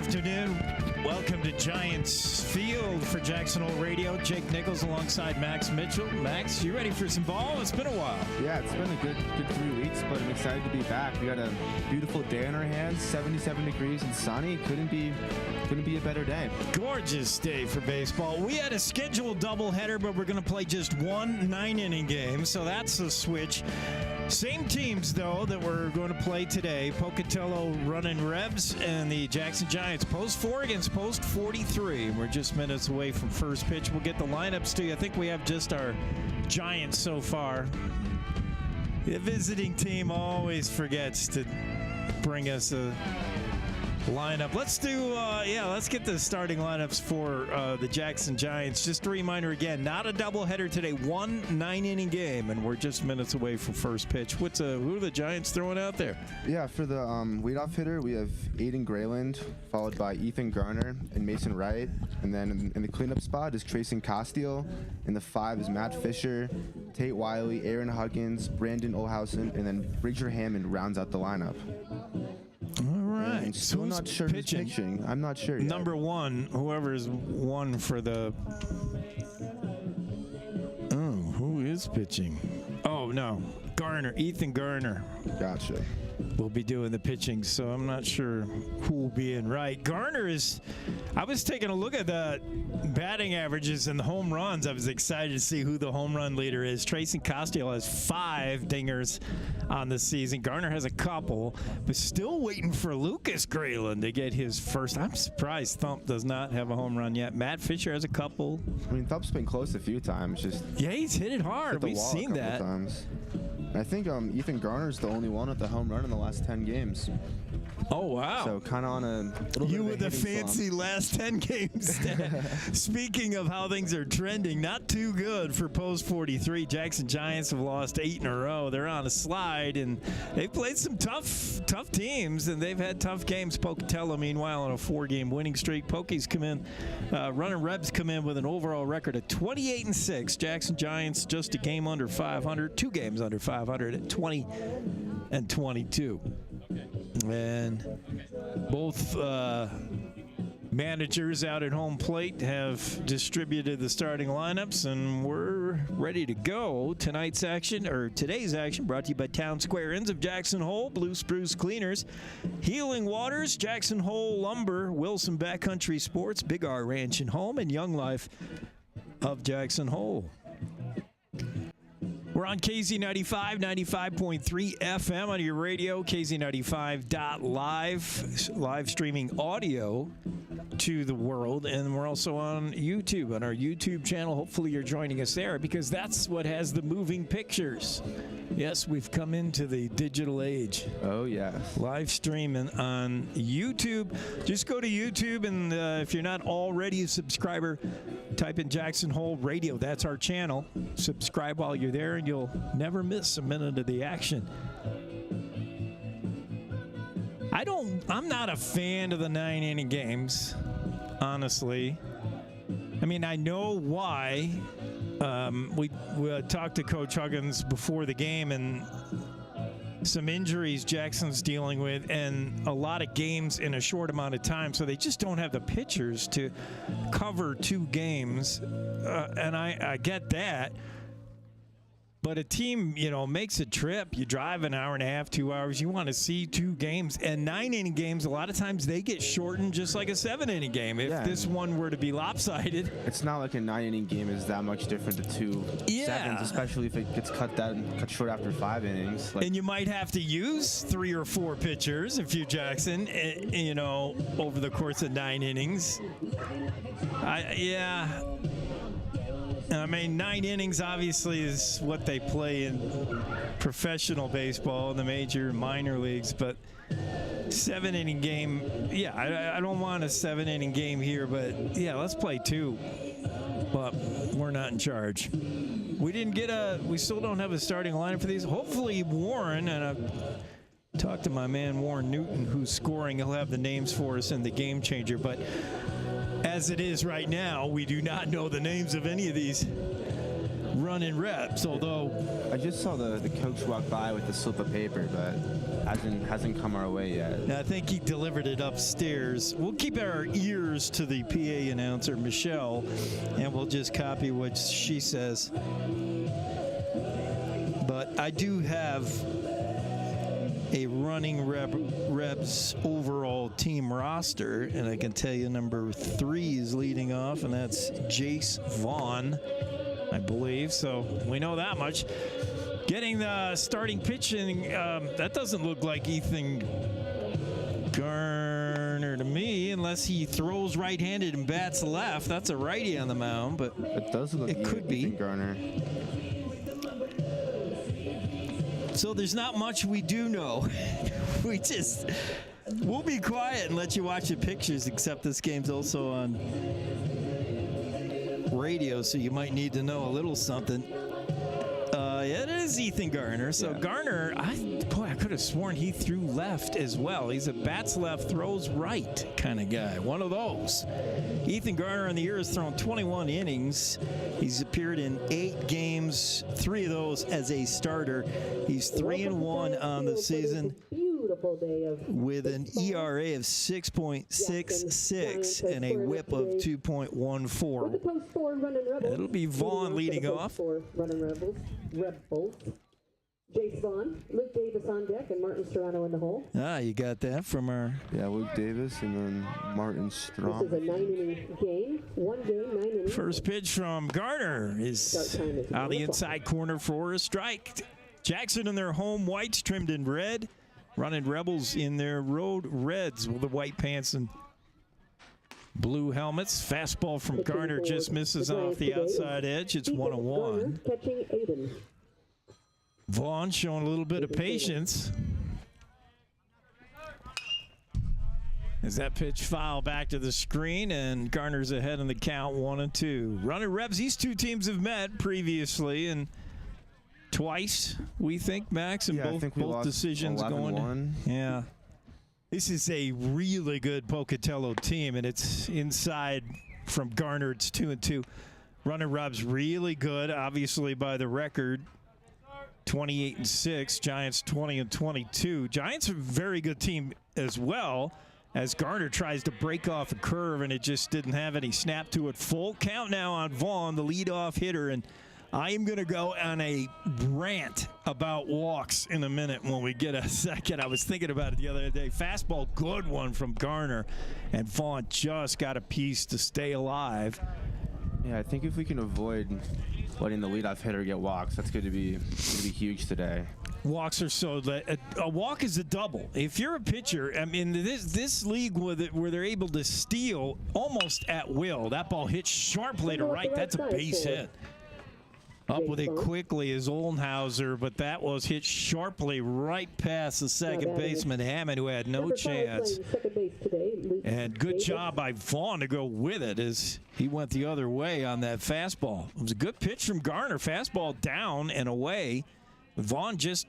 afternoon. Welcome to Giants Field for Jackson Hole Radio. Jake Nichols alongside Max Mitchell. Max, you ready for some ball? It's been a while. Yeah, it's been a good 3 weeks, but I'm excited to be back. We got a beautiful day on our hands, 77 degrees and sunny. Couldn't be a better day. Gorgeous day for baseball. We had a scheduled doubleheader, but we're going to play just one 9-inning game, so that's a switch. Same teams, though, that we're going to play today. Pocatello Runnin Rebs and the Jackson Giants. Post 4 against Post 43. We're just minutes away from first pitch. We'll get the lineups to you. I think we have just our Giants so far. The visiting team always forgets to bring us a lineup. Let's get the starting lineups for the Jackson Giants. Just a reminder again, not a doubleheader today, one 9-inning game, and we're just minutes away from first pitch. Who are the Giants throwing out there? Yeah, for the leadoff hitter, we have Aiden Grayland, followed by Ethan Garner and Mason Wright, and then in the cleanup spot is Trayson Costiel. In the 5 is Matt Fisher, Tate Wiley, Aaron Huggins, Brandon Olhausen, and then Bridger Hammond rounds out the lineup. All right. Still not sure who's pitching. I'm not sure yet. Number 1, whoever's 1 for the... Oh, who is pitching? Oh, no. Garner, Ethan Garner. Gotcha. Will be doing the pitching, so I'm not sure who will be in right. Garner is... I was taking a look at the batting averages and the home runs. I was excited to see who the home run leader is. Trayson Costiel has 5 dingers on the season. Garner has a couple, but still waiting for Lucas Grayland to get his first. I'm surprised Thump does not have a home run yet. Matt Fisher has a couple. I mean, Thump's been close a few times. Yeah, he's hit it hard. We've seen that. Times. I think Ethan Garner's the only one with the home run in the last 10 games. Oh, wow. So kind of on a little you bit with the fancy slump. Last 10 games. Speaking of how things are trending, not too good for Post 43. Jackson Giants have lost 8 in a row. They're on a slide, and they've played some tough teams, and they've had tough games. Pocatello, meanwhile, on a 4-game winning streak. Pokies come in, Runnin Rebs come in with an overall record of 28-6. Jackson Giants just a game under 500, 2 games under 500 at 20-22. And both managers out at home plate have distributed the starting lineups, and we're ready to go. Today's action brought to you by Town Square Inns of Jackson Hole, Blue Spruce Cleaners, Healing Waters, Jackson Hole Lumber, Wilson Backcountry Sports, Big R Ranch and Home, and Young Life of Jackson Hole. We're on KZ95, 95.3 FM on your radio, KZ95.live, live streaming audio to the world. And we're also on YouTube, on our YouTube channel. Hopefully you're joining us there, because that's what has the moving pictures. Yes, we've come into the digital age. Oh, yeah. Live streaming on YouTube. Just go to YouTube, and if you're not already a subscriber, type in Jackson Hole Radio. That's our channel. Subscribe while you're there, and you'll never miss a minute of the action. I'm not a fan of the 9-inning games, honestly. I mean, I know why. We talked to Coach Huggins before the game, and some injuries Jackson's dealing with, and a lot of games in a short amount of time, so they just don't have the pitchers to cover 2 games, and I get that. But a team, makes a trip. You drive an hour and a half, 2 hours. You want to see 2 games. And 9-inning games, a lot of times they get shortened just like a 7-inning game. If this one were to be lopsided. It's not like a 9-inning game is that much different to 2 sevens, especially if it gets cut short after 5 innings. And you might have to use 3 or 4 pitchers if you're Jackson, over the course of 9 innings. I mean, 9 innings obviously is what they play in professional baseball, in the major minor leagues, but 7-inning game, I don't want a 7-inning game here, but let's play 2. But we're not in charge. We still don't have a starting lineup for these. Hopefully Warren, and I've talked to my man Warren Newton, who's scoring, he'll have the names for us in the Game Changer, but as it is right now, we do not know the names of any of these Runnin Rebs, although I just saw the coach walk by with the slip of paper, but hasn't come our way yet. I think he delivered it upstairs. We'll keep our ears to the PA announcer, Michelle, and we'll just copy what she says. But I do have a Running Rebs overall team roster, and I can tell you number 3 is leading off, and that's Jace Vaughn, I believe. So we know that much. Getting the starting pitching, that doesn't look like Ethan Garner to me, unless he throws right-handed and bats left. That's a righty on the mound, but it does look it could be Ethan Garner. So there's not much we do know. We'll be quiet and let you watch the pictures, except this game's also on radio, so you might need to know a little something. It is Ethan Garner. So yeah. Garner, I could have sworn he threw left as well. He's a bats left, throws right kind of guy. One of those. Ethan Garner in the year has thrown 21 innings. He's appeared in 8 games, 3 of those as a starter. He's 3-1 on the season with an ERA of 6.66 and a whip of 2.14. It'll be Vaughn leading off. Jace Vaughn, Luke Davis on deck, and Martin Serrano in the hole. You got that from our... Yeah, Luke Davis and then Martin Strong. This is a 9-inning game. 1 game, 9 innings. First pitch from Garner is on the inside corner for a strike. Jackson in their home whites trimmed in red. Running Rebels in their road reds with the white pants and blue helmets. Fastball from Garner just misses off the outside edge. It's 1-1. Catching Aiden. Vaughn showing a little bit of patience. As that pitch foul back to the screen, and Garner's ahead in the count, 1-2. Running Rebs, these two teams have met previously, and twice, we think, Max, and both decisions going. Yeah. This is a really good Pocatello team, and it's inside from Garner. It's 2-2. Running Rebs really good, obviously, by the record. 28-6, Giants 20-22. Giants are a very good team as well, as Garner tries to break off a curve, and it just didn't have any snap to it. Full count now on Vaughn, the leadoff hitter, and I am going to go on a rant about walks in a minute when we get a second. I was thinking about it the other day. Fastball, good one from Garner, and Vaughn just got a piece to stay alive. Yeah, I think if we can avoid letting the leadoff hitter get walks, that's going to be huge today. Walks are so that a walk is a double. If you're a pitcher, I mean, this league where they're able to steal almost at will. That ball hits sharply to right. That's a base hit. Up with it quickly is Oldenhauser, but that was hit sharply right past the second baseman, Hammond, who had no chance. And good job by Vaughn to go with it as he went the other way on that fastball. It was a good pitch from Garner. Fastball down and away. Vaughn just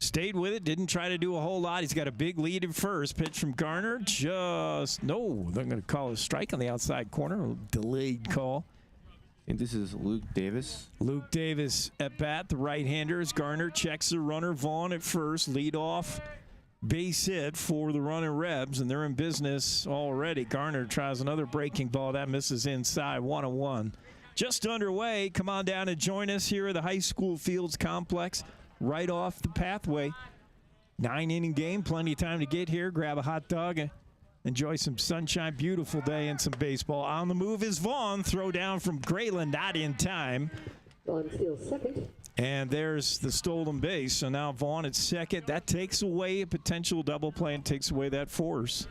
stayed with it, didn't try to do a whole lot. He's got a big lead at first. Pitch from Garner, they're going to call a strike on the outside corner, a delayed call. And this is Luke Davis. Luke Davis at bat, the right-hander, as Garner checks the runner. Vaughn at first, lead off base hit for the Runnin Rebs, and they're in business already. Garner tries another breaking ball. That misses inside, 1-1. Just underway. Come on down and join us here at the High School Fields Complex, right off the pathway. 9-inning game, plenty of time to get here. Grab a hot dog and enjoy some sunshine, beautiful day, and some baseball. On the move is Vaughn. Throw down from Grayland, not in time. Vaughn steals second. And there's the stolen base. So now Vaughn at second. That takes away a potential double play and takes away that force.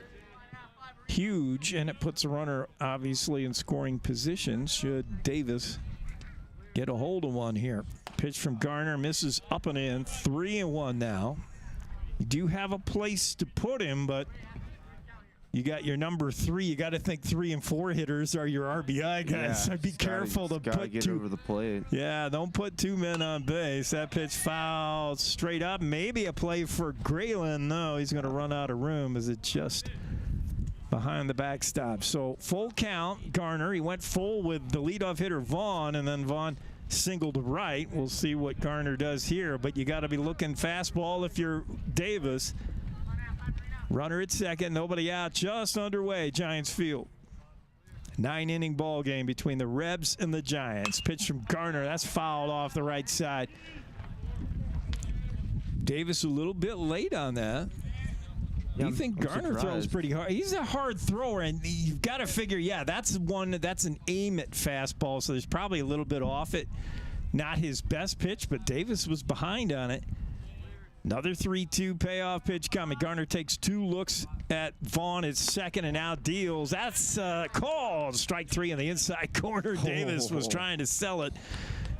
Huge, and it puts a runner obviously in scoring position should Davis get a hold of one here. Pitch from Garner, misses up and in. 3-1 now. You do have a place to put him, but you got your number 3. You got to think 3 and 4 hitters are your RBI guys. Yeah, so be careful to put get over the plate. Yeah, don't put 2 men on base. That pitch fouled straight up. Maybe a play for Grayland. No, he's going to run out of room as it just behind the backstop. So full count, Garner. He went full with the leadoff hitter Vaughn, and then Vaughn single to right. We'll see what Garner does here, but you got to be looking fastball if you're Davis. Runner at second, nobody out, just underway, Giants field. 9-inning ball game between the Rebs and the Giants. Pitch from Garner, that's fouled off the right side. Davis a little bit late on that. Yeah, you think Garner throws pretty hard? He's a hard thrower, and you've got to figure, yeah, that's an aim at fastball, so there's probably a little bit off it. Not his best pitch, but Davis was behind on it. Another 3-2 payoff pitch coming. Garner takes 2 looks at Vaughn at second and out deals. That's called. Strike 3 in the inside corner. Davis was trying to sell it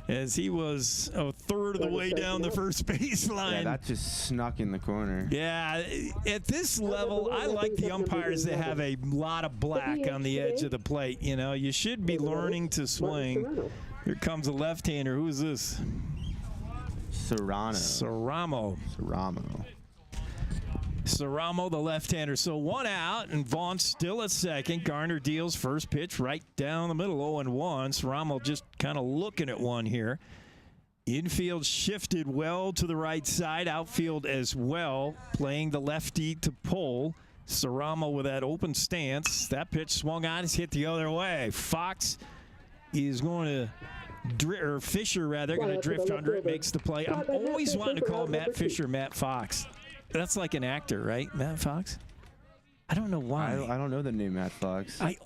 as he was a third of the way down the first baseline. Yeah, that just snuck in the corner. Yeah, at this level, I like the umpires that have a lot of black on the edge of the plate. You know, you should be learning to swing. Here comes a left-hander. Who is this? Saramo, the left-hander. So 1 out, and Vaughn still at second. Garner deals first pitch right down the middle, 0-1. Saramo just kind of looking at one here. Infield shifted well to the right side. Outfield as well, playing the lefty to pull. Saramo with that open stance. That pitch swung on. It's hit the other way. Fox is going to Fisher going to drift under it, makes the play. I'm always wanting to call Matt Fisher Matt Fox. That's like an actor, right? Matt Fox? I don't know why. I don't know the name Matt Fox. I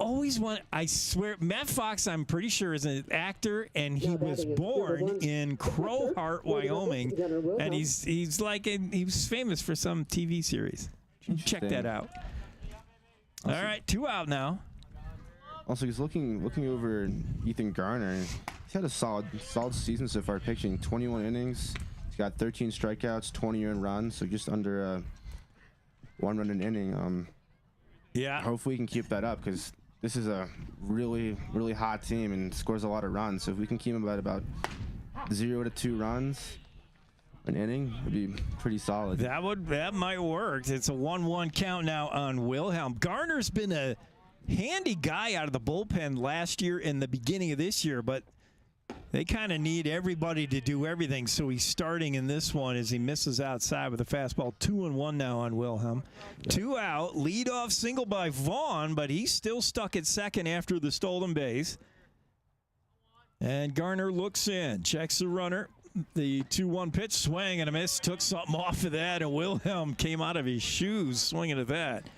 swear, Matt Fox, I'm pretty sure, is an actor, and he was born in Crowheart, Wyoming, and he was famous for some TV series. Check that out. All right, 2 out now. Also, he's looking over Ethan Garner. He's had a solid season so far, pitching 21 innings. He's got 13 strikeouts, 20 earned runs, so just under 1 run an inning. Yeah. Hopefully we can keep that up because this is a really, really hot team and scores a lot of runs. So if we can keep him at about 0 to 2 runs an inning, it'd be pretty solid. That might work. It's a 1-1 count now on Wilhelm. Garner's been a handy guy out of the bullpen last year and the beginning of this year, but they kind of need everybody to do everything, so he's starting in this one as he misses outside with a fastball. 2-1 now on Wilhelm. 2 out, leadoff single by Vaughn, but he's still stuck at second after the stolen base. And Garner looks in, checks the runner. The 2-1 pitch, swing and a miss, took something off of that, and Wilhelm came out of his shoes swinging at that.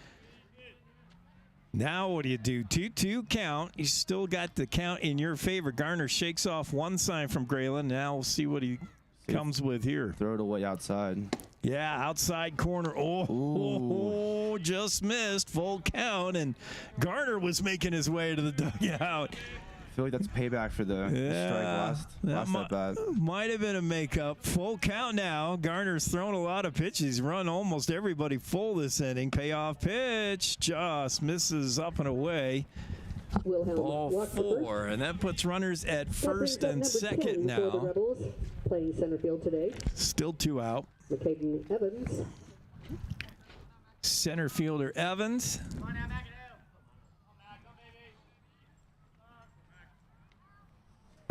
Now what do you do? 2-2 count. You still got the count in your favor. Garner shakes off one sign from Grayland. Now we'll see what he comes with here. Throw it away outside. Yeah, outside corner. Oh, just missed. Full count. And Garner was making his way to the dugout. I feel like that's payback for the strike last at bat. Might have been a makeup. Full count now. Garner's thrown a lot of pitches. He's run almost everybody full this inning. Payoff pitch just misses up and away. Ball 4, and that puts runners at first and second now. For the Rebels, playing center field today. Still 2 out. McCaden Evans. Center fielder Evans.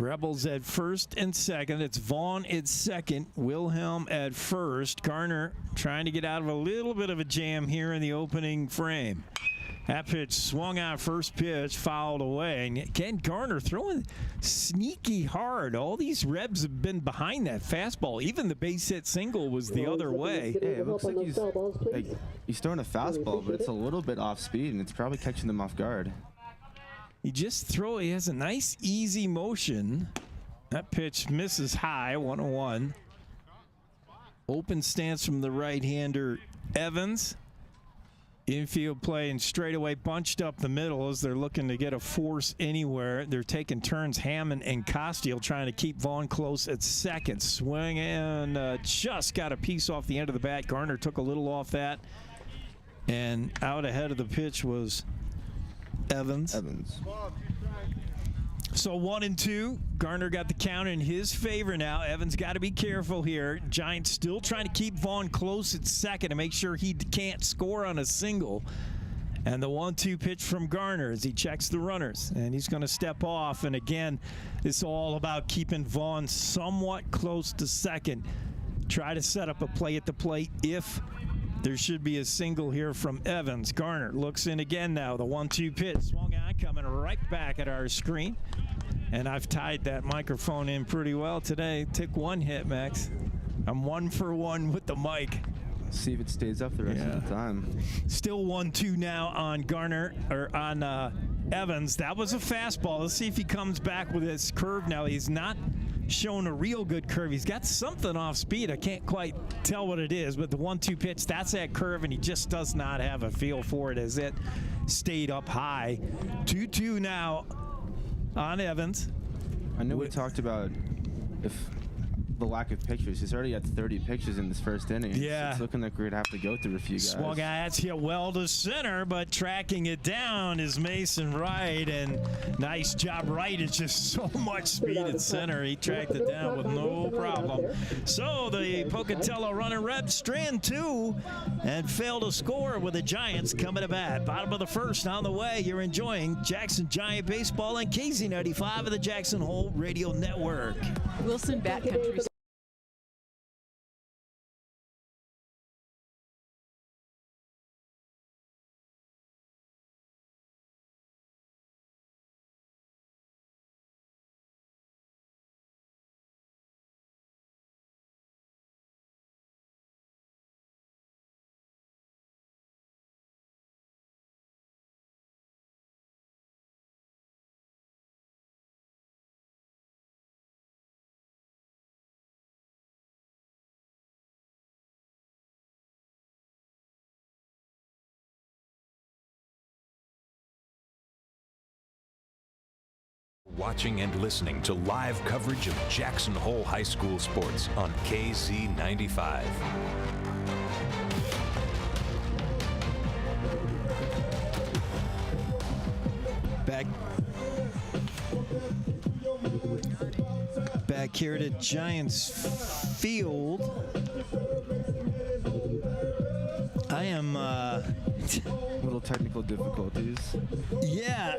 Rebels at first and second. It's Vaughn at second. Wilhelm at first. Garner trying to get out of a little bit of a jam here in the opening frame. That pitch swung out first pitch, fouled away. And Ken Garner throwing sneaky hard. All these Rebs have been behind that fastball. Even the base hit single was the other way. Yeah, it looks like he's throwing a fastball, but it's a little bit off speed, and it's probably catching them off guard. He has a nice, easy motion. That pitch misses high, 1-1. Open stance from the right-hander, Evans. Infield play and straightaway bunched up the middle as they're looking to get a force anywhere. They're taking turns, Hammond and Costiel, trying to keep Vaughn close at second. Swing and just got a piece off the end of the bat. Garner took a little off that. And out ahead of the pitch was Evans. So 1-2. Garner got the count in his favor now. Evans got to be careful here. Giants still trying to keep Vaughn close at second to make sure he can't score on a single. And the 1-2 pitch from Garner as he checks the runners. And he's going to step off. And again, it's all about keeping Vaughn somewhat close to second. Try to set up a play at the plate if there should be a single here from Evans. Garner looks in again now. The 1-2 pitch swung on, coming right back at our screen. And I've tied that microphone in pretty well today. Took one hit, Max. I'm 1 for 1 with the mic. See if it stays up the rest of the time. Still 1-2 now on Garner, or on Evans. That was a fastball. Let's see if he comes back with his curve now. He's not showing a real good curve. He's got something off speed. I can't quite tell what it is, but the 1-2 pitch, that's that curve, and he just does not have a feel for it as it stayed up high. 2-2 now on Evans. I know we talked about the lack of pictures. He's already got 30 pitches in this first inning. Yeah. It's looking like we're going to have to go through a few guys. Swung on, that's hit well to center, but tracking it down is Mason Wright, and nice job. Wright is just so much speed at center. He tracked it down with no problem. So the Pocatello Runnin Rebs strand 2 and fail to score with the Giants coming to bat. Bottom of the first on the way. You're enjoying Jackson Giant Baseball and KZ95 of the Jackson Hole Radio Network. Wilson Bat Country. Watching and listening to live coverage of Jackson Hole High School sports on KZ95. Back here to Giants Field. I am little technical difficulties. Yeah,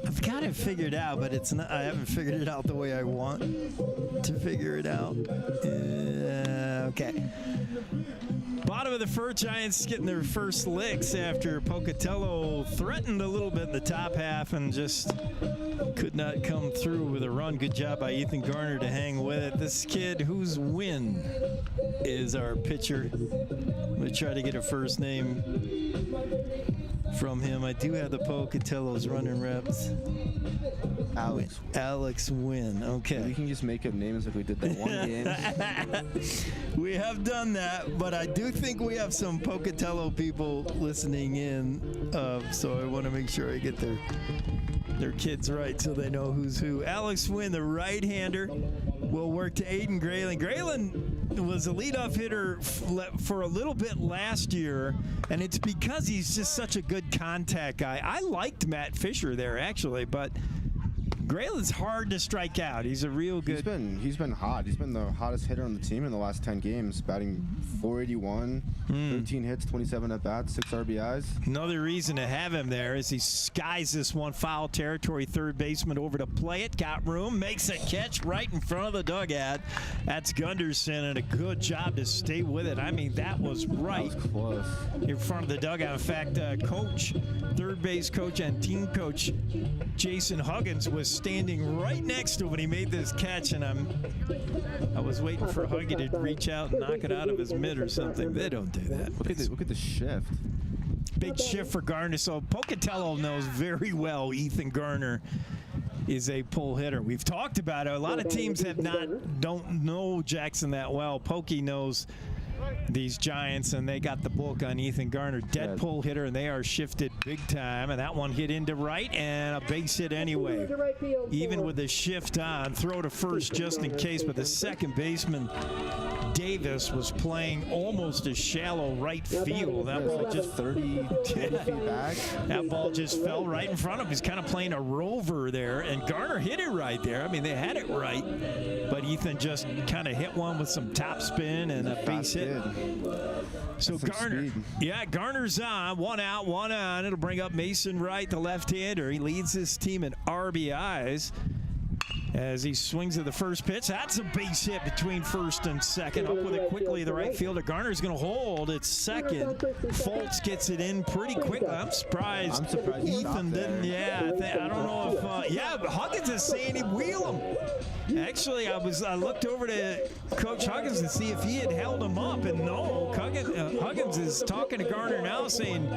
I've got it figured out, but it's not. I haven't figured it out the way I want to figure it out. Okay. Bottom of the first, Giants getting their first licks after Pocatello threatened a little bit in the top half and just could not come through with a run. Good job by Ethan Garner to hang with it. This kid, whose win is our pitcher. I'm going to try to get a first name from him. I do have the Pocatello's running reps. Alex Wynn. Okay. We can just make up names like we did that one game. We have done that, but I do think we have some Pocatello people listening in, so I want to make sure I get their kids right so they know who's who. Alex Wynn, the right-hander, will work to Aiden Grayling. Grayling was a leadoff hitter for a little bit last year, and it's because he's just such a good contact guy. I liked Matt Fisher there, actually, but Grayling's hard to strike out. He's a real good. He's been hot. He's been the hottest hitter on the team in the last 10 games, batting .481, 13 hits, 27 at bats, 6 RBIs. Another reason to have him there is he skies this one foul territory. Third baseman over to play it. Got room, makes a catch right in front of the dugout. That's Gunderson, and a good job to stay with it. I mean, that was right. That was close. In front of the dugout. In fact, third base coach and team coach Jason Huggins was standing right next to him when he made this catch, and I was waiting for Huggy to reach out and knock it out of his mitt or something. They don't do that. Look at the shift. Big shift for Garner. So Pocatello knows very well Ethan Garner is a pull hitter. We've talked about it. A lot of teams don't know Jackson that well. Pokey knows these Giants, and they got the book on Ethan Garner. Dead pull hitter, and they are shifted big time. And that one hit into right, and a base hit anyway. Even with the shift on, throw to first just in case, but the second baseman, Davis, was playing almost a shallow right field. That ball just 30 feet back. That ball just fell right in front of him. He's kind of playing a rover there, and Garner hit it right there. I mean, they had it right, but Ethan just kind of hit one with some top spin and a base hit. So Some Garner, speed. yeah, Garner's on. One out, one on. It'll bring up Mason Wright, the left-hander. He leads his team in RBIs as he swings at the first pitch. That's a base hit between first and second. Up with it quickly, the right fielder. Garner's going to hold. It's second. Foltz gets it in pretty quickly. I'm surprised. Ethan didn't. Yeah, I don't know if. Yeah, but Huggins is saying he wheel him. Actually, I looked over to Coach Huggins to see if he had held him up, and no. Huggins is talking to Garner now, saying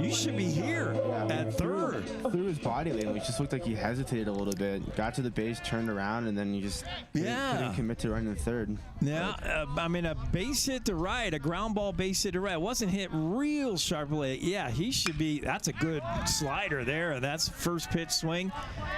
you should be here at third. Through his body language, just looked like he hesitated a little bit. Got to the base, turned around, and then he just couldn't commit to running the third. Yeah, I mean, a base hit to right, a ground ball base hit to right. It wasn't hit real sharply. Yeah, he should be. That's a good slider there. That's first pitch swing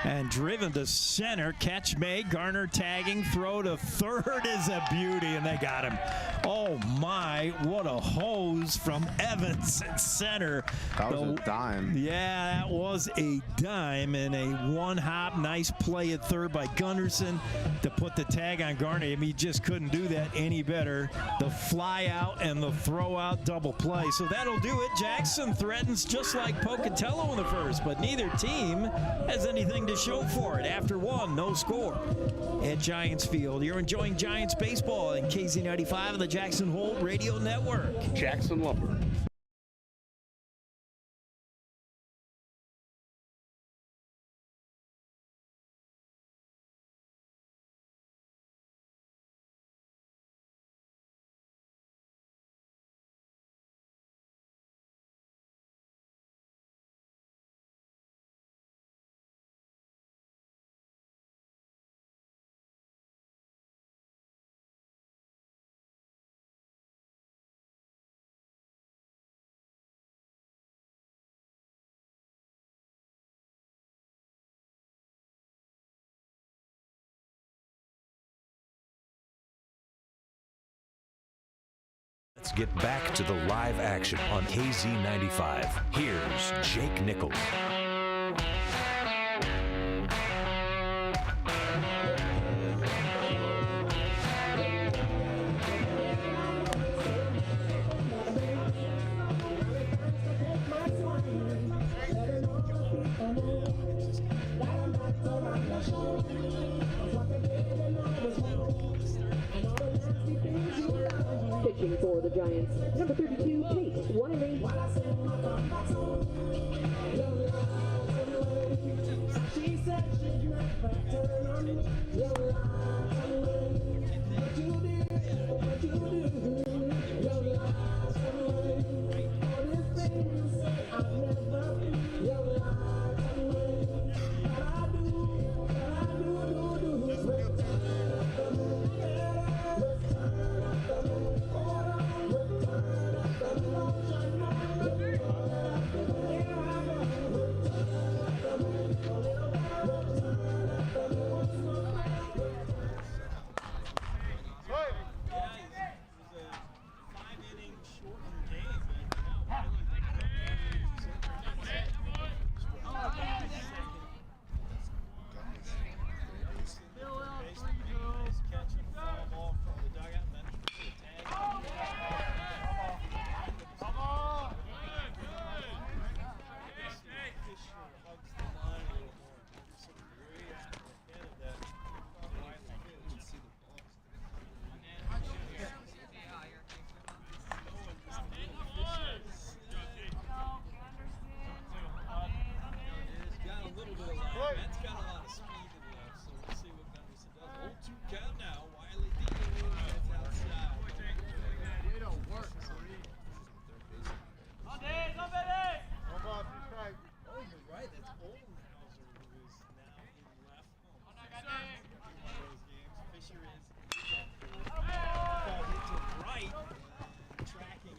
and driven to center. Catch made. Garner tagging. Throw to third is a beauty, and they got him. Oh, my. What a hose from Evans at center. That was a dime. Yeah, that was a dime and a one-hop. Nice play at third by Gunderson to put the tag on Garner. I mean, he just couldn't do that any better. The fly out and the throw out double play. So that'll do it. Jackson threatens just like Pocatello in the first, but neither team has anything to show for it. After one, no score at Giants Field. You're enjoying Giants baseball in KZ95 and the Jackson Hole Radio Network. Jackson Lumber. Let's get back to the live action on KZ95. Here's Jake Nichols. Pitching for the Giants, number 32, Tate Wiley.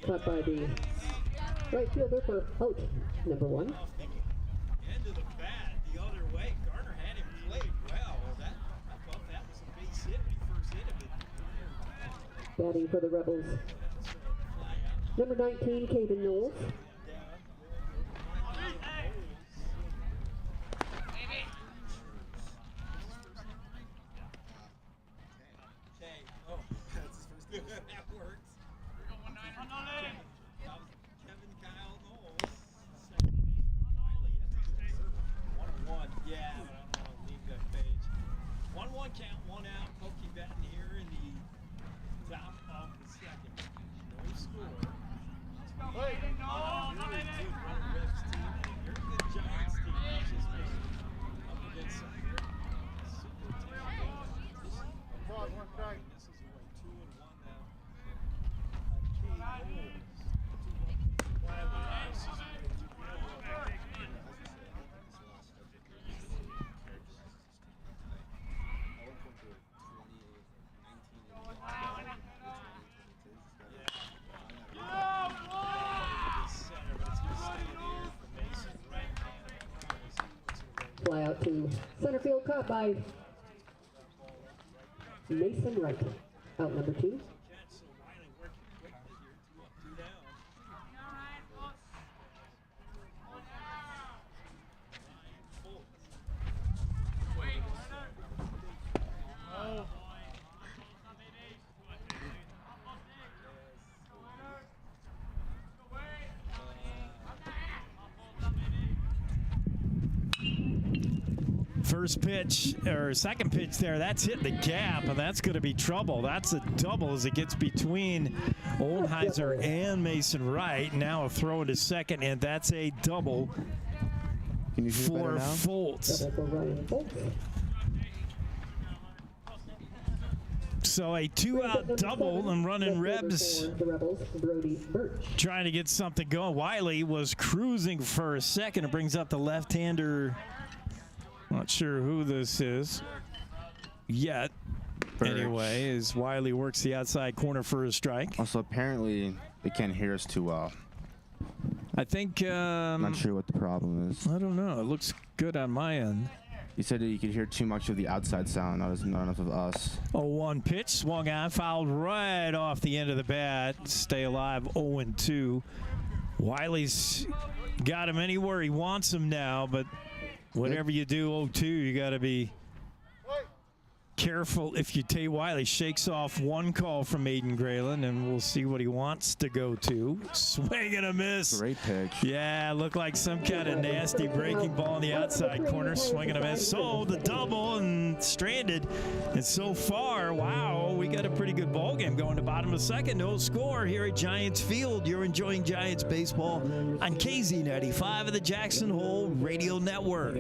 Caught by the right fielder for out, number one. End of the bat the other way. Garner had him played well. I thought that was a base hit when he first hit it. Batting for the Rebels, number 19, Caden Knowles. That works. out to center field, caught by Mason Wright. Out number 2. First pitch, or second pitch there, that's hit the gap, and that's going to be trouble. That's a double as it gets between Oldheiser and Mason Wright. Now a throw into second, and that's a double for Foltz. So a 2-out double, and Runnin Rebs trying to get something going. Wiley was cruising for a second. It brings up the left-hander. Not sure who this is yet. Anyway, as Wiley works the outside corner for a strike. Also, apparently, they can't hear us too well. I think. Not sure what the problem is. I don't know. It looks good on my end. You said that you could hear too much of the outside sound, not enough of us. 0-1 pitch, swung on, fouled right off the end of the bat. Stay alive, 0-2. Wiley's got him anywhere he wants him now, but whatever you do, 0-2, you got to be careful. If you take Wiley shakes off one call from Aiden Grayland, and we'll see what he wants to go to. Swing and a miss. Great pitch. Yeah, looked like some kind of nasty breaking ball in the outside corner. Swing and a miss. So the double and stranded. And so far, wow, we got a pretty good ball game going to bottom of second. No score here at Giants Field. You're enjoying Giants baseball on KZ95 of the Jackson Hole Radio Network.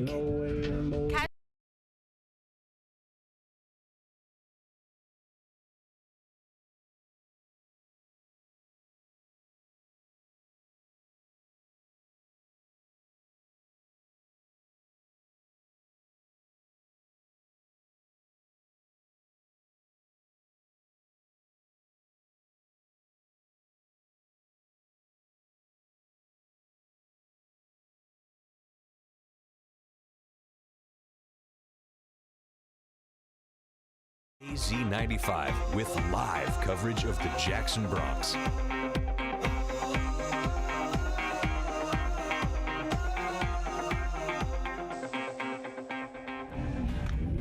KZ95 with live coverage of the Jackson Bronx.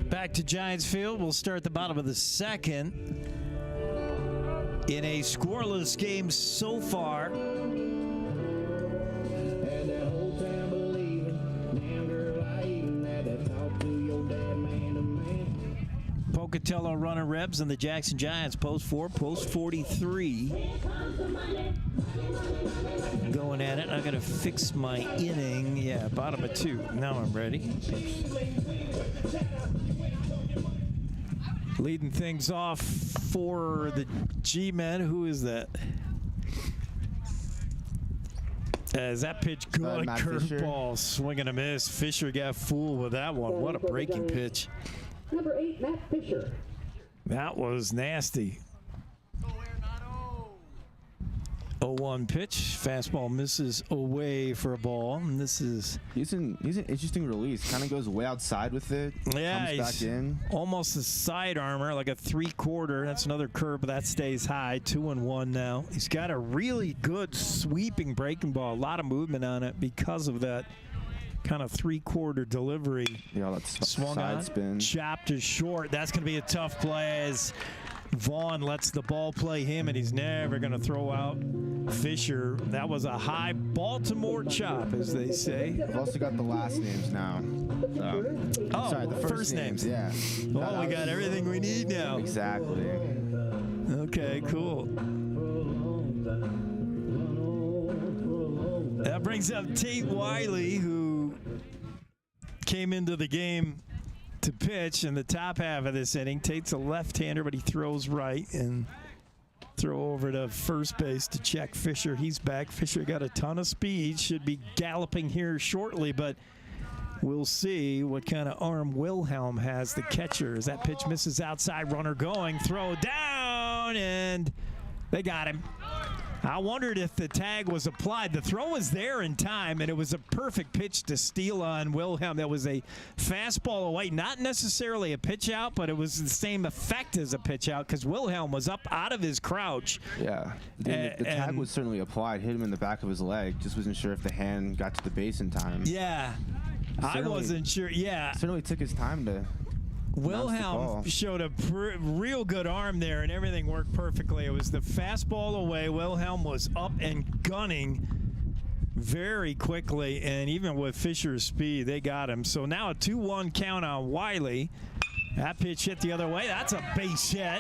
Back to Giants Field. We'll start the bottom of the second in a scoreless game so far. Pocatello Runnin Rebs and the Jackson Giants post 4, post 43. Going at it. I'm going to fix my inning. Yeah, bottom of 2. Now I'm ready. Leading things off for the G-men. Who is that? As that pitch good, curveball, swing and a miss. Fisher got fooled with that one. What a breaking pitch. Number 8, Matt Fisher. That was nasty. 0-1 pitch. Fastball misses away for a ball. And this is... He's an interesting release. Kind of goes way outside with it. Yeah, comes back in. Almost a side armor, like a 3/4. That's another curve, but that stays high. 2-1 now. He's got a really good sweeping breaking ball. A lot of movement on it because of that kind of 3/4 delivery. Yeah, that swung side on, spin. chopped to short. That's going to be a tough play as Vaughn lets the ball play him, and he's never going to throw out Fisher. That was a high Baltimore chop, as they say. I've also got the last names now. Oh, sorry, the first names. Yeah. Oh, we got everything we need now. Exactly. Okay, cool. That brings up Tate Wiley, who came into the game to pitch in the top half of this inning. Tate's a left-hander, but he throws right, and throw over to first base to check Fisher. He's back. Fisher got a ton of speed, should be galloping here shortly, but we'll see what kind of arm Wilhelm has, the catcher. As that pitch misses outside, runner going, throw down, and they got him. I wondered if the tag was applied. The throw was there in time, and it was a perfect pitch to steal on Wilhelm. That was a fastball away, not necessarily a pitch out, but it was the same effect as a pitch out because Wilhelm was up out of his crouch. Yeah, the tag was certainly applied, hit him in the back of his leg. Just wasn't sure if the hand got to the base in time. Yeah, I wasn't sure. Yeah, certainly took his time to. Wilhelm showed a real good arm there, and everything worked perfectly. It was the fastball away. Wilhelm was up and gunning very quickly, and even with Fisher's speed, they got him. So now a 2-1 count on Wiley. That pitch hit the other way. That's a base hit.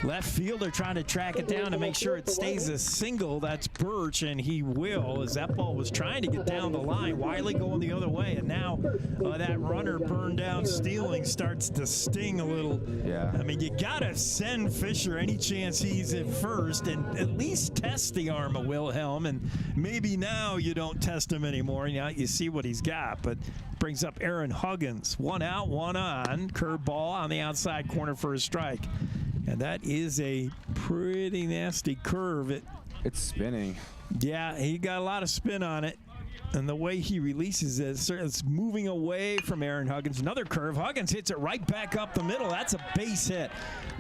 Left fielder trying to track it down to make sure it stays a single. That's Birch, and he will, as that ball was trying to get down the line. Wiley going the other way, and now that runner burned down stealing starts to sting a little. Yeah. I mean, you got to send Fisher any chance he's at first and at least test the arm of Wilhelm, and maybe now you don't test him anymore. You know, you see what he's got, but brings up Aaron Huggins. 1 out, 1 on. Curveball on the outside corner for a strike. And that is a pretty nasty curve. It's spinning. Yeah, he got a lot of spin on it. And the way he releases it, it's moving away from Aaron Huggins. Another curve. Huggins hits it right back up the middle. That's a base hit.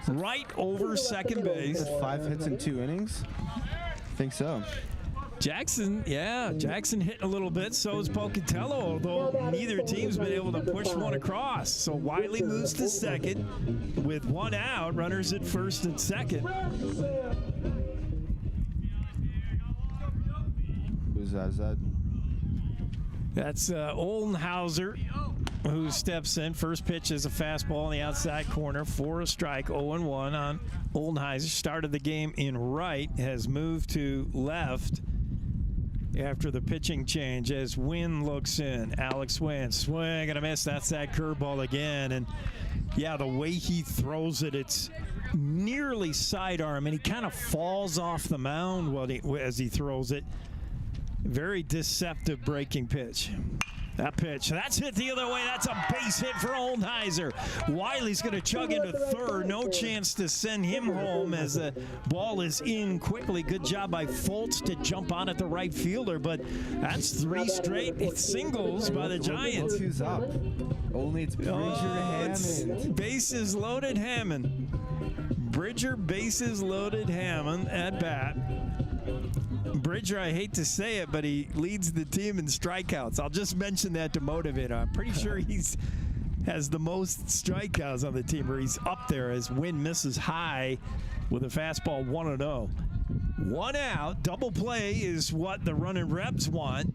Right over second base. 5 hits in 2 innings? I think so. Jackson hitting a little bit. So is Pocatello, although neither team's been able to push one across. So Wiley moves to second with 1 out. Runners at first and second. Who's that? That's Oldenhauser, who steps in. First pitch is a fastball on the outside corner for a strike. 0-1 on Oldenhauser. Started the game in right, has moved to left after the pitching change as Wynn looks in. Alex Wynn, swing and a miss. That's that curveball again. And yeah, the way he throws it, it's nearly sidearm, and he kind of falls off the mound as he throws it. Very deceptive breaking pitch. That pitch, that's hit the other way. That's a base hit for Oldenhauser. Wiley's going to chug into third. No chance to send him home as the ball is in quickly. Good job by Foltz to jump on at the right fielder, but that's 3 straight singles by the Giants. Who's up? Only it's Bridger Hammond. Bases loaded Hammond. Bridger bases loaded Hammond at bat. Bridger, I hate to say it, but he leads the team in strikeouts. I'll just mention that to motivate him. I'm pretty sure has the most strikeouts on the team, or he's up there as Wynn misses high with a fastball 1-0. 1 out. Double play is what the Runnin' Rebs want.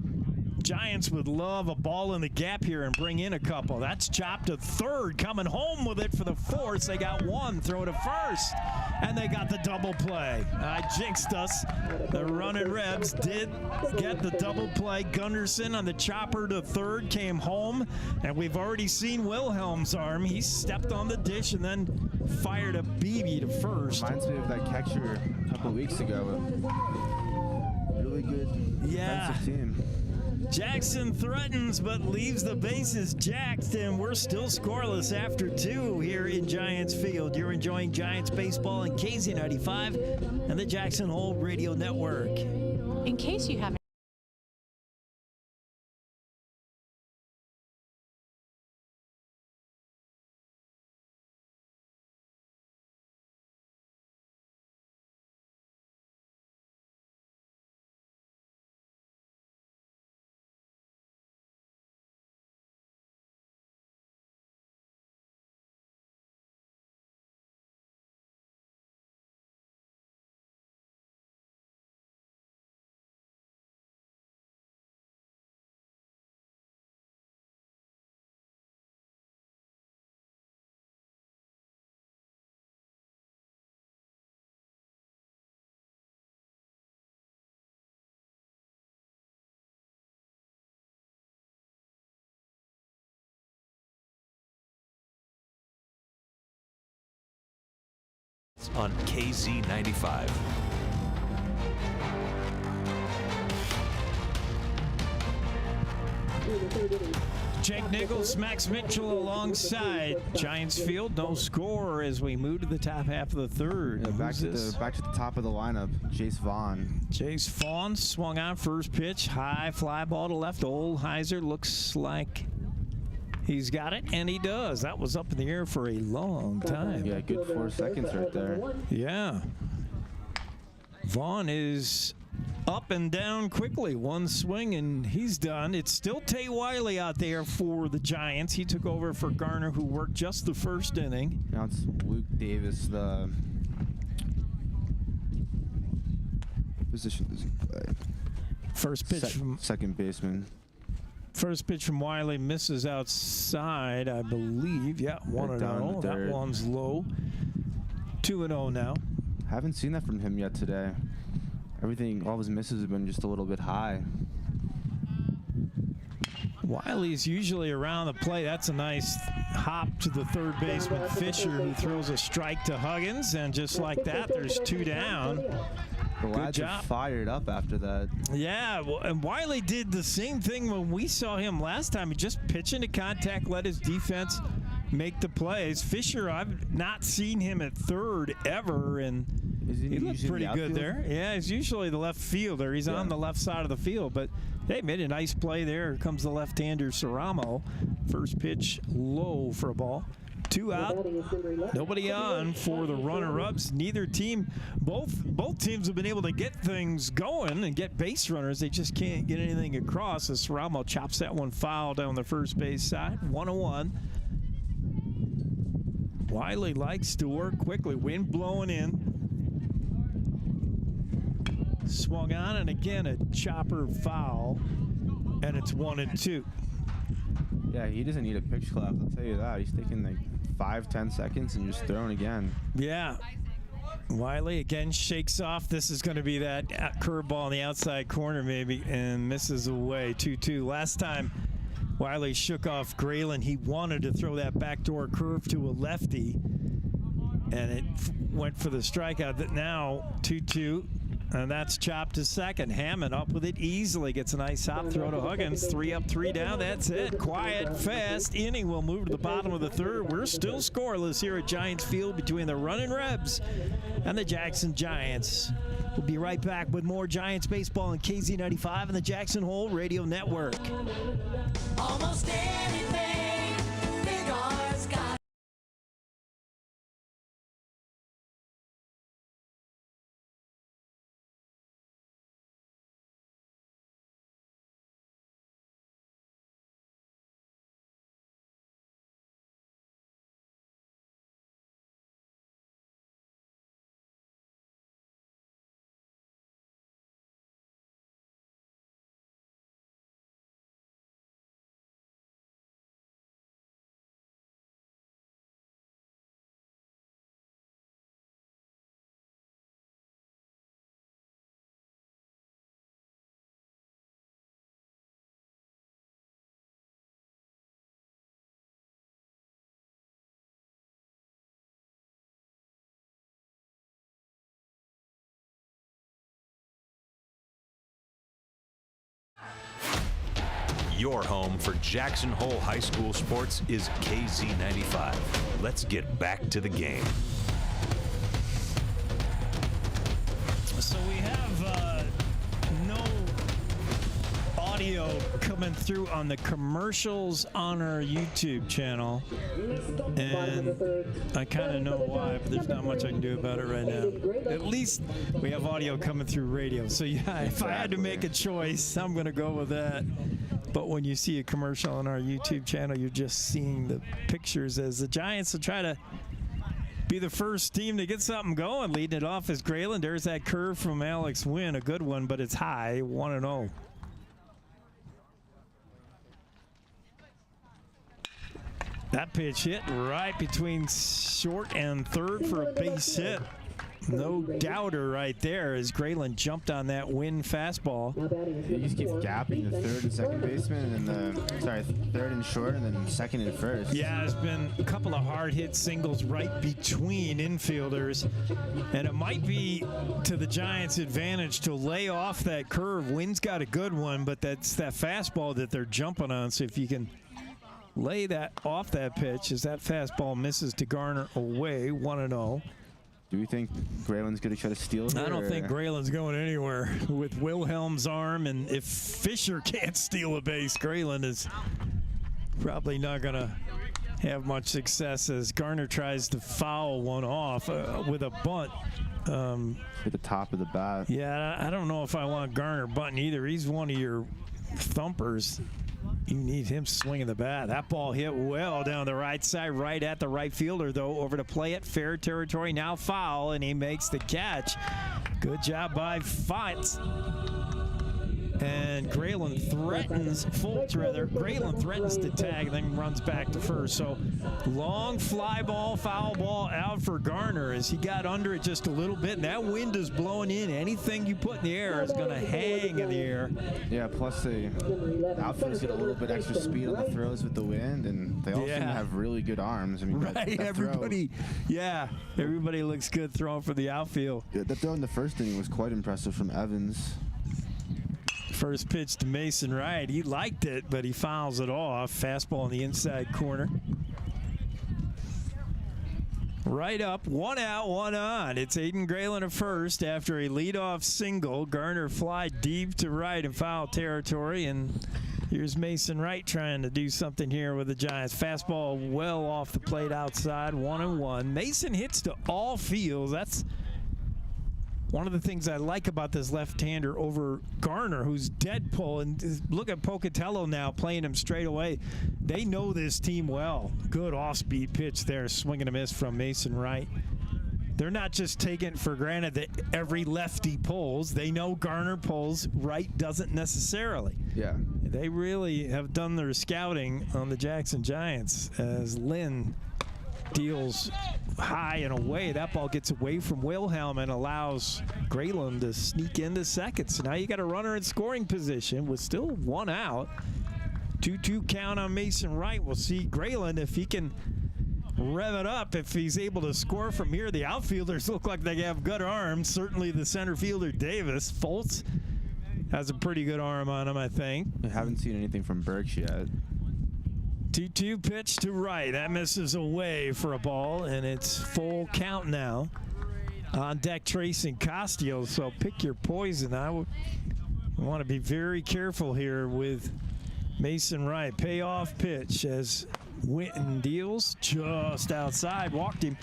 Giants would love a ball in the gap here and bring in a couple. That's chopped to third, coming home with it for the fourth. They got 1, throw to first, and they got the double play. I jinxed us. The Runnin' Rebs did get the double play. Gunderson on the chopper to third, came home, and we've already seen Wilhelm's arm. He stepped on the dish and then fired a BB to first. Reminds me of that catcher a couple weeks ago. Really good defensive team. Jackson threatens but leaves the bases jacked, and we're still scoreless after 2 here in Giants Field. You're enjoying Giants baseball in KZ95 and the Jackson Hole Radio Network. In case you haven't on KZ95. Jake Nichols, Max Mitchell alongside Giants Field. No score as we move to the top half of the third. Yeah, back to the top of the lineup, Jace Vaughn. Jace Vaughn swung on first pitch. High fly ball to left. Olheiser looks like he's got it, and he does. That was up in the air for a long time. Yeah, good 4 seconds right there. Yeah. Vaughn is up and down quickly. One swing, and he's done. It's still Tay Wiley out there for the Giants. He took over for Garner, who worked just the first inning. Now it's Luke Davis, the position does he play? First pitch from second baseman. First pitch from Wiley misses outside, I believe. Yeah, 1-0. That one's low. 2-0 now. Haven't seen that from him yet today. Everything, all his misses have been just a little bit high. Wiley's usually around the plate. That's a nice hop to the third baseman, Fisher, who throws a strike to Huggins. And just like that, there's 2 down. The lads are fired up after that. Yeah, well, and Wiley did the same thing when we saw him last time. He just pitched into contact, let his defense make the plays. Fisher, I've not seen him at third ever, and he looked pretty good there. Yeah, he's usually the left fielder. He's on the left side of the field, but they made a nice play there. Here comes the left-hander, Ceramo. First pitch low for a ball. 2 out, nobody on for the runner-ups. Neither team, both teams have been able to get things going and get base runners. They just can't get anything across as Ceramo chops that one foul down the first base side. 1-1. Wiley likes to work quickly. Wind blowing in. Swung on, and again a chopper foul, and it's 1-2. Yeah, he doesn't need a pitch clock, I'll tell you that. He's taking like 5-10 seconds and just throwing again. Yeah. Wiley again shakes off. This is going to be that curveball in the outside corner maybe, and misses away. 2-2. Last time Wiley shook off Grayland, he wanted to throw that backdoor curve to a lefty, and it went for the strikeout. Now 2-2. And that's chopped to second. Hammond up with it easily. Gets a nice hop throw to Huggins. 3 up, 3 down. That's it. Quiet, fast inning. Will move to the bottom of the third. We're still scoreless here at Giants Field between the Runnin' Rebs and the Jackson Giants. We'll be right back with more Giants baseball on KZ95 and the Jackson Hole Radio Network. Almost anything Big R's got. Your home for Jackson Hole High School sports is KZ95. Let's get back to the game. So we have no audio coming through on the commercials on our YouTube channel, and I kind of know why, but there's not much I can do about it right now. At least we have audio coming through radio. So yeah, if I had to make a choice, I'm going to go with that. But when you see a commercial on our YouTube channel, you're just seeing the pictures as the Giants will try to be the first team to get something going. Leading it off is Grayland. There's that curve from Alex Wynn, a good one, but it's high, 1-0. That pitch hit right between short and third for a base hit. No doubter right there as Grayland jumped on that Wynn fastball. He just keeps gapping the third and second baseman, and third and short, and then second and first. Yeah, there's been a couple of hard hit singles right between infielders, and it might be to the Giants' advantage to lay off that curve. Wynn's got a good one, but that's that fastball that they're jumping on. So if you can lay that off that pitch as that fastball misses to Garner away, 1-0. Do we think Grayland's going to try to steal it? I don't think Grayland's going anywhere with Wilhelm's arm, and if Fisher can't steal a base, Grayland is probably not going to have much success as Garner tries to foul one off with a bunt. At the top of the bat. Yeah, I don't know if I want Garner bunting either. He's one of your thumpers. You need him swinging the bat. That ball hit well down the right side, right at the right fielder, though. Over to play it, fair territory, now foul, and he makes the catch. Good job by Fights. And Grayland threatens, Grayland threatens to tag, then runs back to first. So long fly ball, foul ball out for Garner as he got under it just a little bit. And that wind is blowing in. Anything you put in the air is going to hang in the air. Yeah, plus the outfielders get a little bit extra speed on the throws with the wind, and they all seem to have really good arms. I mean, right, everybody looks good throwing for the outfield. Yeah, that throw in the first inning was quite impressive from Evans. First pitch to Mason Wright. He liked it, but he fouls it off. Fastball in the inside corner. Right up, 1 out, 1 on. It's Aiden Grayland at first after a leadoff single. Garner fly deep to right in foul territory, and here's Mason Wright trying to do something here with the Giants. Fastball well off the plate outside, 1-1. Mason hits to all fields. That's one of the things I like about this left-hander over Garner, who's dead pull. And look at Pocatello now playing him straight away. They know this team well. Good off-speed pitch there, swing and a miss from Mason Wright. They're not just taking it for granted that every lefty pulls. They know Garner pulls, Wright doesn't necessarily. Yeah. They really have done their scouting on the Jackson Giants as Lynn deals high and away. That ball gets away from Wilhelm and allows Grayland to sneak into second. So now you got a runner in scoring position with still 1 out. 2-2 count on Mason Wright. We'll see Grayland if he can rev it up, if he's able to score from here. The outfielders look like they have good arms. Certainly the center fielder, Davis. Foltz has a pretty good arm on him, I think. I haven't seen anything from Burks yet. 2-2 pitch to right. That misses away for a ball, and it's full count now. On deck, Tracing Castillo, so pick your poison. I want to be very careful here with Mason Wright. Payoff pitch as Winton deals just outside, walked him.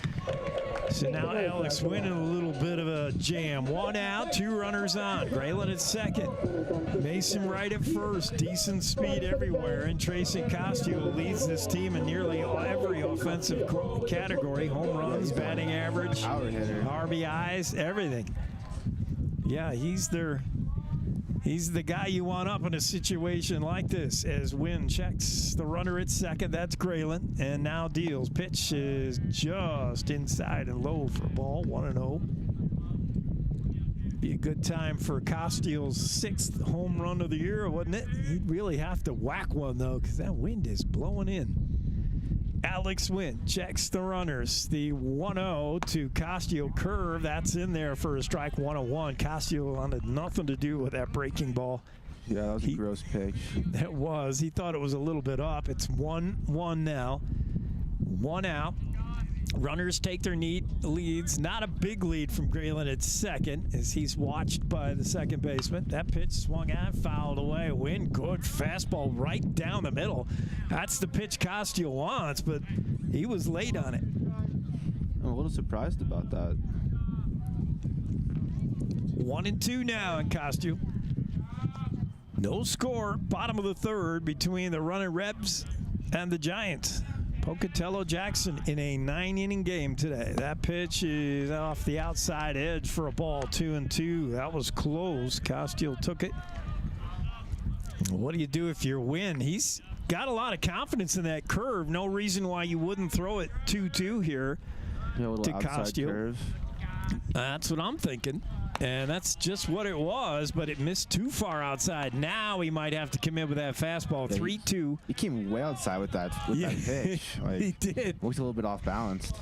So now Alex Winton a little bit of a jam. 1 out, 2 runners on. Grayland at second. Mason Wright at first. Decent speed everywhere. And Tracy Castillo leads this team in nearly every offensive category. Home runs, batting average, Power hitter, RBIs, everything. Yeah, he's the guy you want up in a situation like this. As Wynn checks the runner at second, that's Grayland, and now deals. Pitch is just inside and low for a ball, 1-0. Be a good time for Castillo's 6th home run of the year, wouldn't it? He'd really have to whack one, though, because that wind is blowing in. Alex Wynn checks the runners. The 1-0 to Castillo curve. That's in there for a strike, 1-1. Castillo wanted nothing to do with that breaking ball. Yeah, that was a gross pitch. It was. He thought it was a little bit up. It's 1-1 now. 1 out. Runners take their leads. Not a big lead from Grayland at second as he's watched by the second baseman. That pitch swung out, fouled away. Wynn, good fastball right down the middle. That's the pitch Castillo wants, but he was late on it. I'm a little surprised about that. 1-2 now in Castillo. No score. Bottom of the third between the Runnin Rebs and the Giants. Pocatello Jackson in a 9-inning game today. That pitch is off the outside edge for a ball, 2-2. That was close. Castillo took it. What do you do if you're Wynn? He's got a lot of confidence in that curve. No reason why you wouldn't throw it 2-2 here to Castillo. Curve. That's what I'm thinking. And that's just what it was, but it missed too far outside. Now he might have to come in with that fastball. 3-2. He came way outside with that pitch. Like, he did. Looked a little bit off balanced.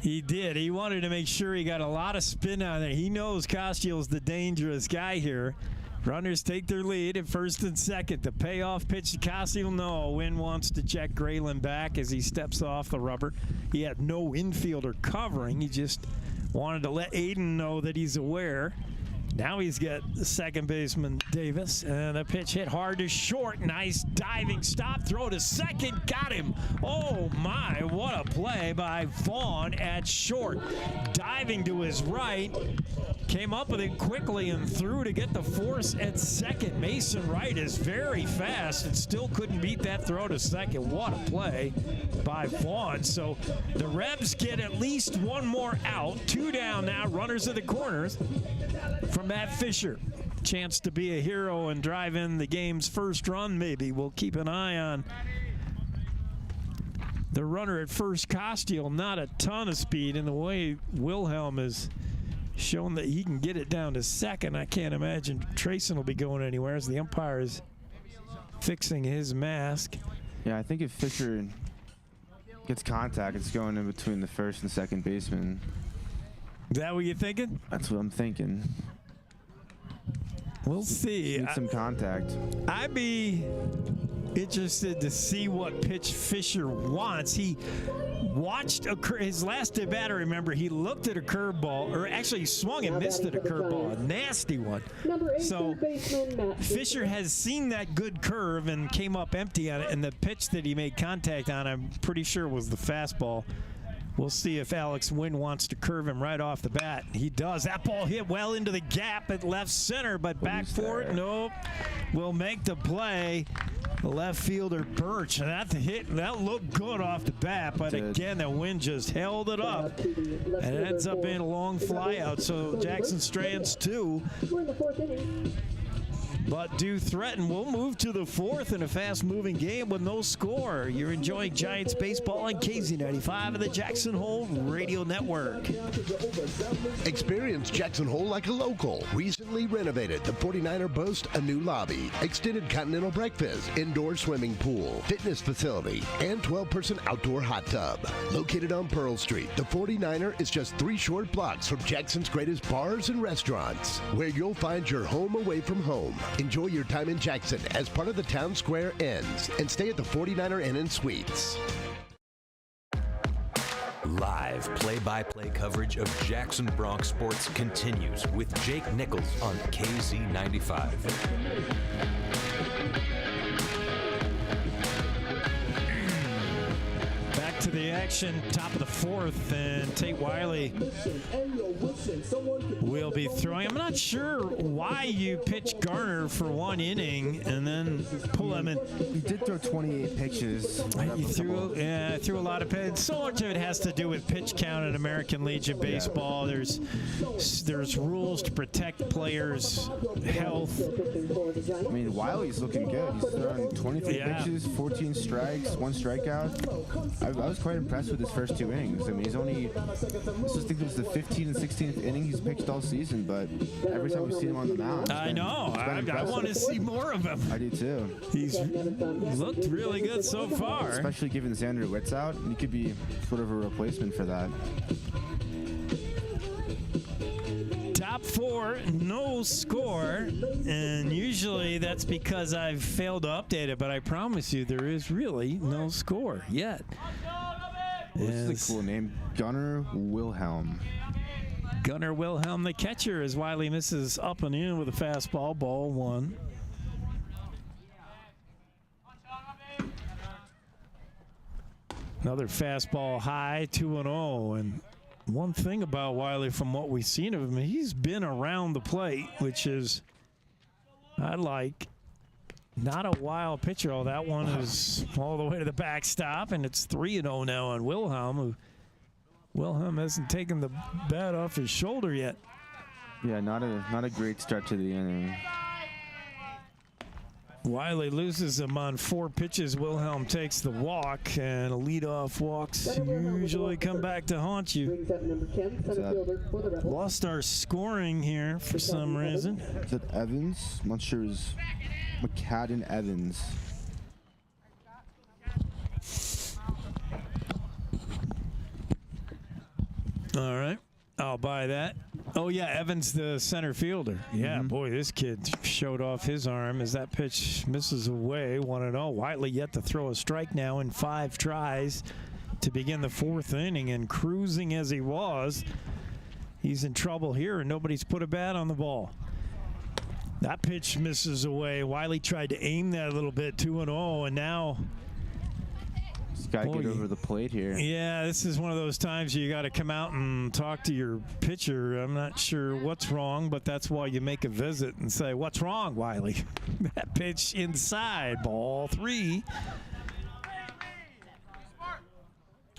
He did. He wanted to make sure he got a lot of spin on there. He knows Castillo's the dangerous guy here. Runners take their lead at first and second. The payoff pitch to Casio. No, Wynn wants to check Grayland back as he steps off the rubber. He had no infielder covering. He just wanted to let Aiden know that he's aware. Now he's got second baseman Davis, and the pitch hit hard to short. Nice diving stop, throw to second, got him. Oh my, what a play by Vaughn at short. Diving to his right, came up with it quickly and threw to get the force at second. Mason Wright is very fast and still couldn't beat that throw to second. What a play by Vaughn. So the Rebs get at least one more out. 2 down now, runners at the corners. From Matt Fisher, chance to be a hero and drive in the game's first run, maybe. We'll keep an eye on the runner at first, Costiel. Not a ton of speed, and the way Wilhelm has shown that he can get it down to second, I can't imagine Trayson will be going anywhere as the umpire is fixing his mask. Yeah, I think if Fisher gets contact, it's going in between the first and second baseman. Is that what you're thinking? That's what I'm thinking. We'll see. Need some contact. I'd be interested to see what pitch Fisher wants. He watched his last at bat. I remember he looked at a curveball, or actually he swung and missed at a curveball, a nasty one. So Fisher has seen that good curve and came up empty on it, and the pitch that he made contact on, I'm pretty sure was the fastball. We'll see if Alex Wynn wants to curve him right off the bat. He does. That ball hit well into the gap at left center, but back for it. Nope. Will make the play. The left fielder Birch. And that looked good off the bat, but again, the wind just held it up. And it ends up being a long fly out. So Jackson strands 2. We're in the 4th inning. But do threaten. We'll move to the 4th in a fast-moving game with no score. You're enjoying Giants baseball on KZ95 and the Jackson Hole Radio Network. Experience Jackson Hole like a local. Recently renovated, the 49er boasts a new lobby, extended continental breakfast, indoor swimming pool, fitness facility, and 12-person outdoor hot tub. Located on Pearl Street, the 49er is just 3 short blocks from Jackson's greatest bars and restaurants, where you'll find your home away from home. Enjoy your time in Jackson as part of the Town Square Inns and stay at the 49er Inn and Suites. Live play-by-play coverage of Jackson Bronx sports continues with Jake Nichols on KZ95. Back to the action, top of the 4th, and Tate Wiley will be throwing. I'm not sure why you pitch Garner for 1 inning and then pull him in. He did throw 28 pitches. He threw a lot of pitches. So much of it has to do with pitch count in American Legion baseball. There's rules to protect players' health. I mean, Wiley's looking good. He's throwing 23 pitches, 14 strikes, 1 strikeout. I was quite impressed with his first 2 innings. I mean, I think it was the 15th and 16th inning he's pitched all season, but every time we've seen him on the mound, I know. I want to see more of him. I do too. He's looked really good so far. Especially given Xander Witt's out, he could be sort of a replacement for that. Top 4, no score, and usually that's because I've failed to update it, but I promise you there is really no score yet. This is a cool name, Gunnar Wilhelm. Gunnar Wilhelm, the catcher, as Wiley misses up and in with a fastball, ball 1. Another fastball high, 2-0, and one thing about Wiley from what we've seen of him, he's been around the plate, which is, I like. Not a wild pitcher. Oh, that one is all the way to the backstop, and it's 3-0 now on Wilhelm. Wilhelm hasn't taken the bat off his shoulder yet. Yeah, not a great start to the inning. Wiley loses him on 4 pitches. Wilhelm takes the walk, and a leadoff walks usually come back to haunt you. Lost our scoring here for some reason. Is that Evans? I'm not sure. Is McCadden Evans. All right, I'll buy that. Oh, yeah, Evans, the center fielder. Yeah, boy, this kid showed off his arm as that pitch misses away. 1-0. Wiley yet to throw a strike now in 5 tries to begin the 4th inning, and cruising as he was, he's in trouble here, and nobody's put a bat on the ball. That pitch misses away. Wiley tried to aim that a little bit, 2-0, and now... Got to get over the plate here. Yeah, this is one of those times you got to come out and talk to your pitcher. I'm not sure what's wrong, but that's why you make a visit and say, what's wrong, Wiley? That pitch inside, ball 3.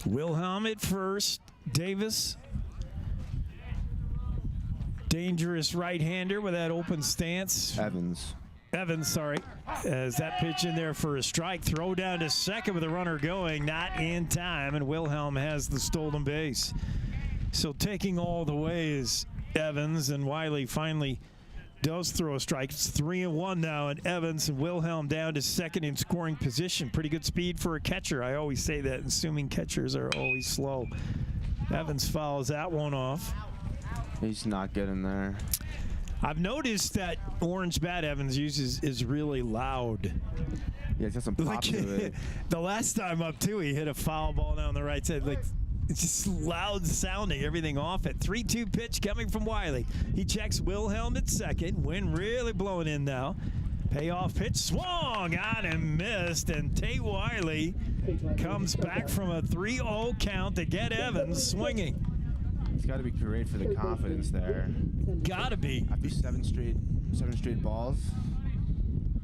Wilhelm at first. Davis. Dangerous right-hander with that open stance. Evans, sorry, as that pitch in there for a strike. Throw down to second with a runner going, not in time, and Wilhelm has the stolen base. So taking all the way is Evans, and Wiley finally does throw a strike. It's 3-1 now, and Evans and Wilhelm down to second in scoring position. Pretty good speed for a catcher. I always say that, assuming catchers are always slow. Evans fouls that one off. He's not getting there. I've noticed that orange bat Evans uses is really loud. Yeah, it's got some pop to it. The last time up, too, he hit a foul ball down the right side. Like, it's just loud sounding, everything off it. 3-2 pitch coming from Wiley. He checks Wilhelm at second. Wind really blowing in now. Payoff pitch swung on and missed, and Tate Wiley comes back from a 3-0 count to get Evans swinging. It's got to be great for the confidence there. Gotta be. After seven straight balls.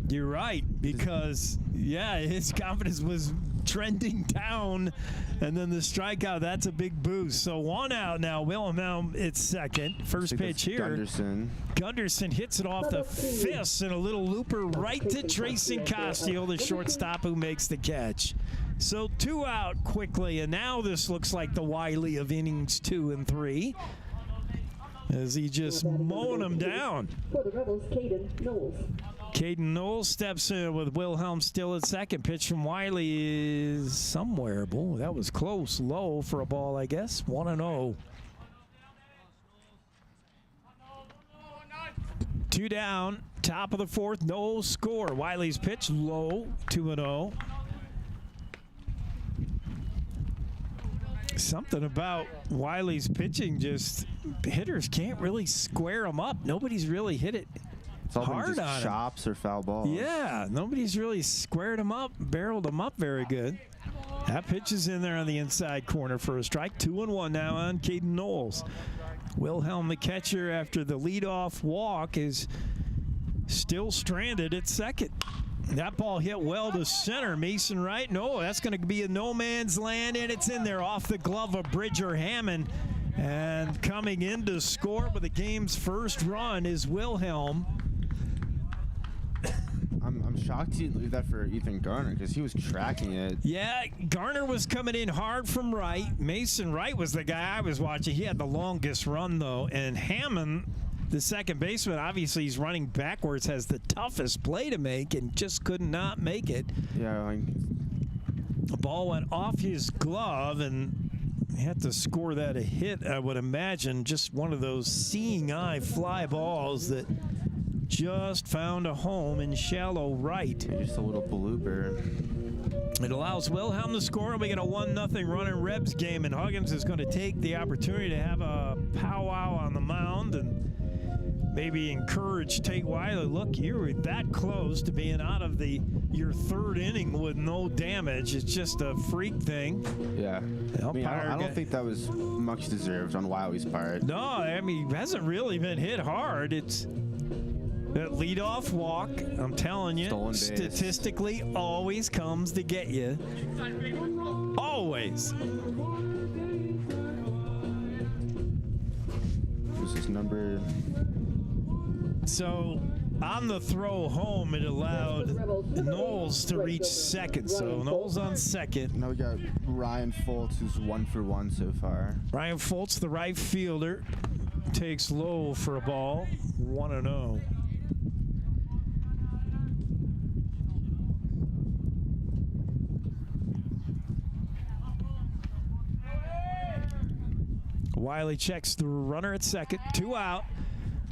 You're right, because, yeah, his confidence was trending down, and then the strikeout, that's a big boost. So 1 out now. Wilhelm at second. First pitch here. Gunderson hits it off the fist and a little looper right to Tracing Costiel, the shortstop who makes the catch. So 2 out quickly, and now this looks like the Wiley of innings 2 and 3 as he just mowing them down. For the Rebels, Caden Knowles steps in with Wilhelm still at second. Pitch from Wiley is somewhere. Boy, that was close. Low for a ball, I guess. 1-0. 2 down. Top of the 4th. No score. Wiley's pitch low. 2-0. Something about Wiley's pitching, just hitters can't really square him up. Nobody's really hit it hard on him. Chops or foul balls. Yeah, nobody's really squared him up, barreled him up very good. That pitch is in there on the inside corner for a strike. 2-1 now on Caden Knowles. Wilhelm, the catcher, after the leadoff walk, is still stranded at second. That ball hit well to center. Mason Wright. No, that's going to be a no man's land, and it's in there off the glove of Bridger Hammond. And coming in to score with the game's first run is Wilhelm. I'm shocked he didn't leave that for Ethan Garner because he was tracking it. Yeah, Garner was coming in hard from right. Mason Wright was the guy I was watching. He had the longest run, though. And Hammond, the second baseman, obviously he's running backwards, has the toughest play to make and just could not make it. Yeah, the ball went off his glove, and he had to score that a hit, I would imagine. Just one of those seeing eye fly balls that just found a home in shallow right. Just a little blooper. It allows Wilhelm to score, and we get a 1-0 Runnin Rebs game, and Huggins is going to take the opportunity to have a powwow on the mound and maybe encourage Tate Wiley. Look, you were that close to being out of your 3rd inning with no damage. It's just a freak thing. Yeah. I mean, I don't think that was much deserved on Wiley's part. No, I mean, he hasn't really been hit hard. It's that leadoff walk, I'm telling you, statistically always comes to get you. Always. This is number... So on the throw home, it allowed Knowles to reach second. So Knowles on second. Now we got Ryan Foltz, who's 1 for 1 so far. Ryan Foltz, the right fielder, takes low for a ball. 1-0. Wiley checks the runner at second. 2 out.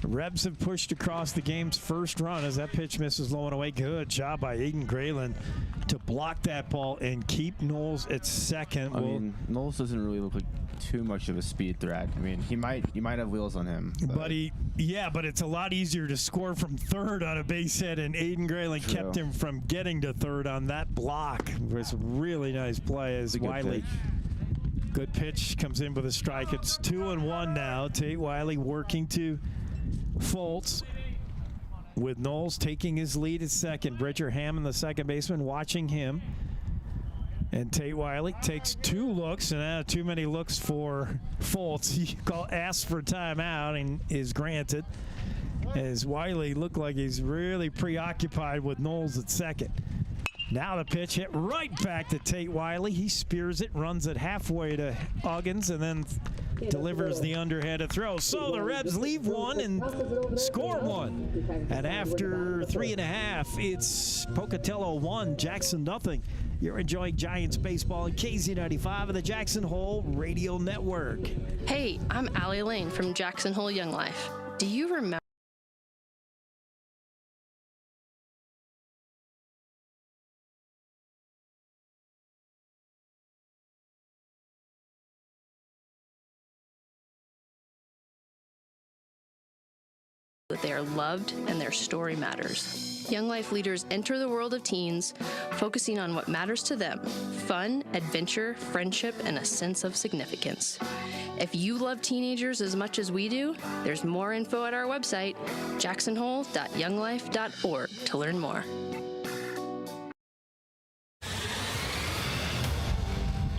Rebs have pushed across the game's first run as that pitch misses low and away. Good job by Aiden Grayland to block that ball and keep Knowles at second. I mean, Knowles doesn't really look like too much of a speed threat. I mean, you might have wheels on him. But it's a lot easier to score from third on a base hit, and Aiden Grayland kept him from getting to third on that block. It was a really nice play as Wiley. Good pitch comes in with a strike. It's 2-1 now. Tate Wiley working to Foltz, with Knowles taking his lead at second. Bridger Hammond, the second baseman, watching him. And Tate Wiley takes 2 looks, and too many looks for Foltz. He asks for timeout and is granted, as Wiley looked like he's really preoccupied with Knowles at second. Now the pitch hit right back to Tate Wiley. He spears it, runs it halfway to Huggins, and then delivers the underhanded throw. So the Rebs leave 1 and score 1. And after 3.5, it's Pocatello 1, Jackson nothing. You're enjoying Giants baseball on KZ95 of the Jackson Hole Radio Network. Hey, I'm Allie Lane from Jackson Hole Young Life. Do you remember that they are loved and their story matters? Young Life leaders enter the world of teens, focusing on what matters to them: fun, adventure, friendship, and a sense of significance. If you love teenagers as much as we do, there's more info at our website, jacksonhole.younglife.org, to learn more.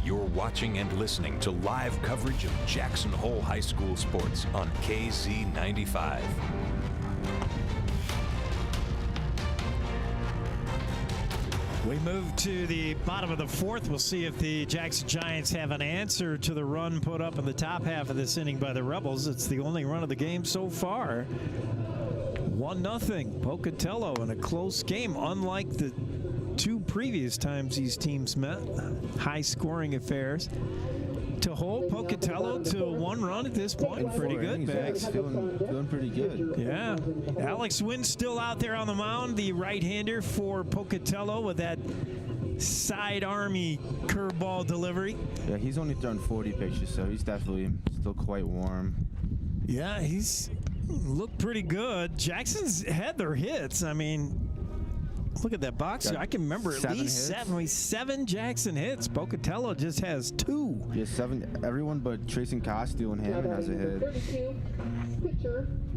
You're watching and listening to live coverage of Jackson Hole High School sports on KZ95. We move to the bottom of the 4th. We'll see if the Jackson Giants have an answer to the run put up in the top half of this inning by the Rebels. It's the only run of the game so far. 1-0 Pocatello in a close game, unlike the 2 previous times these teams met. High-scoring affairs. To hold Pocatello to 1 run at this point, pretty good, Bags. Feeling pretty good. Yeah. Alex Wynn's still out there on the mound, the right-hander for Pocatello, with that side army curveball delivery. Yeah, he's only thrown 40 pitches, so he's definitely still quite warm. Yeah, he's looked pretty good. Jackson's had their hits. I mean, look at that box. I can remember at least 7 Jackson hits. Pocatello just has 2. Yeah, 7. Everyone but Tracing Costiel and Hammond has a hit.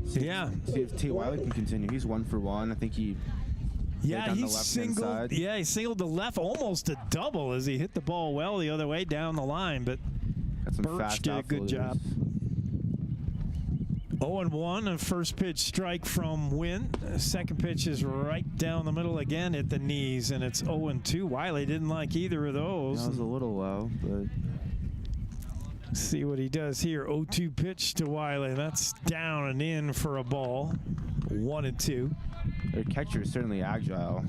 Yeah. See if Tate Wiley can continue. He's 1 for 1. I think he. Yeah, he singled. Yeah, he singled the left, almost a double as he hit the ball well the other way down the line. But Birch did a good job. 0-1, a first pitch strike from Wynn. Second pitch is right down the middle again at the knees, and it's 0-2. Wiley didn't like either of those. That was a little low, but see what he does here. 0-2 pitch to Wiley. That's down and in for a ball. 1-2. Their catcher is certainly agile.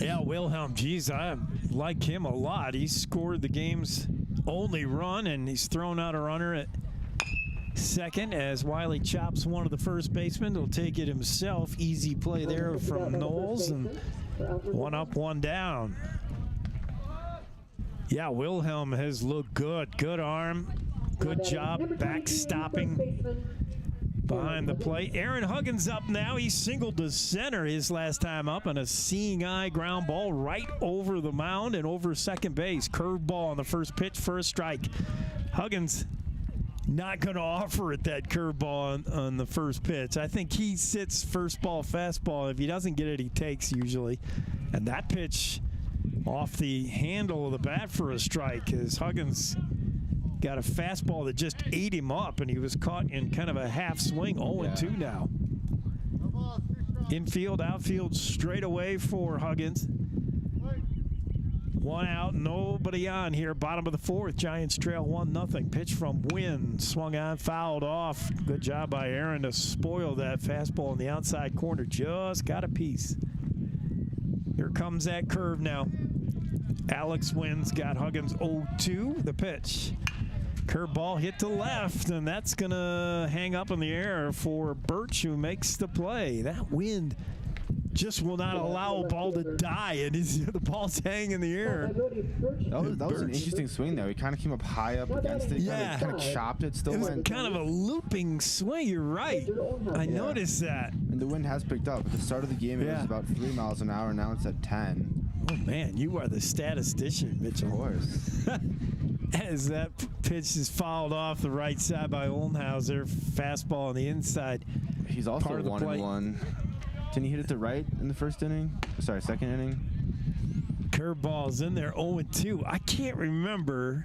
Yeah, Wilhelm, geez, I like him a lot. He scored the game's only run, and he's thrown out a runner at second as Wiley chops one of the first basemen. He'll take it himself. Easy play there from Knowles, and 1 up, 1 down. Yeah, Wilhelm has looked good. Good arm. Good job backstopping behind the plate. Aaron Huggins up now. He singled to center his last time up, and a seeing eye ground ball right over the mound and over second base. Curved ball on the first pitch for a strike. Huggins not going to offer it that curveball on the first pitch. I think he sits first ball, fastball. If he doesn't get it, he takes usually. And that pitch off the handle of the bat for a strike, as Huggins got a fastball that just ate him up, and he was caught in kind of a half swing. 0-2 now. Infield, outfield straight away for Huggins. 1 out, nobody on here. Bottom of the 4th, Giants trail 1-0. Pitch from Wynn, swung on, fouled off. Good job by Aaron to spoil that fastball in the outside corner. Just got a piece. Here comes that curve now. Alex Wynn's got Huggins 0-2. The pitch Curveball hit to left, and that's going to hang up in the air for Birch, who makes the play. That wind just will not allow a ball to die, and the ball's hanging in the air. That was an interesting swing there. He kind of came up high up against it. Yeah. Kind of chopped it. Still It was went. kind of a looping swing. You're right. I noticed that. And the wind has picked up. At the start of the game, it was about 3 miles an hour. Now it's at 10. Oh, man, you are the statistician, Mitchell. Of course. As that pitch is fouled off the right side by Oldenhauser. Fastball on the inside. He's also 1-1. Didn't he hit it to right in the first inning? Sorry, second inning. Curveball's in there, 0-2. I can't remember.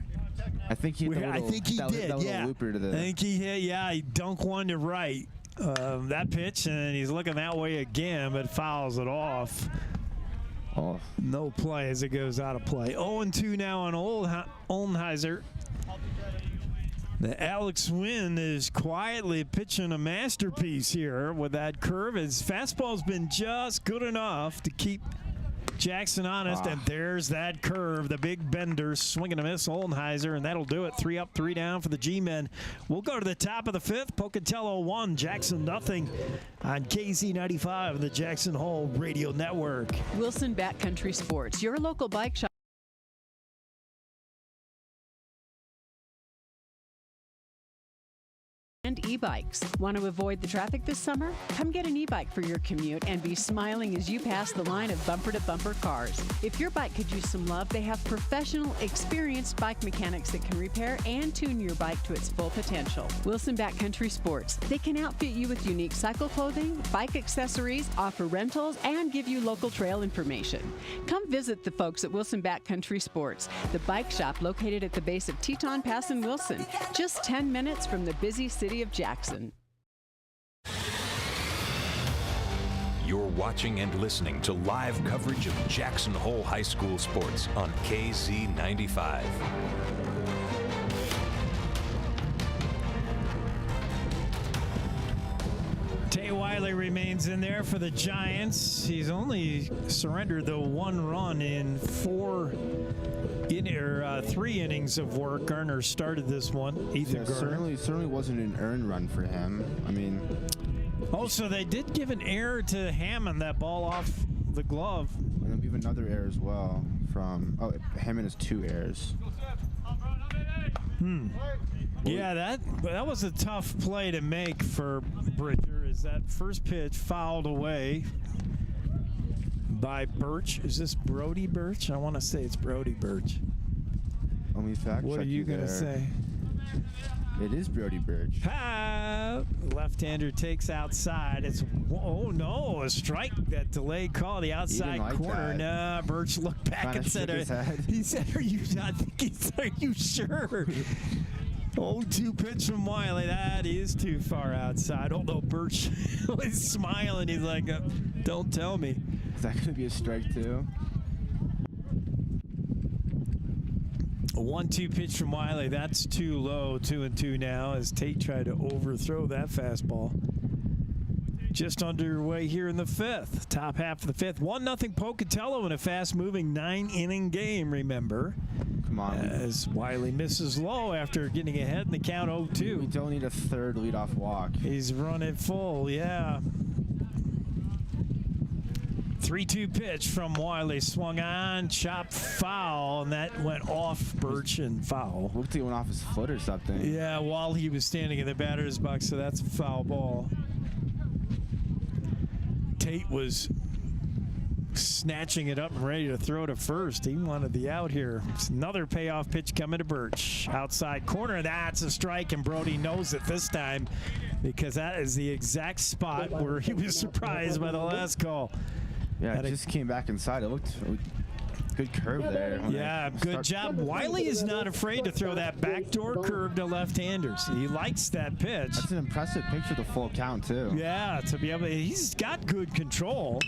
I think he hit the little, I think he did, that yeah. Looper to the, I think he hit, he dunked one to right. That pitch, and he's looking that way again, but fouls it off. Oh. No play as it goes out of play. 0-2 now on Oldenhauser. The Alex Wynn is quietly pitching a masterpiece here with that curve. His fastball's been just good enough to keep Jackson honest, and there's that curve, the big bender, swinging a miss, Oldenhauser, and that'll do it. 3 up, 3 down for the G-men. We'll go to the top of the 5th. Pocatello 1, Jackson nothing on KZ95, the Jackson Hole Radio Network. Wilson Backcountry Sports, your local bike shop. And e-bikes. Want to avoid the traffic this summer? Come get an e-bike for your commute and be smiling as you pass the line of bumper-to-bumper cars. If your bike could use some love, they have professional, experienced bike mechanics that can repair and tune your bike to its full potential. Wilson Backcountry Sports. They can outfit you with unique cycle clothing, bike accessories, offer rentals, and give you local trail information. Come visit the folks at Wilson Backcountry Sports, the bike shop located at the base of Teton Pass in Wilson, just 10 minutes from the busy city of Jackson. You're watching and listening to live coverage of Jackson Hole High School sports on KZ95. Tay Wiley remains in there for the Giants. He's only surrendered the 1 run in 3 innings of work. Garner started this one. Ethan Garner. Certainly wasn't an earned run for him. I mean. Oh, so they did give an error to Hammond, that ball off the glove. And then we have another error as well from. Oh, Hammond has 2 errors. Yeah, that was a tough play to make for Bridger. Is that first pitch fouled away by Birch? Is this Brody Birch? I want to say it's Brody Birch. Let me fact What check are you going to say? It is Brody Birch. Left-hander takes outside. It's a strike. That delayed call, the outside corner. Nah, Birch looked back and said, he said, "Are you sure?" 0-2 pitch from Wiley. That is too far outside. Although Birch was smiling, he's like, "Don't tell me." Is that going to be a strike too? A 1-2 pitch from Wiley. That's too low. 2-2 now as Tate tried to overthrow that fastball. Just underway here in the 5th. Top half of the 5th. 1-0 Pocatello in a fast-moving 9-inning game, remember. Come on. As Wiley misses low after getting ahead in the count 0-2. We don't need a third leadoff walk. He's running full, yeah. 3-2 pitch from Wiley. Swung on, chopped foul, and that went off Birch and foul. Looked like it went off his foot or something. Yeah, while he was standing in the batter's box, so that's a foul ball. Tate was snatching it up and ready to throw to first. He wanted the out here. It's another payoff pitch coming to Birch. Outside corner, that's a strike, and Brody knows it this time because that is the exact spot where he was surprised by the last call. Yeah, it just came back inside. It looked good curve there. Yeah, good job. Wiley is not afraid to throw that backdoor curve to left-handers. He likes that pitch. That's an impressive pitch with a full count, too. Yeah, to be able to, he's got good control.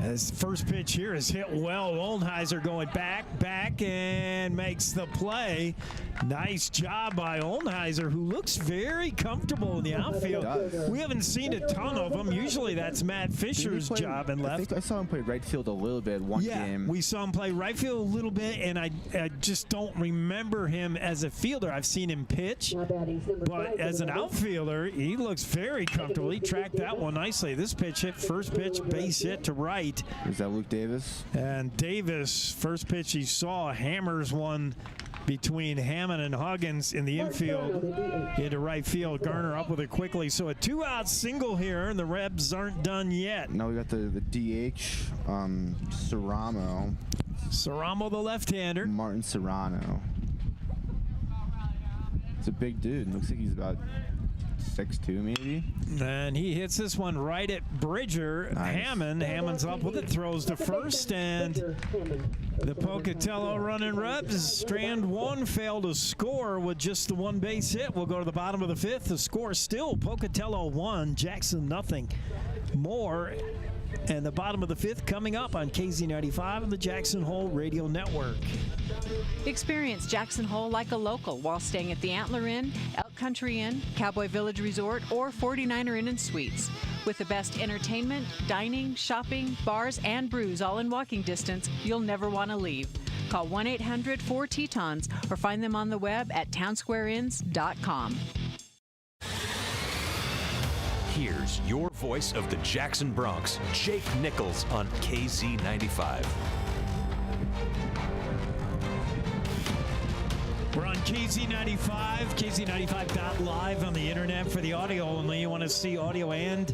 As first pitch here is hit well. Oldenheiser going back, and makes the play. Nice job by Oldenheiser, who looks very comfortable in the outfield. We haven't seen a ton of him. Usually that's Matt Fisher's job in left. I think I saw him play right field a little bit one game. We saw him play right field a little bit, and I just don't remember him as a fielder. I've seen him pitch, but as an outfielder, he looks very comfortable. He tracked that one nicely. This pitch hit, first pitch, base hit to right. Is that Luke Davis? And Davis, first pitch he saw, hammers one between Hammond and Huggins in the infield into right field. Garner up with it quickly. So a 2-out single here, and the Rebs aren't done yet. Now we got the DH, Serrano. Serrano, the left-hander. Martin Serrano. It's a big dude. Looks like he's about 6'2", maybe. And he hits this one right at Bridger. Nice. Hammond's up with it, throws to first, and the Pocatello Runnin Rebs, strand one, fail to score with just the one base hit. We'll go to the bottom of the fifth. The score still Pocatello 1, Jackson nothing. More, and the bottom of the fifth coming up on KZ95 and the Jackson Hole Radio Network. Experience Jackson Hole like a local while staying at the Antler Inn, Elk Country Inn, Cowboy Village Resort, or 49er Inn and Suites. With the best entertainment, dining, shopping, bars, and brews all in walking distance, you'll never want to leave. Call 1-800-4-TETONS or find them on the web at townsquareinns.com. Here's your voice of the Jackson Bronx, Jake Nichols on KZ95. We're on KZ95, KZ95.live on the internet for the audio only. You want to see audio and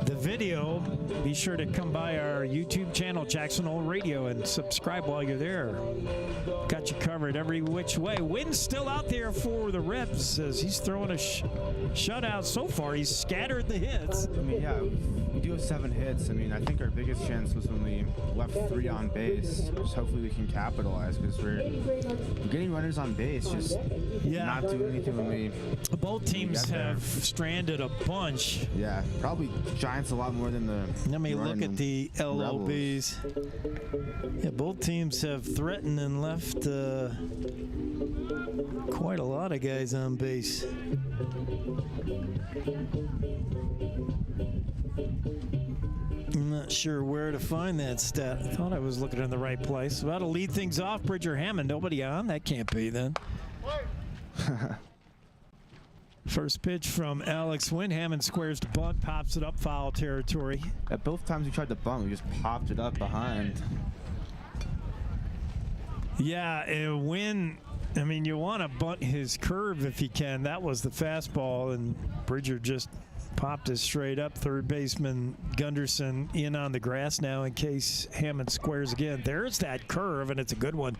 the video, be sure to come by our YouTube channel, Jackson Hole Radio, and subscribe while you're there. Got you covered every which way. Wind's still out there for the Rebs as he's throwing a shutout so far. He's scattered the hits. I mean, yeah, we do have 7 hits. I mean, I think our biggest chance was when we left 3 on base. Just hopefully we can capitalize because we're getting runners on base, just not doing anything when we. Both teams have stranded a bunch. Yeah, probably Giants a lot more than the. Let me look at the LOBs. Yeah, both teams have threatened and left quite a lot of guys on base. I'm not sure where to find that stat. I thought I was looking in the right place. Well, to lead things off, Bridger Hammond. Nobody on? That can't be then. First pitch from Alex Wynn. Hammond squares to bunt, pops it up, foul territory. At both times we tried to bunt, we just popped it up behind. Yeah, and Wynn, I mean, you want to bunt his curve if you can. That was the fastball, and Bridger just popped it straight up. Third baseman Gunderson in on the grass now in case Hammond squares again. There's that curve, and it's a good one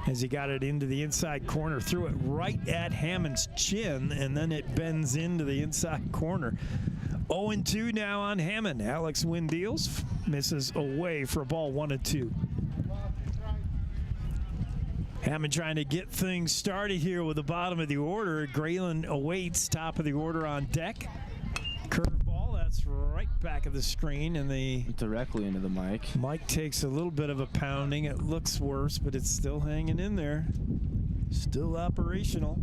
as he got it into the inside corner, threw it right at Hammond's chin, and then it bends into the inside corner. 0-2 now on Hammond. Alex Wynn deals, misses away for a ball 1-2. Hammond trying to get things started here with the bottom of the order. Grayland awaits, top of the order on deck. Curveball, that's right back of the screen, and the directly into the mic. Mike takes a little bit of a pounding. It looks worse, but it's still hanging in there. Still operational.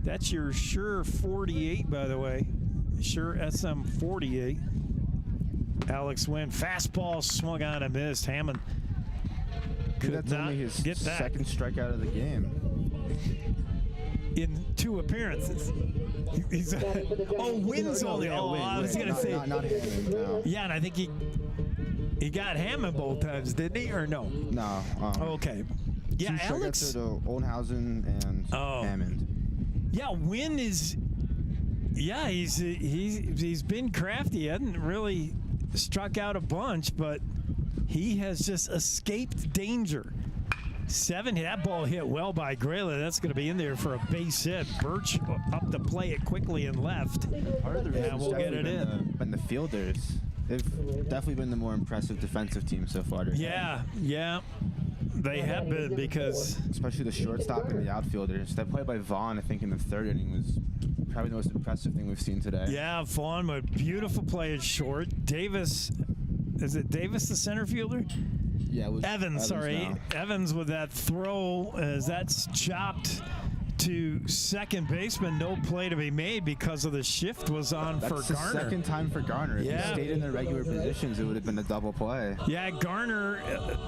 That's your Shure 48, by the way. Shure SM48. Alex Wynn, fastball swung on and missed. Hammond could that's not only his get that. Second strikeout of the game. In 2 appearances. Wynn's only. I was going to say. Not Hammond, no. Yeah, and I think he got Hammond both times, didn't he? Or no? No. Okay. Yeah, 2 Alex. strikeouts to Oldenhausen and Hammond. Yeah, Wynn is. Yeah, he's been crafty. He hadn't really struck out a bunch, but he has just escaped danger. 7, that ball hit well by Grayla. That's going to be in there for a base hit. Birch up to play it quickly and left. Yeah, we'll get it in. But the fielders, they've definitely been the more impressive defensive team so far. Yeah. They have been because... Especially the shortstop and the outfielders. That play by Vaughn, I think, in the 3rd inning was probably the most impressive thing we've seen today. Yeah, Vaughn, a beautiful play at short. Davis is it Davis, the center fielder? Yeah, it was Evans, sorry. now. Evans with that throw as that's chopped to second baseman. No play to be made because of the shift was on That's for the Garner. second time for Garner. If Yeah. he stayed in their regular positions, it would have been a double play. Yeah, Garner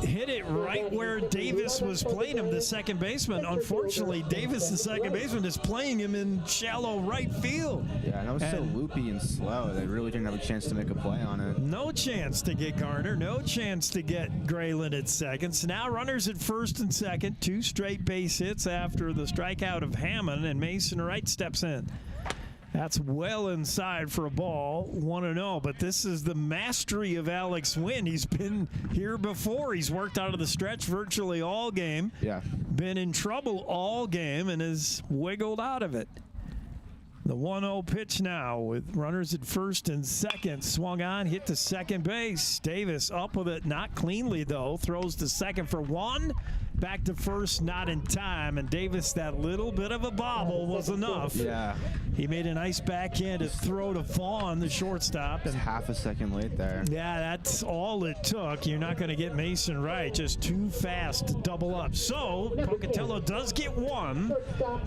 hit it right where Davis was playing him, the second baseman. Unfortunately, Davis, the second baseman, is playing him in shallow right field. Yeah, and that was so loopy and slow. They really didn't have a chance to make a play on it. No chance to get Garner. No chance to get Grayland at second. So now runners at first and second. 2 straight base hits after the strikeout of Hammond, and Mason Wright steps in. That's well inside for a ball, 1-0. But this is the mastery of Alex Wynn. He's been here before. He's worked out of the stretch virtually all game. Yeah. Been in trouble all game and has wiggled out of it. The 1-0 pitch now with runners at first and second. Swung on, hit to second base. Davis up with it, not cleanly though. Throws to second for 1. Back to first, not in time. And Davis, that little bit of a bobble was enough. Yeah. He made a nice backhanded throw to Vaughn, the shortstop. And Half a second late there. yeah, that's all it took. You're not going to get Mason Wright. Just too fast to double up. So Pocatello does get 1.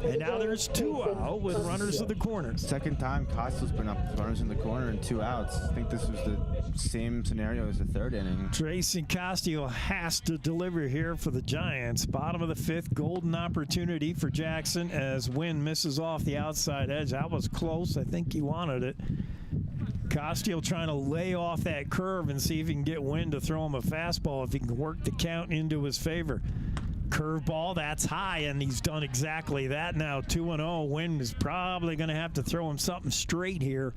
And now there's 2 out with runners in the corner. Second time Costel's been up with runners in the corner and 2 outs. I think this was the same scenario as the third inning. Trayson Castillo has to deliver here for the Giants. Bottom of the 5th, golden opportunity for Jackson as Wynn misses off the outside edge. That was close. I think he wanted it. Castillo trying to lay off that curve and see if he can get Wynn to throw him a fastball, if he can work the count into his favor. Curveball, that's high, and he's done exactly that now. 2-0. Wynn is probably going to have to throw him something straight here.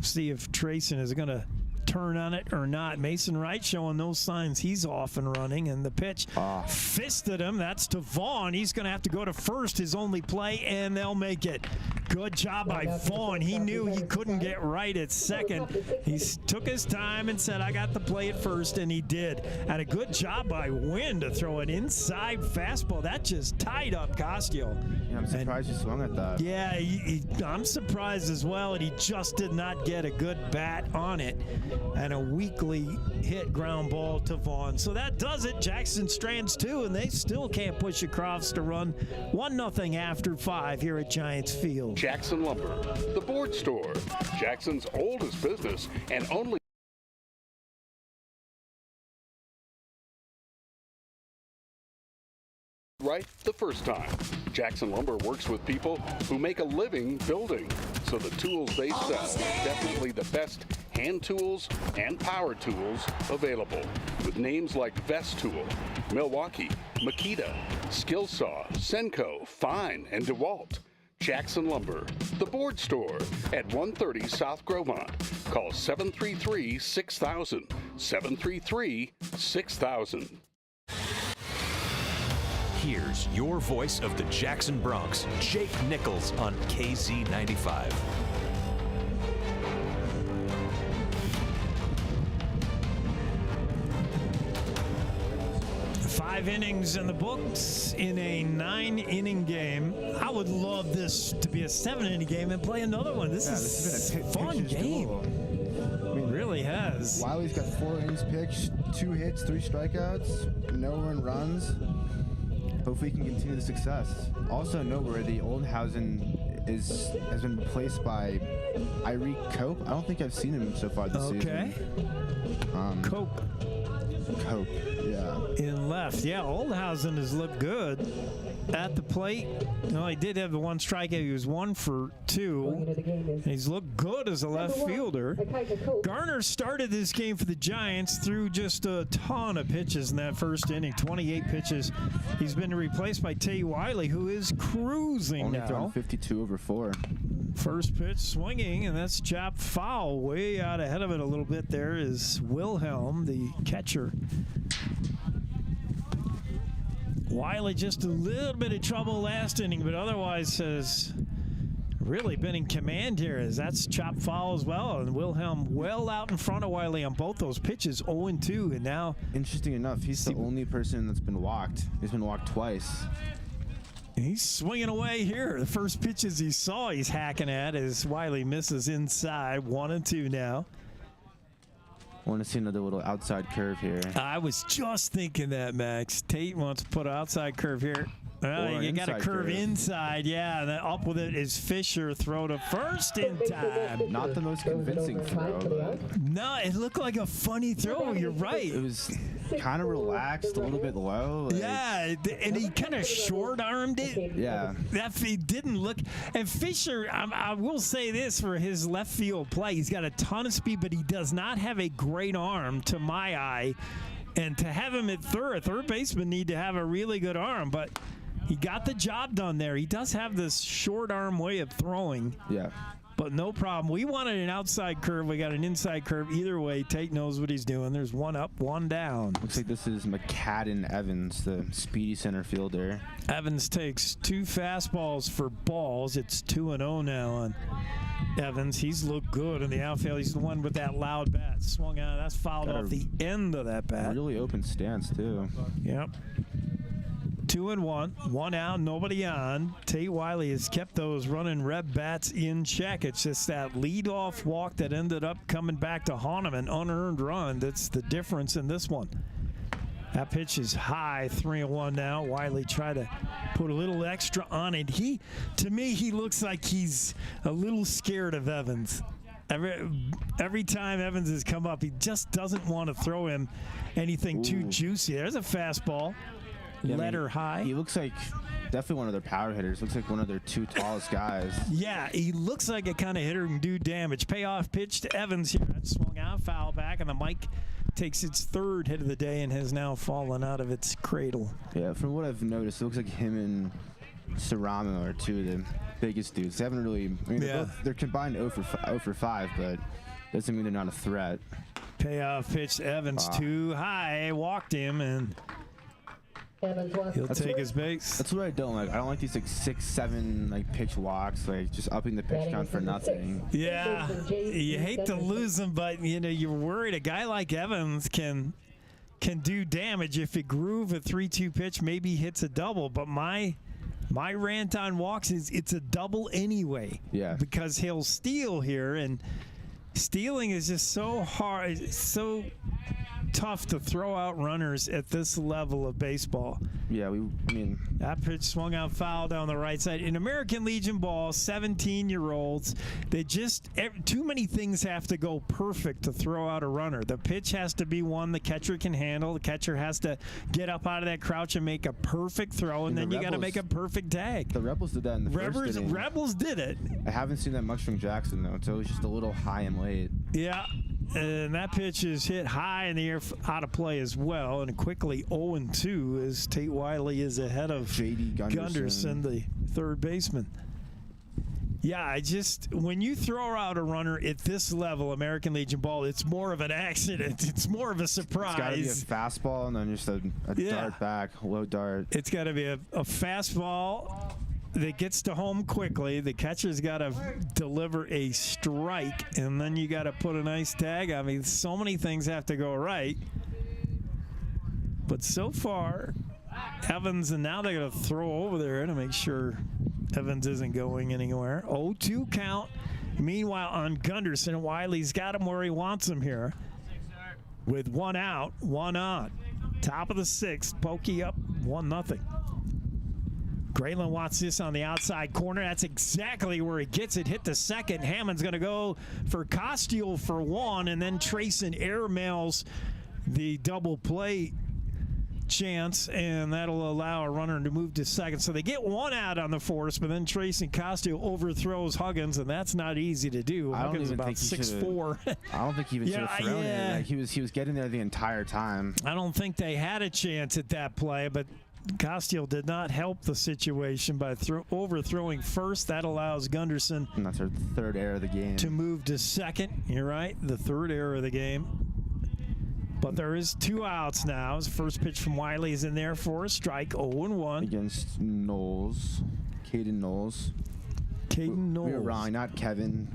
See if Trayson is going to turn on it or not. Mason Wright showing those signs he's off and running, and the pitch fisted him. That's to Vaughn. He's going to have to go to first, his only play, and they'll make it. Good job by Vaughn. He knew he couldn't get right at second. He took his time and said, I got the play at first, and he did. And a good job by Wynn to throw an inside fastball. That just tied up Castillo. Yeah, I'm surprised he swung at that. Yeah, I'm surprised as well, and he just did not get a good bat on it. And a weakly hit ground ball to Vaughn. So that does it. Jackson strands 2, and they still can't push across to run 1-0 after 5 here at Giants Field. Jackson Lumber, the board store, Jackson's oldest business and only right the first time. Jackson Lumber works with people who make a living building, so the tools they sell, definitely the best hand tools and power tools available, with names like Vest Tool, Milwaukee, Makita, Skillsaw, Senko, Fine, and DeWalt. Jackson Lumber, the board store at 130 South Gromont. Call 733-6000, 733-6000. Here's your voice of the Jackson Bronx, Jake Nichols on KZ95. 5 innings in the books in a 9-inning game. I would love this to be a 7-inning game and play another one. This is a fun game. Duel. It really has. Wiley's got 4 innings pitched, 2 hits, 3 strikeouts, no earned runs. Hopefully he can continue the success. Also noteworthy, Oldhausen has been replaced by Irique Cope. I don't think I've seen him so far this season. Cope. Cope, yeah. In left. Yeah, Oldhausen has looked good at the plate. No, he did have the 1 strikeout. He was 1 for 2. And he's looked good as a left fielder. Garner started this game for the Giants, threw just a ton of pitches in that first inning, 28 pitches. He's been replaced by Tay Wiley, who is cruising Only now. thrown 52 over 4. First pitch swinging, and that's chopped foul. Way out ahead of it a little bit there is Wilhelm, the catcher. Wiley just a little bit of trouble last inning, but otherwise has really been in command here, as that's chopped foul as well. And Wilhelm well out in front of Wiley on both those pitches, 0-2, and now... Interesting enough, he's the only person that's been walked. He's been walked twice. He's swinging away here. The first pitches he saw, he's hacking at as Wiley misses inside. 1-2 now. Want to see another little outside curve here. I was just thinking that, Max. Tate wants to put an outside curve here. You got a curve inside, yeah. And then up with it is Fisher. Throw to first in time. Not the most convincing throw, but No, it looked like a funny throw. You're right. it was kind of relaxed, a little bit low. Like, Yeah, and he kind of short-armed it. Yeah. That he didn't look. And Fisher, I will say this for his left field play, he's got a ton of speed, but he does not have a great arm to my eye. And to have him at third baseman need to have a really good arm, but he got the job done there. He does have this short arm way of throwing. Yeah. But no problem. We wanted an outside curve. We got an inside curve. Either way, Tate knows what he's doing. There's one up, one down. Looks like this is McCadden Evans, the speedy center fielder. Evans takes 2 fastballs for balls. It's 2-0 now on Evans. He's looked good in the outfield. He's the one with that loud bat. Swung out. That's fouled off the end of that bat. Really open stance, too. Yep. 2-1, 1 out, nobody on. Tate Wiley has kept those running red bats in check. It's just that leadoff walk that ended up coming back to haunt him, an unearned run. That's the difference in this one. That pitch is high, 3-1 now. Wiley tried to put a little extra on it. To me, he looks like he's a little scared of Evans. Every time Evans has come up, he just doesn't want to throw him anything too juicy. There's a fastball. Yeah, Letter high. He looks like definitely one of their power hitters. Looks like one of their 2 tallest guys. Yeah, he looks like a kind of hitter who can do damage. Payoff pitch to Evans here. That swung out, foul back, and the mic takes its 3rd hit of the day and has now fallen out of its cradle. Yeah, from what I've noticed, it looks like him and Serrano are 2 of the biggest dudes. They haven't really. I mean, they're combined 0 for 5, but doesn't mean they're not a threat. Payoff pitch to Evans, too high. Walked him, and he'll take his base. That's what I don't like. I don't like these like 6, 7 like pitch walks, like just upping the pitch count for nothing. Yeah, you hate to lose him, but you're worried a guy like Evans can do damage if it groove a 3-2 pitch. Maybe hits a double, but my rant on walks is it's a double anyway. Yeah, because he'll steal here, and stealing is just so hard. It's so tough to throw out runners at this level of baseball. Yeah, that pitch swung out foul down the right side. In American Legion ball, 17-year-olds, they just too many things have to go perfect to throw out a runner. The pitch has to be one the catcher can handle. The catcher has to get up out of that crouch and make a perfect throw, and then you got to make a perfect tag. The Rebels did that in the first inning. Rebels did it. I haven't seen that much from Jackson though. It's always just a little high and late. Yeah. And that pitch is hit high in the air, out of play as well. And quickly 0-2 as Tate Wiley is ahead of J.D. Gunderson, the 3rd baseman. Yeah, when you throw out a runner at this level, American Legion ball, it's more of an accident. It's more of a surprise. It's got to be a fastball and then just a dart back, low dart. It's got to be a fastball that gets to home quickly. The catcher's got to deliver a strike, and then you got to put a nice tag. I mean, so many things have to go right. But so far, Evans, and now they're going to throw over there to make sure Evans isn't going anywhere. 0-2 count. Meanwhile, on Gunderson, Wiley's got him where he wants him here. With 1 out, 1 on. Top of the 6th, Pokey up 1-0. Grayland wants this on the outside corner. That's exactly where he gets it. Hit the second. Hammond's going to go for Costiel for 1, and then Trayson airmails the double play chance, and that'll allow a runner to move to second. So they get 1 out on the force, but then Trayson Costiel overthrows Huggins, and that's not easy to do. Huggins is about 6'4". I don't think he even should have thrown it. Like, he was getting there the entire time. I don't think they had a chance at that play, but Costiel did not help the situation by overthrowing first. That allows Gunderson, and that's our 3rd error of the game, to move to second. You're right, the 3rd error of the game. But there is 2 outs now. His first pitch from Wiley is in there for a strike. 0-1 against Knowles, Caden Knowles. Caden Knowles. We were wrong. Not Kevin.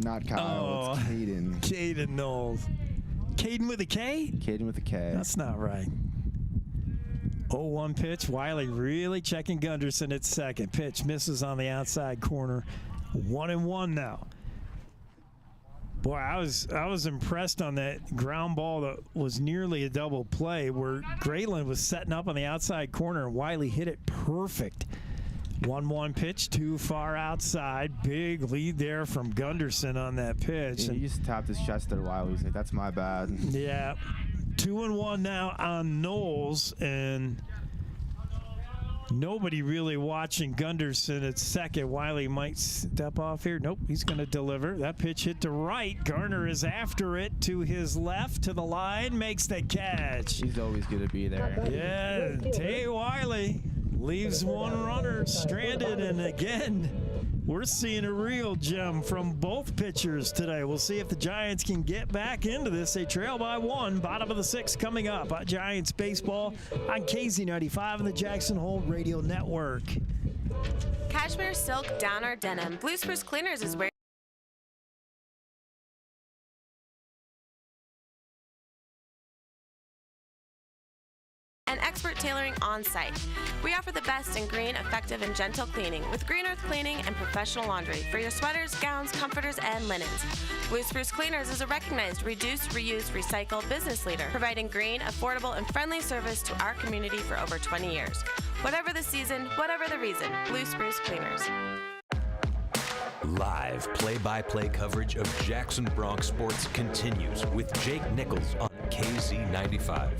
Not Kyle. It's Caden. Caden Knowles. Caden with a K? Caden with a K. That's not right. 0-1 pitch. Wiley really checking Gunderson at second. Pitch misses on the outside corner. 1-1 now. Boy, I was impressed on that ground ball that was nearly a double play where Grayland was setting up on the outside corner and Wiley hit it perfect. 1-1 pitch, too far outside. Big lead there from Gunderson on that pitch. Yeah, he just tapped his chest there, Wiley. He's like, that's my bad. Yeah. 2-1 now on Knowles, and nobody really watching Gunderson at second. Wiley might step off here. Nope, he's going to deliver. That pitch hit to right. Garner is after it to his left, to the line, makes the catch. He's always going to be there. Yeah, Tay Wiley leaves one runner stranded, and again, we're seeing a real gem from both pitchers today. We'll see if the Giants can get back into this. They trail by 1, bottom of the 6th coming up. Giants baseball on KZ95 and the Jackson Hole Radio Network. Cashmere silk, down or denim. Blue Spruce Cleaners is where and expert tailoring on site. We offer the best in green, effective, and gentle cleaning with Green Earth Cleaning and professional laundry for your sweaters, gowns, comforters, and linens. Blue Spruce Cleaners is a recognized reduce, reuse, recycle business leader, providing green, affordable, and friendly service to our community for over 20 years. Whatever the season, whatever the reason, Blue Spruce Cleaners. Live play-by-play coverage of Jackson Bronx sports continues with Jake Nichols on KZ95.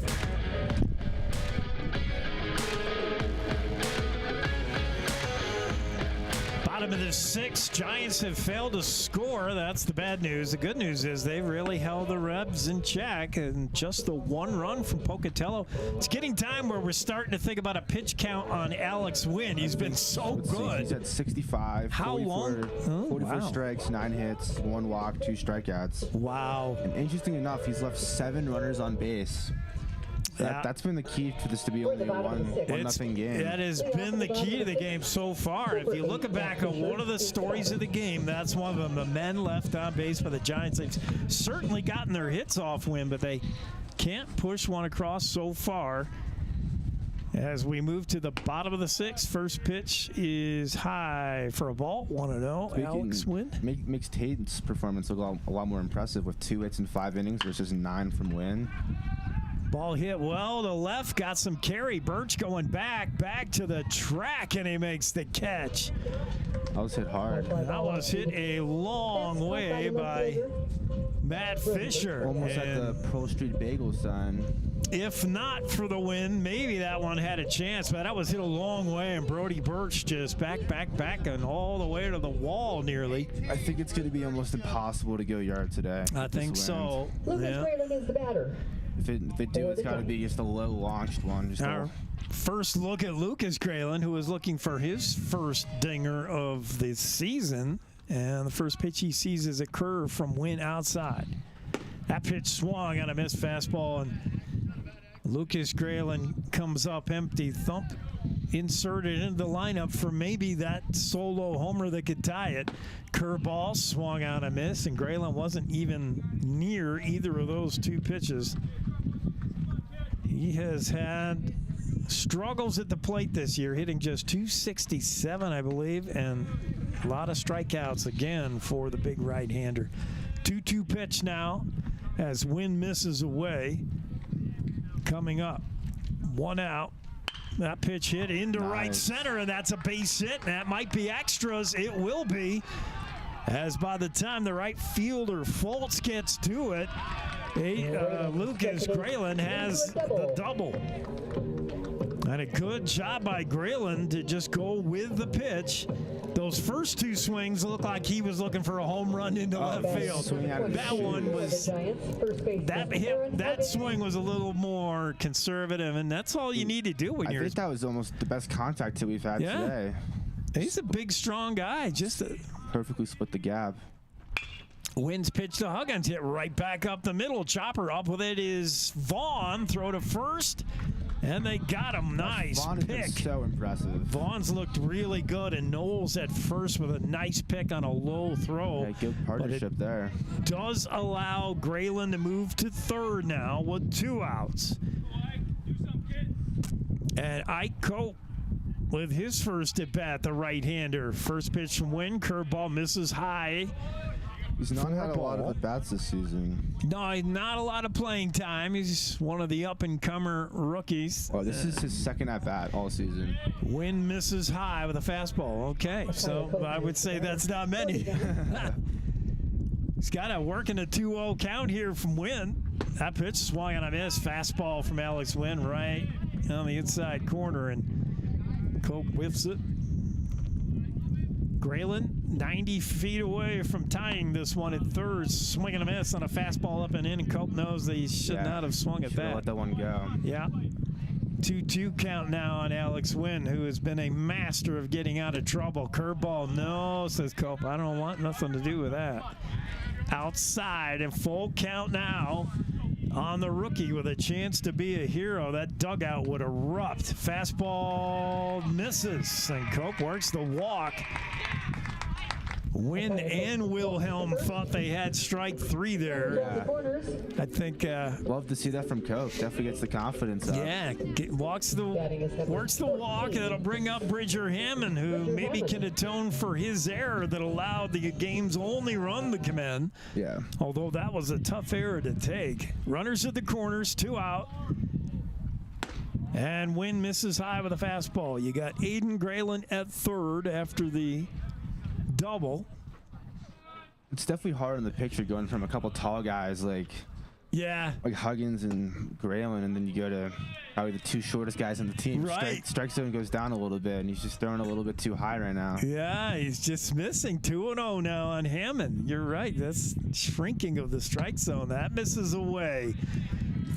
Bottom of the 6th, Giants have failed to score. That's the bad news. The good news is they've really held the Rebs in check, and just the 1 run from Pocatello. It's getting time where we're starting to think about a pitch count on Alex Wynn. He's been so good. He's at 65. How 44, long? 44 wow. strikes, 9 hits, 1 walk, 2 strikeouts. Wow. And interesting enough, he's left 7 runners on base. That's been the key for this to be only a 1-0 game. That has been the key to the game so far. If you look back on one of the stories of the game, that's one of them. The men left on base by the Giants. They've certainly gotten their hits off Win, but they can't push one across so far. As we move to the bottom of the 6th, first pitch is high for a ball. 1-0. Alex Wynn makes Tate's performance look a lot more impressive with 2 hits in 5 innings versus 9 from Wynn. Ball hit well to left, got some carry. Birch going back to the track, and he makes the catch. That was hit hard. That was hit a long way by Matt Fisher. Almost at the Pearl Street Bagel sign. If not for the win, maybe that one had a chance, but that was hit a long way, and Brody Birch just back, and all the way to the wall nearly. I think it's going to be almost impossible to go yard today. I think so. Lucas Grayling is the batter. If they do, it's got to be just a low-launched one. Our first look at Lucas Grayling, who was looking for his first dinger of the season, and the first pitch he sees is a curve from Wynn outside. That pitch swung on a missed fastball, and Lucas Grayling comes up empty, thump, inserted into the lineup for maybe that solo homer that could tie it. Curveball swung on a miss, and Grayling wasn't even near either of those 2 pitches. He has had struggles at the plate this year, hitting just .267, I believe, and a lot of strikeouts again for the big right-hander. 2-2 pitch now as Wynn misses away. Coming up, 1 out. That pitch hit into right center, and that's a base hit. That might be extras. It will be, as by the time the right fielder Fultz gets to it, Lucas Grayling has the double. And a good job by Grayling to just go with the pitch. Those first 2 swings looked like he was looking for a home run into left field. That one was that swing was a little more conservative, and that's all you need to do when you're. I think that was almost the best contact that we've had today. He's a big, strong guy. Just perfectly split the gap. Wynn's pitch to Huggins, hit right back up the middle. Chopper up with it is Vaughn. Throw to first. And they got him. Nice Vaughn pick. Has been so impressive. Vaughn's looked really good, and Knowles at first with a nice pick on a low throw. Yeah, good partnership there. Does allow Grayling to move to third now with 2 outs. And Ike Cope with his first at bat, the right-hander. First pitch from Wynn, curveball misses high. He's not had a lot of ball. at-bats this season. No, not a lot of playing time. He's one of the up-and-comer rookies. Oh, this is his second at-bat all season. Wynn misses high with a fastball. Okay, so I would say that's not many. He's got to work in a 2-0 count here from Wynn. That pitch swung and a miss. Fastball from Alex Wynn right on the inside corner, and Cope whiffs it. Grayland 90 feet away from tying this one at third, swinging a miss on a fastball up and in, and Cope knows that he should not have swung at that. Let that one go. Yeah. 2-2 count now on Alex Wynn, who has been a master of getting out of trouble. Curveball, no, says Cope. I don't want nothing to do with that. Outside and full count now on the rookie with a chance to be a hero. That dugout would erupt. Fastball misses, and Cope works the walk. Wynn and Wilhelm thought they had strike 3 there. I think love to see that from Cope. Definitely gets the confidence up. Yeah, works the walk, and it'll bring up Bridger Hammond, who maybe can atone for his error that allowed the game's only run to come in. Yeah. Although that was a tough error to take. Runners at the corners, 2 out. And Wynn misses high with a fastball. You got Aiden Grayland at third after the double. It's definitely hard in the picture going from a couple tall guys like Huggins and Grayland, and then you go to probably the 2 shortest guys on the team. Right. Strike zone goes down a little bit, and he's just throwing a little bit too high right now. Yeah, he's just missing 2-0 now on Hammond. You're right. That's shrinking of the strike zone. That misses away.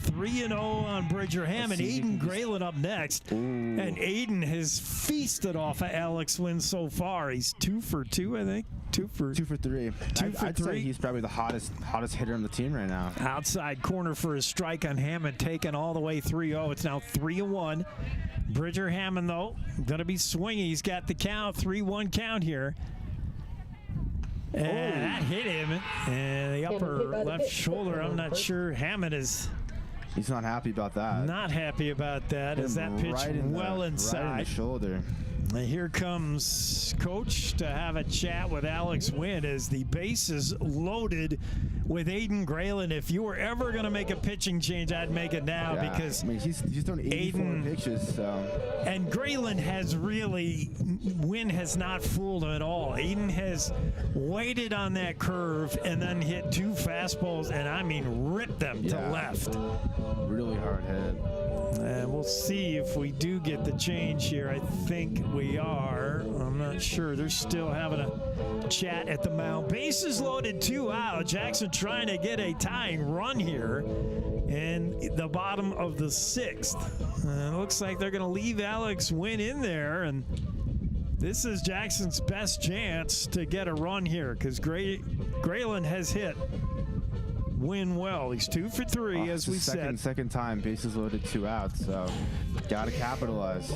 3-0 on Bridger Hammond. Aiden Grayland up next. Ooh. And Aiden has feasted off of Alex Wynn so far. He's 2 for 2, I think. 2 for 3. I'd say he's probably the hottest hitter on the team right now. Outside corner for his strike on Hammond, taken all the way 3-0. It's now 3-1. Bridger Hammond, though, going to be swinging. He's got the count, 3-1 count here. And that hit him in the upper left shoulder. I'm not sure. Hammond is... He's not happy about that. Not happy about that. As that pitch well inside. Right in the shoulder. And here comes Coach to have a chat with Alex Wynn as the base is loaded with Aiden Grayland. If you were ever going to make a pitching change, I'd make it now because I mean, he's thrown 84 pitches. So. And Grayland has really, Wynn has not fooled him at all. Aiden has waited on that curve and then hit 2 fastballs, and I mean ripped them to left. Really hard hit. And we'll see if we do get the change here. I think we are. I'm not sure. They're still having a chat at the mound. Bases loaded, 2 out. Jackson trying to get a tying run here in the bottom of the 6th. It looks like they're going to leave Alex Wynn in there, and this is Jackson's best chance to get a run here because Grayland has hit Wynn well. He's 2 for 3, as we said. Second time, bases loaded, 2 outs, so got to capitalize.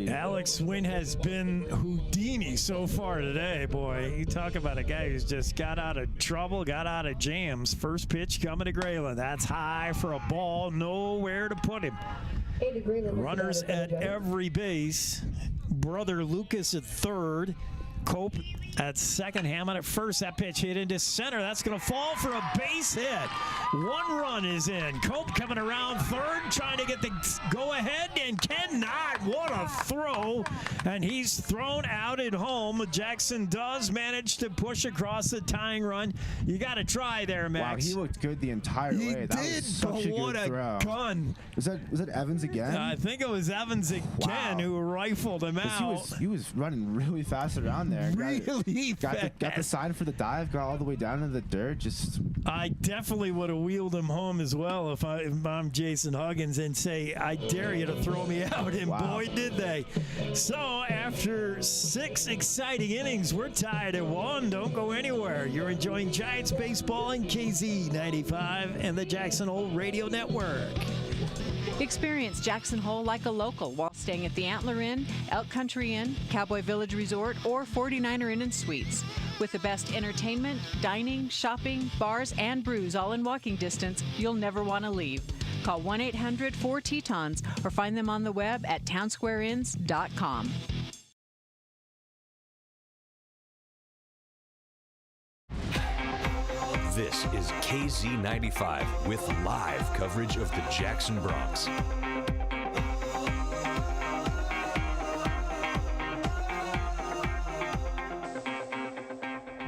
Alex Wynn has been Houdini so far today, boy. You talk about a guy who's just got out of trouble, got out of jams. First pitch coming to Grayland. That's high for a ball, nowhere to put him. Runners at every base. Brother Lucas at third. Cope at second, Hammond at first. That pitch hit into center. That's going to fall for a base hit. 1 run is in. Cope coming around third, trying to get the go-ahead, and cannot. What a throw. And he's thrown out at home. Jackson does manage to push across the tying run. You got to try there, Max. Wow, he looked good the entire way. That was such a good throw. Gun. Was that Evans again? I think it was Evans again who rifled him out. He was running really fast around there. Really got the sign for the dive, got all the way down into the dirt. I definitely would have wheeled him home as well if I'm Jason Huggins and say, I dare you to throw me out, and boy did they. So after 6 exciting innings, we're tied at 1. Don't go anywhere. You're enjoying Giants baseball in KZ 95 and the Jackson Hole Radio Network. Experience Jackson Hole like a local while staying at the Antler Inn, Elk Country Inn, Cowboy Village Resort, or 49er Inn and Suites. With the best entertainment, dining, shopping, bars, and brews all in walking distance, you'll never want to leave. Call 1-800-4-TETONS or find them on the web at townsquareinns.com. This is KZ95 with live coverage of the Jackson Bronx.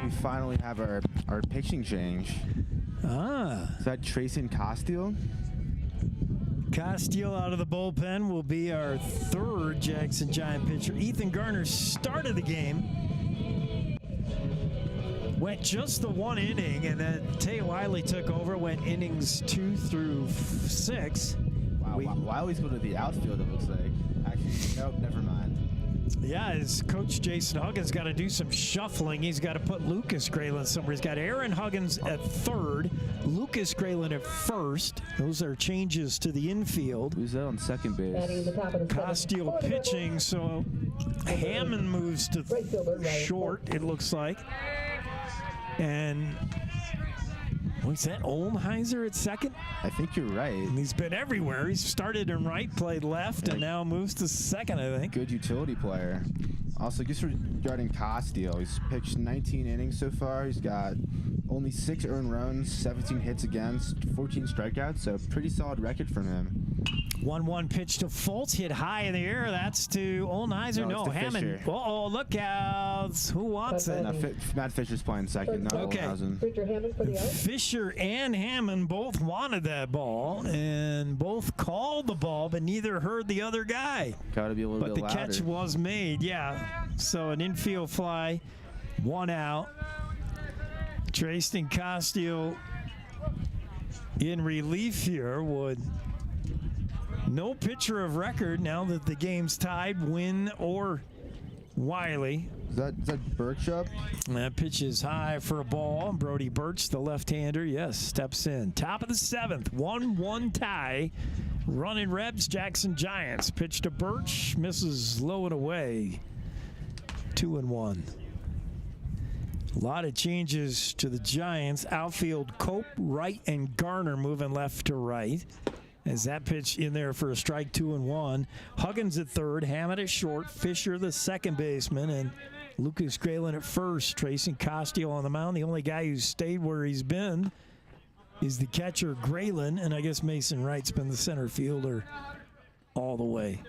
We finally have our pitching change. Is that Trayson Castile? Castile out of the bullpen will be our third Jackson Giant pitcher. Ethan Garner started the game. Went just the one inning, and then Tay Wiley took over, went innings 2 through 6. Wow, Wiley's going to the outfield, it looks like. Actually, nope, never mind. Yeah, his coach Jason Huggins got to do some shuffling. He's got to put Lucas Graylin somewhere. He's got Aaron Huggins at third, Lucas Graylin at first. Those are changes to the infield. Who's that on second base? Castile pitching, so Hammond moves to short, it looks like. And what's that, Olnheiser at second? I think you're right. And he's been everywhere. He's started in right, played left, and now moves to second, I think. Good utility player. Also, just regarding Castile, he's pitched 19 innings so far. He's got only 6 earned runs, 17 hits against, 14 strikeouts, so pretty solid record from him. 1-1 pitch to Fultz, hit high in the air. That's to Olnheiser. No, Hammond. Oh, look out. Who wants it? No, Matt Fisher's playing second, not Olnhausen. Fisher and Hammond both wanted that ball, and both called the ball, but neither heard the other guy. Got to be a little bit louder. But the catch was made, yeah. So an infield fly, 1 out. Trayson Castile in relief here would... No pitcher of record now that the game's tied, Wynn or Wiley. Is that Birch up? That pitch is high for a ball. Brody Birch, the left-hander, yes, steps in. Top of the 7th, 1-1 tie. Running Rebs, Jackson Giants. Pitch to Birch, misses low and away. 2-1. A lot of changes to the Giants. Outfield, Cope, Wright, and Garner moving left to right. As that pitch in there for a strike, 2-1. Huggins at third, Hammond at short, Fisher the second baseman, and Lucas Graylin at first. Trayson Castile on the mound. The only guy who's stayed where he's been is the catcher Graylin, and I guess Mason Wright's been the center fielder all the way.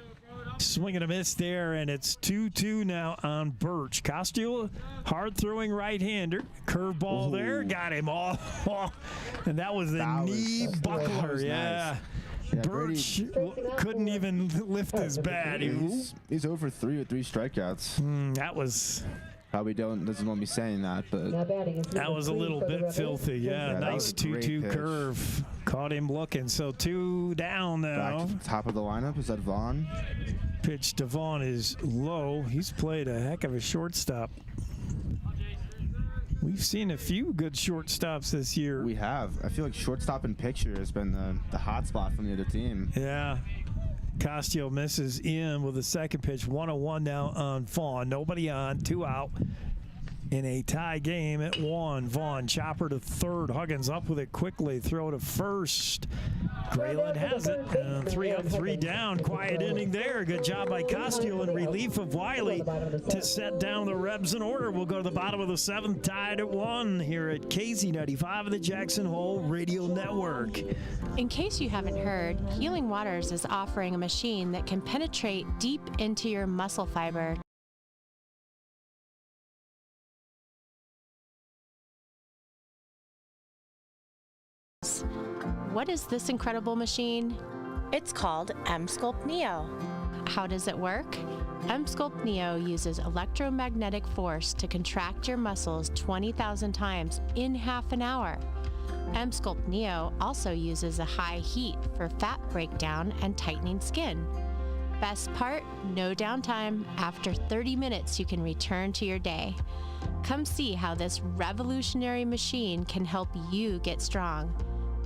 Swing and a miss there, and it's 2-2 now on Birch. Castile, hard-throwing right-hander. Curveball there, got him all. And that was the knee buckler, yeah. Nice. Birch couldn't even lift his bat. He's over 3 with 3 strikeouts. That was... Probably doesn't want me saying that, but that was a little bit filthy. Yeah, nice 2-2 curve. Caught him looking. So 2 down now. Back to the top of the lineup. Is that Vaughn? Pitch to Vaughn is low. He's played a heck of a shortstop. We've seen a few good shortstops this year. We have. I feel like shortstop and pitcher has been the hot spot from the other team. Yeah. Castile misses in with the second pitch. 1-1 now on Vaughn. Nobody on, 2 out. In a tie game at 1. Vaughn, chopper to third. Huggins up with it quickly. Throw to first. Graylin has it. 3 up, 3 down. Quiet inning there. Good job by Castile in relief of Wiley to set down the Rebs in order. We'll go to the bottom of the 7th, tied at 1 here at KZ95 of the Jackson Hole Radio Network. In case you haven't heard, Healing Waters is offering a machine that can penetrate deep into your muscle fiber. What is this incredible machine? It's called M-Sculpt Neo. How does it work? M-Sculpt Neo uses electromagnetic force to contract your muscles 20,000 times in half an hour. M-Sculpt Neo also uses a high heat for fat breakdown and tightening skin. Best part, no downtime. After 30 minutes, you can return to your day. Come see how this revolutionary machine can help you get strong.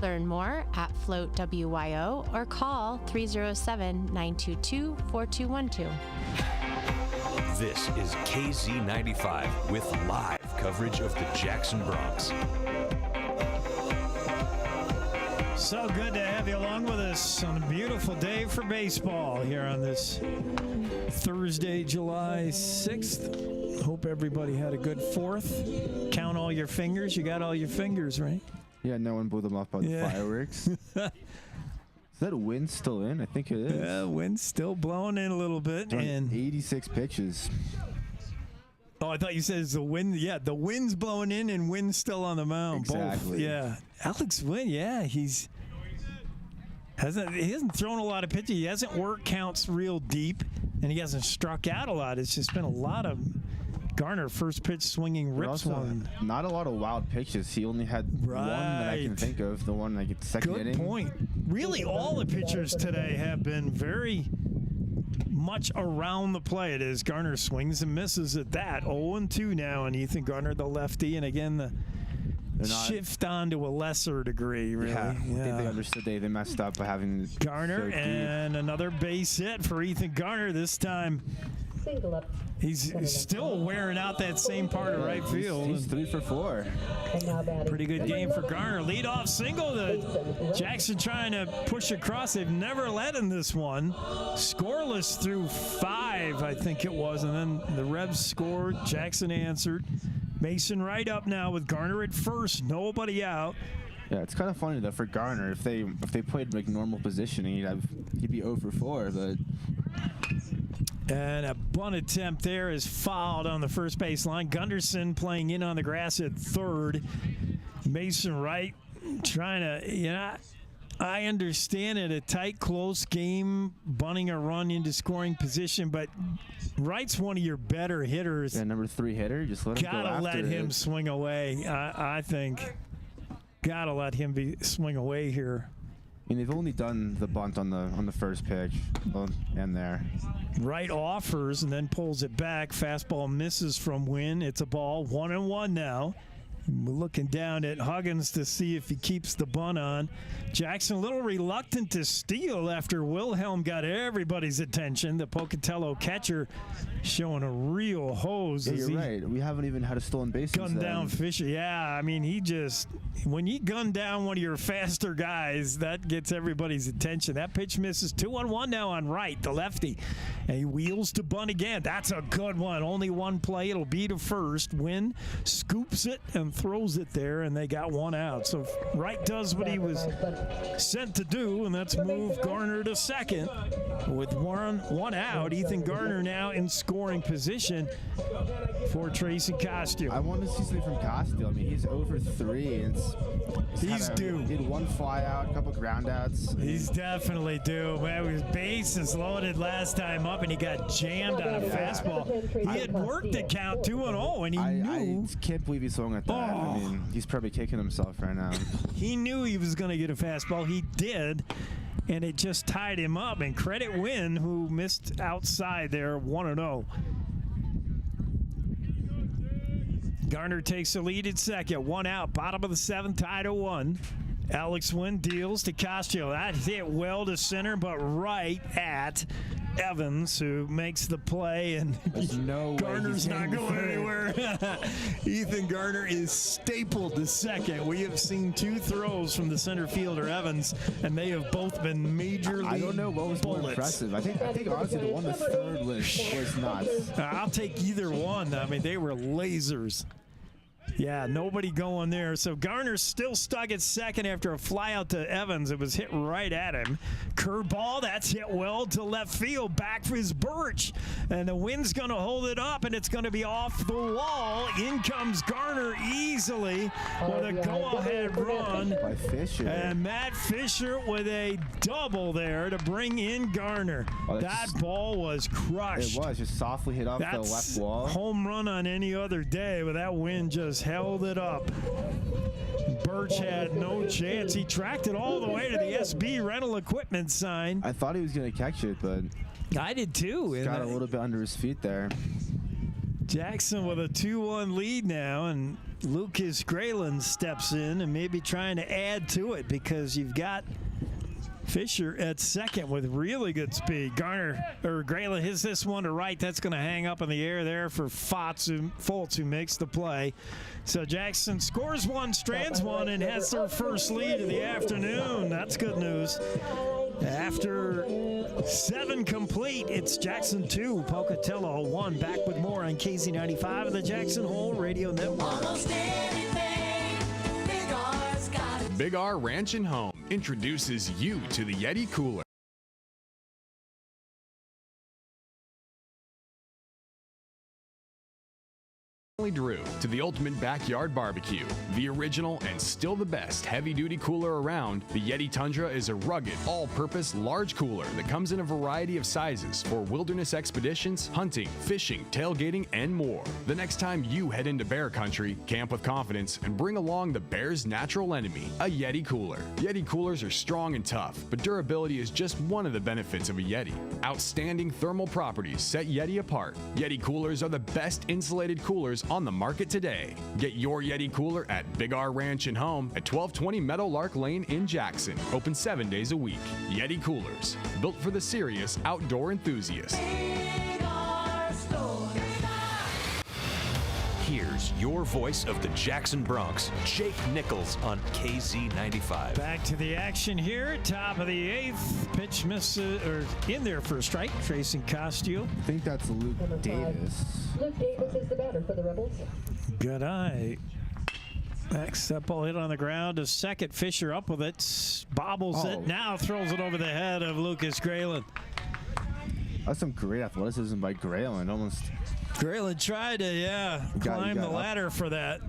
Learn more at Float WYO or call 307-922-4212. This is KZ95 with live coverage of the Jackson Bronx. So good to have you along with us on a beautiful day for baseball here on this Thursday, July 6th. Hope everybody had a good 4th. Count all your fingers. You got all your fingers, right? Yeah, no one blew them off by the fireworks. Is that wind still in? I think it is. Yeah, wind's still blowing in a little bit. And 86 pitches. Oh, I thought you said it's the wind. Yeah, the wind's blowing in and wind's still on the mound. Exactly. Both. Yeah. Alex Wynn, yeah, he hasn't thrown a lot of pitches. He hasn't worked counts real deep, and he hasn't struck out a lot. It's just been a lot of Garner first pitch swinging rips one. Not a lot of wild pitches. He only had one that I can think of. The one like second inning. Good point. Really, all the pitchers today have been very much around the plate as Garner swings and misses at that. 0-2 now, and Ethan Garner, the lefty, and again the shift on to a lesser degree. Really, I think they understood they messed up by having Garner and another base hit for Ethan Garner. This time, he's still wearing out that same part of right field. He's 3 for 4. Pretty good game for Garner. Leadoff single. Jackson trying to push across. They've never led in this one. Scoreless through 5, I think it was, and then the Revs scored. Jackson answered. Mason Wright up now with Garner at first. Nobody out. Yeah, it's kind of funny though for Garner. If they played like normal positioning, he'd be 0 for 4, but. And a bunt attempt there is fouled on the first base line. Gunderson playing in on the grass at third. Mason Wright trying to, I understand it, a tight, close game, bunting a run into scoring position, but Wright's one of your better hitters. Yeah, number 3 hitter. Just let him go after Gotta let him swing away, I think. Gotta let him swing away here. I mean, they've only done the bunt on the first pitch, and there. Wright offers and then pulls it back. Fastball misses from Wynn. It's a ball. 1-1 now. We're looking down at Huggins to see if he keeps the bunt on. Jackson a little reluctant to steal after Wilhelm got everybody's attention. The Pocatello catcher showing a real hose. Yeah, you're right. We haven't even had a stolen base. Gunned down Fisher. Yeah, I mean, when you gun down one of your faster guys, that gets everybody's attention. That pitch misses. 2-1 now on Wright, the lefty. And he wheels to bunt again. That's a good one. Only one play. It'll be to first. Wynn scoops it and throws it there, and they got one out. So Wright does what he was sent to do, and that's move Garner to second. With one out, Ethan Garner now in scoring position for Tracy Costill. I want to see something from Costill. I mean, he's over 3. And he's due. He had one fly out, a couple ground outs. He's definitely due. Man, his base is loaded last time up, and he got jammed on a fastball. He had worked the count 2-0, and he knew. I can't believe he swung at that. I mean, he's probably kicking himself right now. He knew he was going to get a fastball. He did. And it just tied him up. And credit Wynn, who missed outside there, 1-0. Garner takes the lead at second. 1 out. Bottom of the 7th, tied at 1. Alex Wynn deals to Costill. That hit well to center, but right at Evans, who makes the play, and Garner's not going anywhere. Ethan Garner is stapled to second. We have seen 2 throws from the center fielder Evans, and they have both been major league I don't know what was bullets. more impressive. I think honestly the one the third was nuts. I'll take either one. I mean, they were lasers. Yeah, nobody going there. So Garner's still stuck at second after a fly out to Evans. It was hit right at him. Curveball, that's hit well to left field. Back for his Birch. And the wind's going to hold it up, and it's going to be off the wall. In comes Garner easily with a go-ahead run. By Fisher. And Matt Fisher with a double there to bring in Garner. That ball was crushed. It was just softly hit off the left wall. Home run on any other day, but that wind just held it up. Birch had no chance. He tracked it all the way to the SB rental equipment sign. I thought he was going to catch it, but I did too. Got a little bit under his feet there. Jackson with a 2-1 lead now, and Lucas Grayland steps in and maybe trying to add to it because you've got Fisher at second with really good speed. Grayla hits this one to right. That's going to hang up in the air there for Foltz, who makes the play. So Jackson scores one, strands one, and has their first lead of the afternoon. That's good news. After 7 complete, it's Jackson 2, Pocatello 1. Back with more on KZ95 and the Jackson Hole Radio Network. Big R Ranch and Home introduces you to the Yeti Cooler. Drew to the ultimate backyard barbecue. The original and still the best heavy-duty cooler around, the Yeti Tundra is a rugged, all-purpose large cooler that comes in a variety of sizes for wilderness expeditions, hunting, fishing, tailgating, and more. The next time you head into bear country, camp with confidence and bring along the bear's natural enemy, a Yeti cooler. Yeti coolers are strong and tough, but durability is just one of the benefits of a Yeti. Outstanding thermal properties set Yeti apart. Yeti coolers are the best insulated coolers on the market today. Get your Yeti cooler at Big R Ranch and Home at 1220 Meadowlark Lane in Jackson. Open 7 days a week. Yeti coolers, built for the serious outdoor enthusiast. Here's your voice of the Jackson Bronx, Jake Nichols on KZ95. Back to the action here. Top of the 8th. Pitch misses, or in there for a strike. Tracing Costiel. I think that's Luke Davis. Luke Davis is the batter for the Rebels. Good eye. Next up, ball hit on the ground to second. Fisher up with it. Bobbles it. Now throws it over the head of Lucas Grayland. That's some great athleticism by Grayland. Almost. Grayland tried to, climb the ladder for that.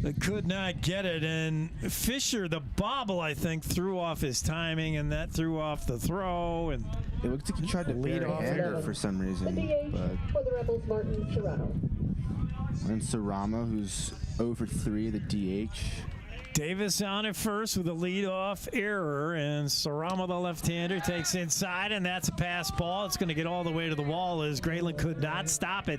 But could not get it. And Fisher, the bobble, I think, threw off his timing, and that threw off the throw. And it looks like he tried to lead off hander for some reason. But for the Rebels, Martin Serrano. And Sarama, who's 0 for 3, the DH. Davis on at first with a leadoff error, and Sarama, the left-hander, takes inside, and that's a pass ball. It's going to get all the way to the wall as Grayland could not stop it.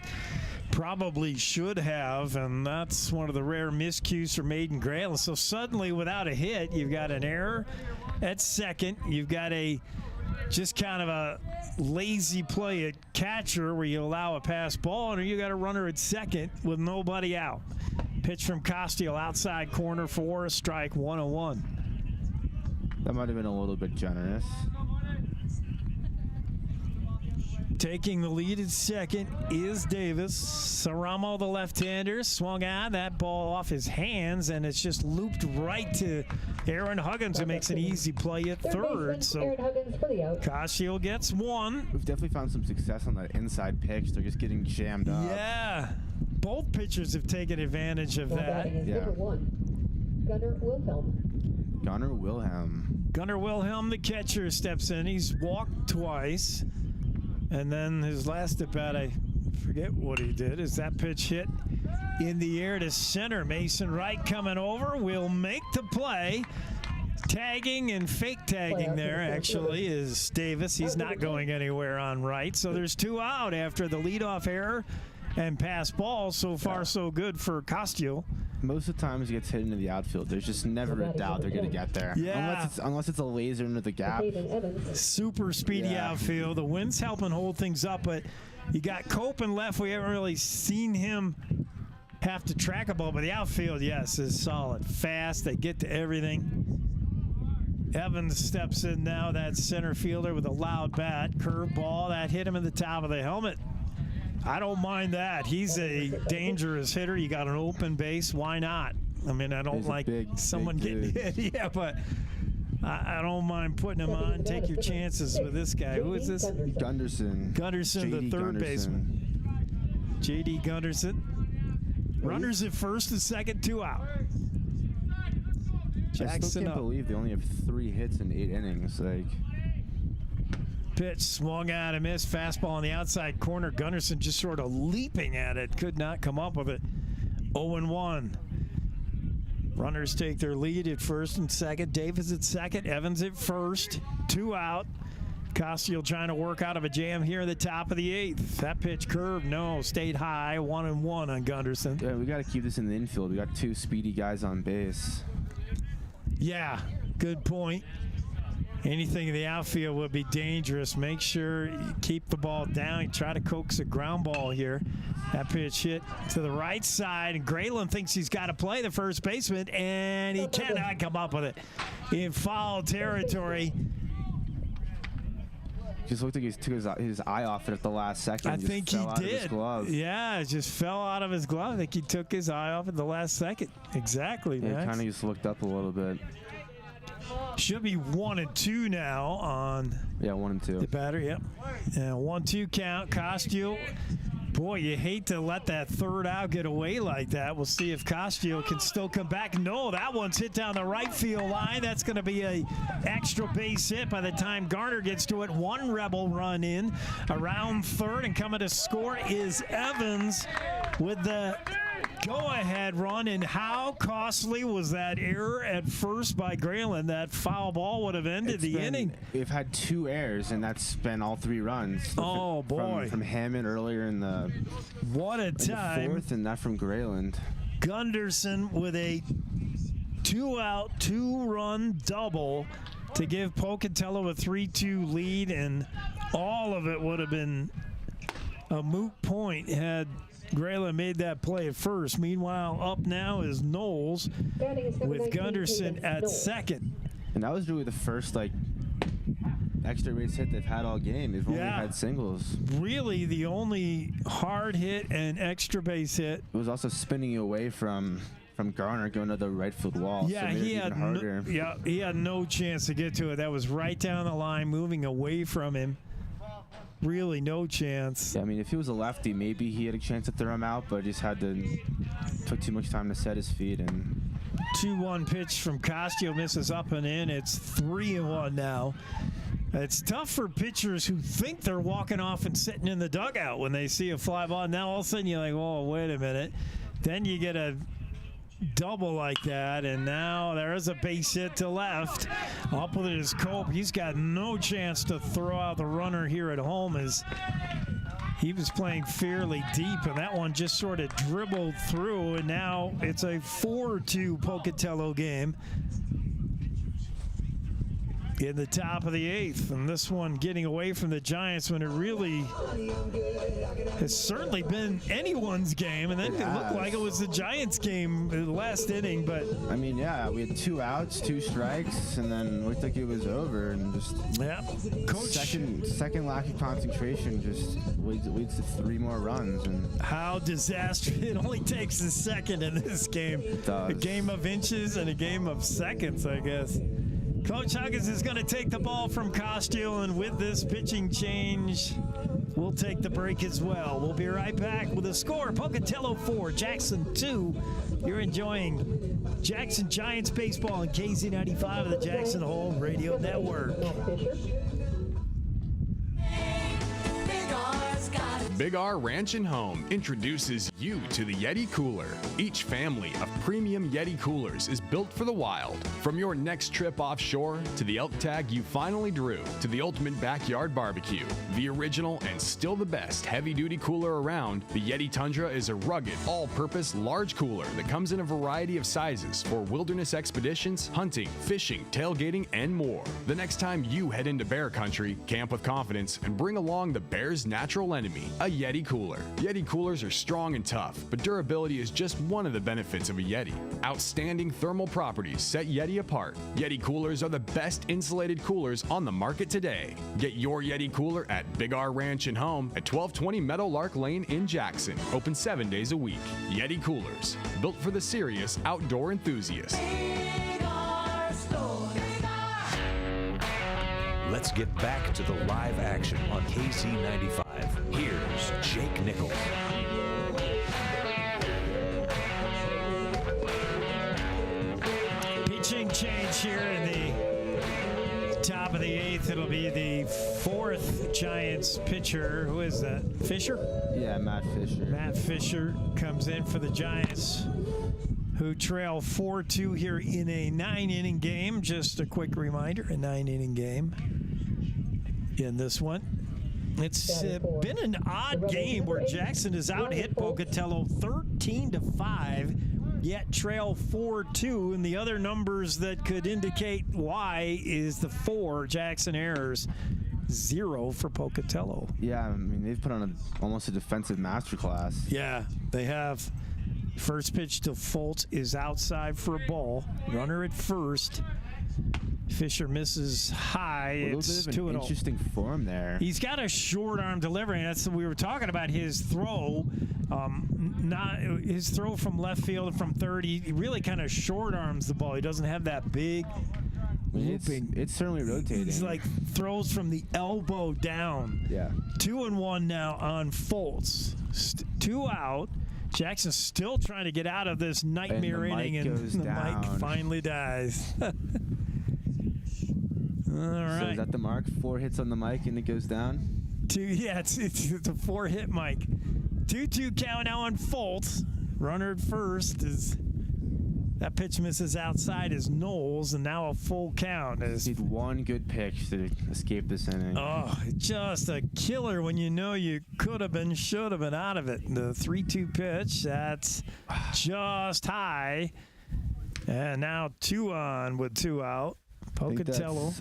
Probably should have, and that's one of the rare miscues for Maiden Grayland. So suddenly, without a hit, you've got an error at second. You've got just kind of a lazy play at catcher where you allow a pass ball, and you got a runner at second with nobody out. Pitch from Costiel, outside corner for a strike, 1-1. That might have been a little bit generous. Taking the lead at second is Davis. Saramo, the left-hander, swung on. That ball off his hands, and it's just looped right to Aaron Huggins, who makes an easy play at third. So Costiel gets one. We've definitely found some success on that inside pitch. They're just getting jammed up. Yeah. Both pitchers have taken advantage of that. Number 1, Gunnar Wilhelm. Gunnar Wilhelm, the catcher, steps in. He's walked twice. And then his last at bat, I forget what he did. Is that pitch hit in the air to center? Mason Wright coming over will make the play. Tagging and fake tagging there, actually, is Davis. He's not going anywhere on right. So there's 2 out after the leadoff error and pass ball. So far, so good for Costiel. Most of the times he gets hit into the outfield. There's just never a doubt they're going to get there. Yeah. Unless it's a laser into the gap. Super speedy outfield. The wind's helping hold things up, but you got Cope in left. We haven't really seen him have to track a ball, but the outfield, yes, is solid. Fast. They get to everything. Evans steps in now, that center fielder with a loud bat. Curve ball, that hit him in the top of the helmet. I don't mind that. He's a dangerous hitter. You got an open base. Why not? I mean, I don't like someone getting hit. Yeah, but I don't mind putting him on. Take your chances with this guy. Who is this? Gunderson. Gunderson, the third baseman. J.D. Gunderson. Runners at first and second, 2 out. I still can't believe they only have 3 hits in 8 innings. Pitch swung out and missed. Fastball on the outside corner. Gunderson just sort of leaping at it. Could not come up with it. 0-1. Runners take their lead at first and second. Davis at second. Evans at first. 2 out. Costiel trying to work out of a jam here at the top of the 8th. That pitch curved. No. Stayed high. 1-1 on Gunderson. Yeah, we got to keep this in the infield. We got 2 speedy guys on base. Yeah. Good point. anything in the outfield would be dangerous. Make sure you keep the ball down. Try to coax a ground ball here. That pitch hit to the right side, and Grayland thinks he's got to play the first baseman, and he cannot come up with it in foul territory. Just looked like he took his eye off it at the last second. I think he did. Yeah, it just fell out of his glove. I think he took his eye off at the last second. Exactly. Yeah, he kind of just looked up a little bit. Should be 1-2 now on. Yeah, 1-2. The batter. Yep. And 1-2 count. Costiel. Boy, you hate to let that third out get away like that. We'll see if Costiel can still come back. No, that one's hit down the right field line. That's going to be a extra base hit by the time Garner gets to it. One Rebel run in around third, and coming to score is Evans with the go-ahead run. And how costly was that error at first by Grayland? That foul ball would have ended the inning. We've had 2 errors, and that's been all 3 runs. Oh, boy. From Hammond earlier in the what a time. The 4th, and that from Grayland. Gunderson with a 2-out, 2-run double to give Pocatello a 3-2 lead, and all of it would have been a moot point had Grayland made that play at first. Meanwhile, up now is Knowles with Gunderson at second. And that was really the first extra base hit they've had all game. They've only had singles. Really the only hard hit and extra base hit. It was also spinning away from Garner going to the right field wall. Yeah, so he had no chance to get to it. That was right down the line, moving away from him. Really no chance. Yeah, I mean, if he was a lefty, maybe he had a chance to throw him out, but just took too much time to set his feet. And 2-1 pitch from Costiel misses up and in. It's 3-1 now. It's tough for pitchers who think they're walking off and sitting in the dugout when they see a fly ball. Now all of a sudden you're like, oh, wait a minute. Then you get a double like that, and now there's a base hit to left. Up with it is Cope. He's got no chance to throw out the runner here at home as he was playing fairly deep, and that one just sort of dribbled through, and now it's a 4-2 Pocatello game in the top of the 8th, and this one getting away from the Giants when it really has certainly been anyone's game, and then it looked like it was the Giants game in the last inning. But I mean, yeah, we had 2 outs, 2 strikes, and then it looked like it was over, and just Coach, second lack of concentration just leads to 3 more runs. And how disastrous. It only takes a second in this game. A game of inches and a game of seconds, I guess. Coach Huggins is going to take the ball from Costiel, and with this pitching change, we'll take the break as well. We'll be right back with a score. Pocatello 4, Jackson 2. You're enjoying Jackson Giants baseball on KZ95 of the Jackson Hole Radio Network. Big R Ranch and Home introduces you to the Yeti Cooler. Each family of premium Yeti coolers is built for the wild. From your next trip offshore to the elk tag you finally drew to the ultimate backyard barbecue, the original and still the best heavy-duty cooler around, the Yeti Tundra is a rugged, all-purpose large cooler that comes in a variety of sizes for wilderness expeditions, hunting, fishing, tailgating, and more. The next time you head into bear country, camp with confidence and bring along the bear's natural enemy, a Yeti cooler. Yeti coolers are strong and tough, but durability is just one of the benefits of a Yeti. Outstanding thermal properties set Yeti apart. Yeti coolers are the best insulated coolers on the market today. Get your Yeti cooler at Big R Ranch and Home at 1220 Meadowlark Lane in Jackson. Open 7 days a week. Yeti coolers, built for the serious outdoor enthusiast. Let's get back to the live action on KZ95. Here's Jake Nichols. Pitching change here in the top of the 8th. It'll be the 4th Giants pitcher. Who is that? Fisher? Yeah, Matt Fisher. Matt Fisher comes in for the Giants, who trail 4-2 here in a 9-inning game. Just a quick reminder, a 9-inning game in this one. It's been an odd game where Jackson has out-hit Pocatello 13-5 yet trail 4-2. And the other numbers that could indicate why is the 4 Jackson errors, 0 for Pocatello. Yeah, I mean, they've put on almost a defensive masterclass. Yeah, they have. First pitch to Foltz is outside for a ball. Runner at first. Fisher misses high. A little bit of an interesting form there. He's got a short arm delivery. That's we were talking about his throw. Not his throw from left field from third. He really kind of short arms the ball. He doesn't have that big looping. It's certainly rotating. It's like throws from the elbow down. Yeah. 2-1 now on Foltz. 2 out. Jackson's still trying to get out of this nightmare inning, and the mic finally dies. All right. So is that the mark? 4 hits on the mic and it goes down? It's a 4-hit mic. 2-2 count now on Foltz. Runner at first is that pitch misses outside is Knowles, and now a full count. Need one good pitch to escape this inning. Oh, just a killer when you know you could have been, should have been out of it. The 3-2 pitch, that's just high. And now 2 on with 2 out. Pocatello.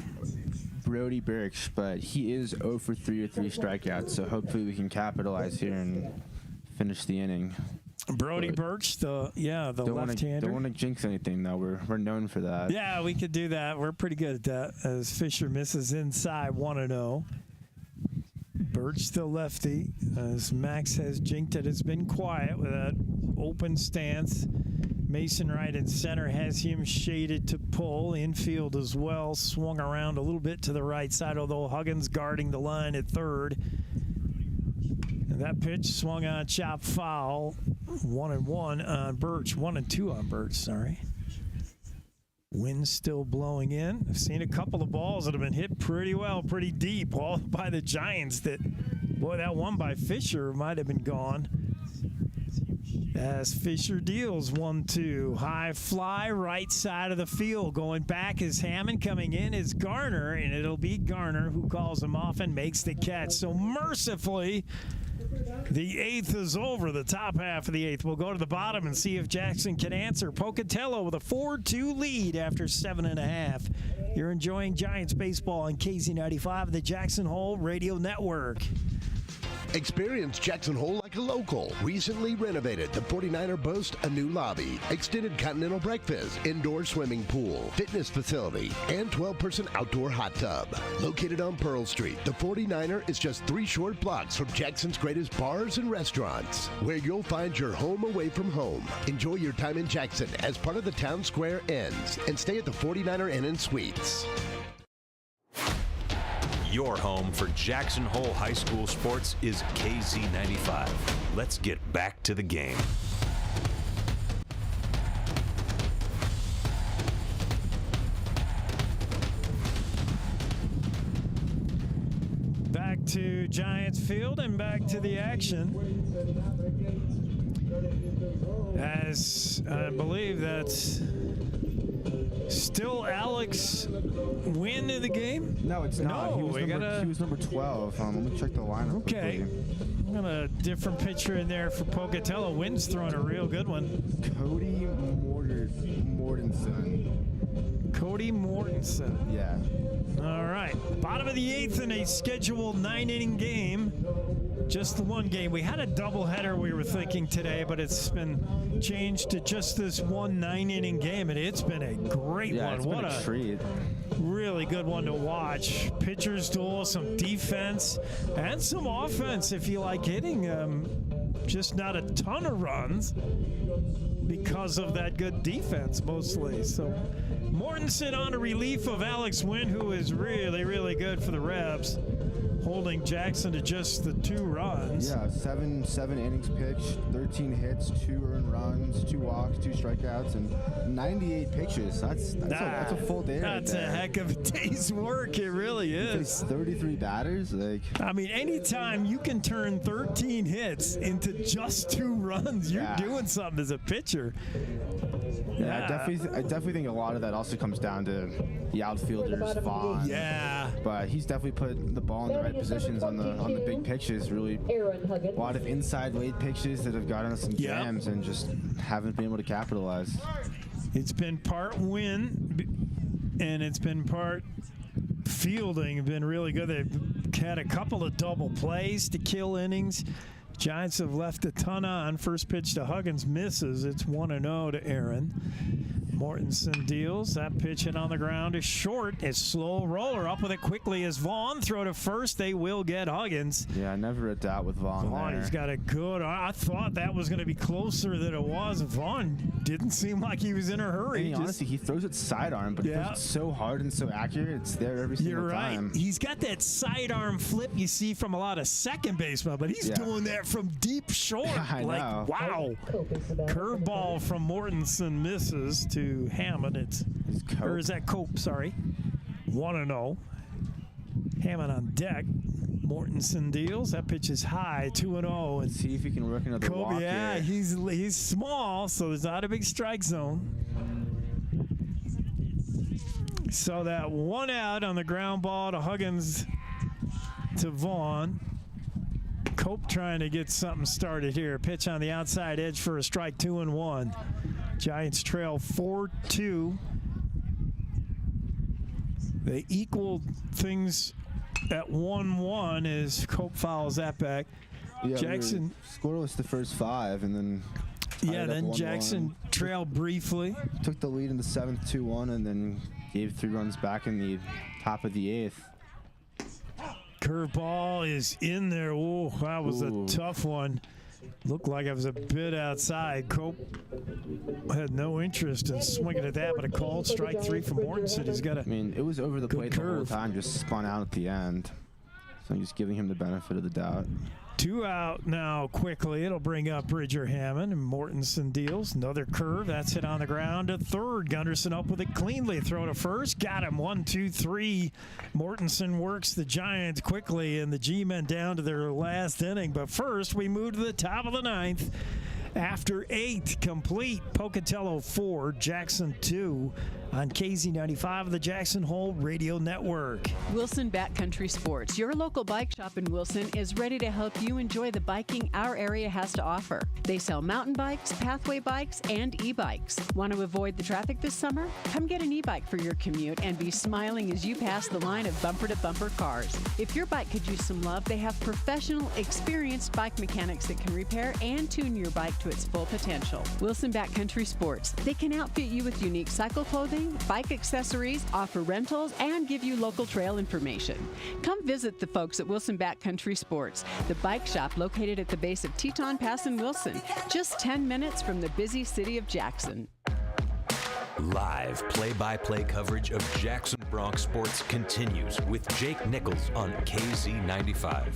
Brody Birch, but he is 0 for 3 with 3 strikeouts, so hopefully we can capitalize here and finish the inning. Brody Birch, the left-hander. Don't want to jinx anything, though. We're known for that. Yeah, we could do that. We're pretty good at that. As Fisher misses inside 1-0. Birch still lefty. As Max has jinked it, it's been quiet with that open stance. Mason Wright in center has him shaded to pull. Infield as well, swung around a little bit to the right side, although Huggins guarding the line at third. And that pitch swung on, chop foul. 1-1 on Birch. 1-2 on Birch, sorry. Wind still blowing in. I've seen a couple of balls that have been hit pretty well, pretty deep, all by the Giants. That one by Fisher might have been gone. As Fisher deals 1-2. High fly, right side of the field. Going back is Hammond. Coming in is Garner, and it'll be Garner who calls him off and makes the catch. So mercifully, the 8th is over, the top half of the 8th. We'll go to the bottom and see if Jackson can answer. Pocatello with a 4-2 lead after 7.5. You're enjoying Giants baseball on KZ95, the Jackson Hole Radio Network. Experience Jackson Hole like a local. Recently renovated, the 49er boasts a new lobby, extended continental breakfast, indoor swimming pool, fitness facility, and 12-person outdoor hot tub. Located on Pearl Street, the 49er is just 3 short blocks from Jackson's greatest bars and restaurants, where you'll find your home away from home. Enjoy your time in Jackson as part of the Town Square Inns, and stay at the 49er Inn and Suites. Your home for Jackson Hole High School sports is KZ95. Let's get back to the game. Back to Giants Field and back to the action. As I believe that's still Alex Wynn in the game? No, it's not. No, he was number 12. Let me check the lineup. Okay. Quickly. Got a different picture in there for Pocatello. Wynn's throwing a real good one. Cody Mortensen. Cody Mortensen. Yeah. All right. Bottom of the 8th in a scheduled 9-inning game. Just the one game. We had a doubleheader we were thinking today, but it's been changed to just this one 9-inning game, and it's been a great one. It's been a treat. Really good one to watch. Pitchers duel, some defense, and some offense if you like hitting. Just not a ton of runs because of that good defense mostly. So Mortensen on a relief of Alex Wynn, who is really, really good for the Rebs, holding Jackson to just the 2 runs. Yeah, seven innings pitched, 13 hits, 2 earned runs, 2 walks, 2 strikeouts, and 98 pitches. That's a full day. That's right there. a heck of a day's work. It really is. 33 batters. I mean, anytime you can turn 13 hits into just 2 runs, you're doing something as a pitcher. Yeah, I definitely think a lot of that also comes down to the outfielders, Vaughn. Yeah. But he's definitely put the ball in the right positions on the big pitches. Really, a lot of inside late pitches that have gotten us some jams and just haven't been able to capitalize. It's been part win, and it's been part fielding. Been really good. They've had a couple of double plays to kill innings. Giants have left a ton on. First pitch to Huggins misses. It's 1-0 to Aaron. Mortensen deals. That pitch hit on the ground is short. It's slow roller up with it quickly as Vaughn throw to first. They will get Huggins. Yeah, never a doubt with Vaughn there. He's got a good. I thought that was going to be closer than it was. Vaughn didn't seem like he was in a hurry. Honestly, he throws it sidearm, but he throws it so hard and so accurate. It's there every single time. You're right. He's got that sidearm flip you see from a lot of second basemen, but he's doing that from deep short. I know. Wow. Curveball from Mortensen misses to Hammond. Or is that Cope? Sorry. 1-0. Hammond on deck. Mortensen deals. That pitch is high. 2-0. Let's see if he can work another walk here. He's small, so there's not a big strike zone. So that one out on the ground ball to Huggins to Vaughn. Cope trying to get something started here. Pitch on the outside edge for a strike. 2-1. Giants trail 4-2. They equal things at 1-1 as Cope fouls that back. Yeah, Jackson scoreless the first 5, and then then Jackson trailed briefly. Took the lead in the 7th, 2-1, and then gave 3 runs back in the top of the 8th. Curveball is in there. Oh, that was a tough one. Looked like it was a bit outside. Cope had no interest in swinging at that, but a called strike 3 from Mortensen. He's got a. I mean, it was over the plate the whole time, just spun out at the end. So I'm just giving him the benefit of the doubt. 2 out now quickly. It'll bring up Bridger Hammond, and Mortensen deals. Another curve. That's hit on the ground to third. Gunderson up with it cleanly. Throw to first. Got him. 1, 2, 3. Mortensen works the Giants quickly, and the G-men down to their last inning. But first, we move to the top of the 9th. After 8 complete, Pocatello 4, Jackson 2 on KZ95 of the Jackson Hole Radio Network. Wilson Backcountry Sports, your local bike shop in Wilson, is ready to help you enjoy the biking our area has to offer. They sell mountain bikes, pathway bikes, and e-bikes. Want to avoid the traffic this summer? Come get an e-bike for your commute and be smiling as you pass the line of bumper-to-bumper cars. If your bike could use some love, they have professional, experienced bike mechanics that can repair and tune your bike to its full potential. Wilson Backcountry Sports. They can outfit you with unique cycle clothing, bike accessories, offer rentals, and give you local trail information. Come visit the folks at Wilson Backcountry Sports, the bike shop located at the base of Teton Pass in Wilson, just 10 minutes from the busy city of Jackson. Live play-by-play coverage of Jackson Bronx sports continues with Jake Nichols on KZ95.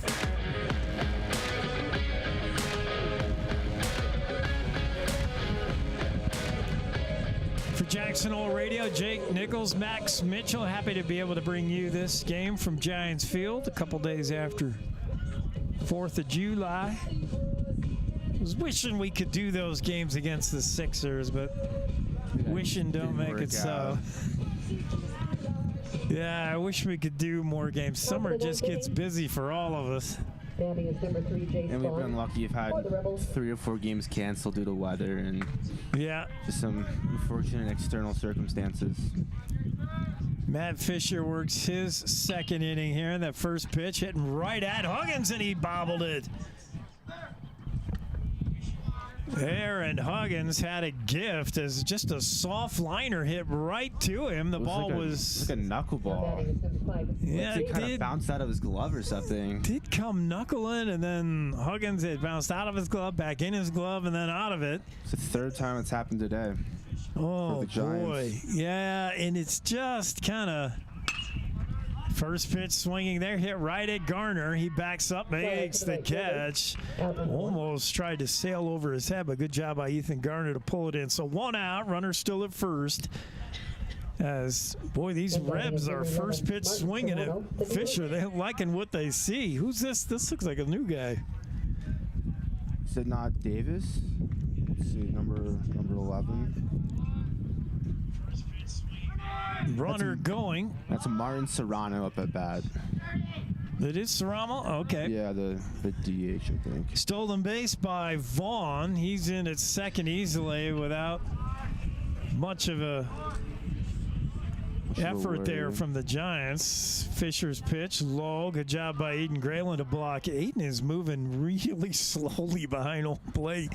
For Jackson Hole Radio, Jake Nichols, Max Mitchell, happy to be able to bring you this game from Giants Field a couple days after 4th of July. I was wishing we could do those games against the Sixers, but wishing don't make it so. Yeah, I wish we could do more games. Summer just gets busy for all of us. And we've been lucky. You've had 3 or 4 games canceled due to weather and just some unfortunate external circumstances. Matt Fisher works his second inning here. That first pitch hitting right at Huggins, and he bobbled it. Aaron Huggins had a gift as just a soft liner hit right to him. The ball was like a knuckleball. Yeah, it kind of bounced out of his glove or something. Did come knuckling, and then Huggins had bounced out of his glove, back in his glove, and then out of it. It's the 3rd time it's happened today. Oh, for the Giants. Boy. Yeah, and it's just kind of first pitch swinging there, hit right at Garner. He backs up, makes the catch. Almost tried to sail over his head, but good job by Ethan Garner to pull it in. So 1 out, runner still at first. As, boy, these Rebs are first pitch swinging at Fisher. They're liking what they see. Who's this? This looks like a new guy. Is it not Davis? Let's see, number 11. Runner going. That's a Martin Serrano up at bat. It is Serrano? Okay. Yeah, the DH, I think. Stolen base by Vaughn. He's in at second easily without much of a effort there from the Giants. Fisher's pitch, low. Good job by Aiden Grayland to block. Aiden is moving really slowly behind home plate.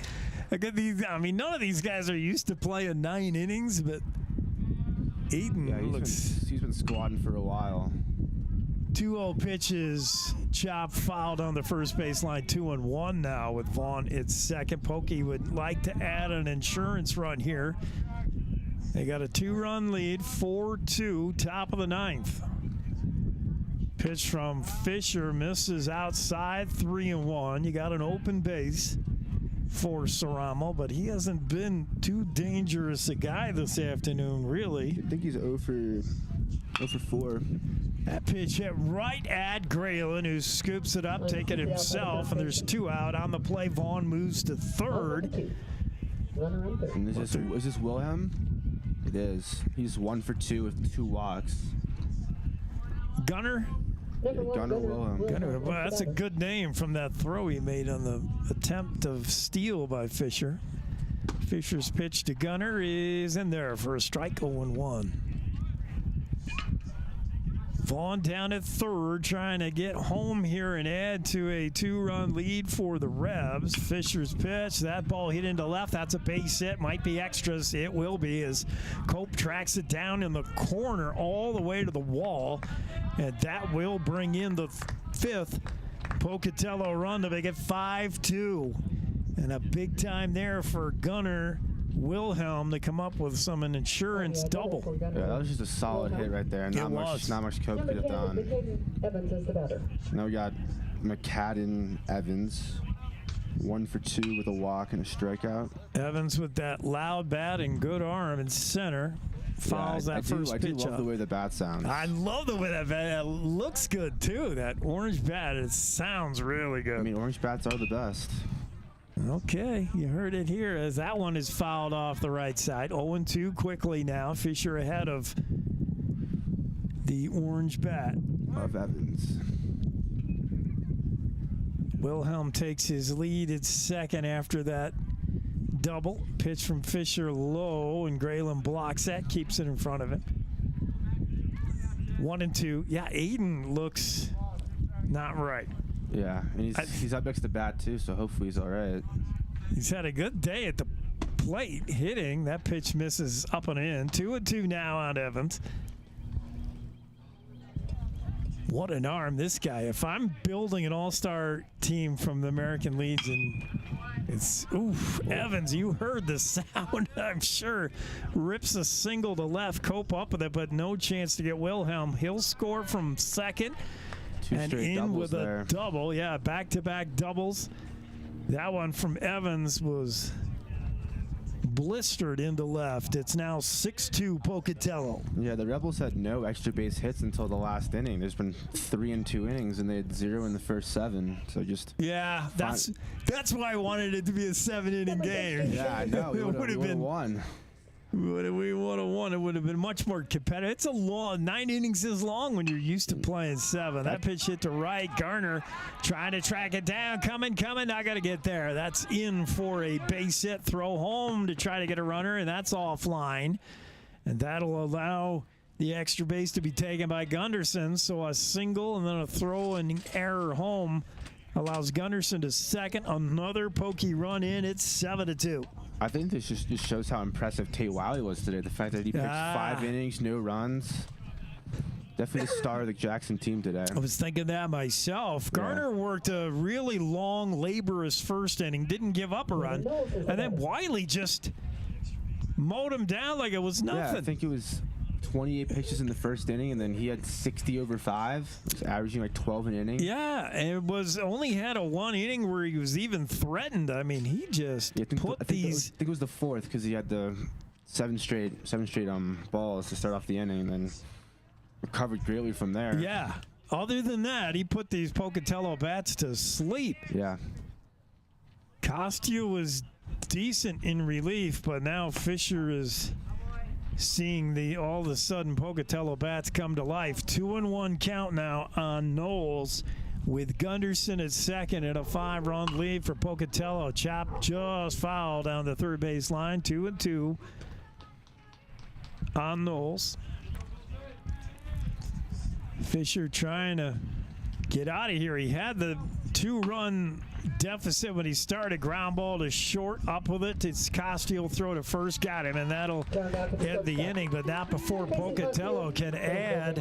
I mean, none of these guys are used to playing 9 innings, but Aiden he's been squatting for a while. 2-0 pitches, chop fouled on the first baseline, 2-1 now with Vaughn at second. Pokey would like to add an insurance run here. They got a 2-run lead, 4-2, top of the 9th. Pitch from Fisher misses outside, 3-1. You got an open base for Serrano, but he hasn't been too dangerous a guy this afternoon, really. I think he's 0 for 4. That pitch hit right at Grayland, who scoops it up, take it himself, and there's 2 out. On the play, Vaughn moves to third. And is this Wilhelm? It is. He's 1 for 2 with 2 walks. Gunner? Gunner Wilhelm. Gunner, well, that's a good name from that throw he made on the attempt of steal by Fisher. Fisher's pitch to Gunner is in there for a strike, 0-1. Vaughn down at third, trying to get home here and add to a 2-run lead for the Rebs. Fisher's pitch, that ball hit into left. That's a base hit, might be extras. It will be as Cope tracks it down in the corner all the way to the wall. And that will bring in the 5th Pocatello run to make it 5-2. And a big time there for Gunner Wilhelm to come up with an insurance double. Yeah, that was just a solid hit right there. Not much Cope could have done. Now we got McCadden Evans. 1 for 2 with a walk and a strikeout. Evans with that loud bat and good arm in center. Fouls that first pitch up. I do love the way the bat sounds. I love the way that bat. It looks good, too. That orange bat, it sounds really good. I mean, orange bats are the best. Okay, you heard it here as that one is fouled off the right side. 0-2 quickly now. Fisher ahead of the orange bat. Of Evans. Wilhelm takes his lead at second after that double. Pitch from Fisher low, and Grayland blocks that, keeps it in front of him. 1-2. Yeah, Aiden looks not right. Yeah, and he's up next to bat too, so hopefully he's all right. He's had a good day at the plate hitting. That pitch misses up and in. 2-2 now on Evans. What an arm, this guy. If I'm building an all-star team from the American Legion, it's, Evans, you heard the sound, I'm sure. Rips a single to left, Cope up with it, but no chance to get Wilhelm. He'll score from second. And in with a double. Yeah, back-to-back doubles. That one from Evans was blistered into left. It's now 6-2 Pocatello. Yeah, the Rebels had no extra base hits until the last inning. There's been 3 in 2 innings, and they had 0 in the first 7. So just that's why I wanted it to be a 7-inning game. Yeah, I know. It would have been won. We would have won. It would have been much more competitive. It's a long 9 innings is long when you're used to playing 7. That pitch hit to right. Garner trying to track it down. Coming. I got to get there. That's in for a base hit. Throw home to try to get a runner, and that's offline. And that'll allow the extra base to be taken by Gunderson. So a single and then a throw and error home allows Gunderson to second. Another pokey run in. It's 7-2. I think this just shows how impressive Tate Wiley was today. The fact that he pitched 5 innings, no runs. Definitely the star of the Jackson team today. I was thinking that myself. Garner worked a really long, laborious first inning, didn't give up a run. And then Wiley just mowed him down like it was nothing. Yeah, I think it was 28 pitches in the first inning, and then he had 60 over 5. He was averaging like 12 an inning. Yeah, and it was only had a 1 inning where he was even threatened. I mean, he just I think it was the 4th because he had the 7 straight balls to start off the inning, and then recovered greatly from there. Yeah. Other than that, he put these Pocatello bats to sleep. Yeah. Costia was decent in relief, but now Fisher is seeing all of a sudden Pocatello bats come to life. 2-1 count now on Knowles with Gunderson at second and a 5-run lead for Pocatello. Chop just fouled down the third base line. 2-2 on Knowles. Fisher trying to get out of here. He had the 2-run deficit when he started. Ground ball to short, up with it. It's Costiel throw to first, got him, and that'll end the inning, but not before Pocatello can add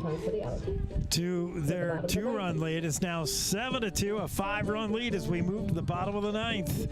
to their 2-run lead. It's now 7-2, a 5-run lead as we move to the bottom of the ninth.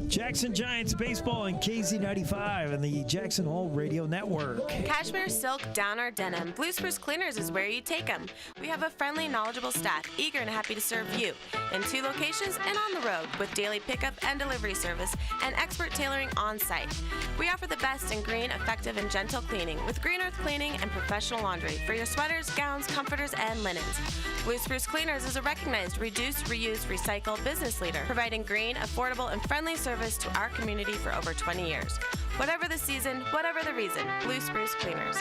Jackson Giants baseball and KZ95 and the Jackson Hole Radio Network. Cashmere silk down our denim. Blue Spruce Cleaners is where you take them. We have a friendly, knowledgeable staff, eager and happy to serve you in 2 locations and on the road with daily pickup and delivery service and expert tailoring on site. We offer the best in green, effective, and gentle cleaning with Green Earth Cleaning and professional laundry for your sweaters, gowns, comforters, and linens. Blue Spruce Cleaners is a recognized reduce, reuse, recycle business leader, providing green, affordable, and friendly service to our community for over 20 years. Whatever the season, whatever the reason, Blue Spruce Cleaners.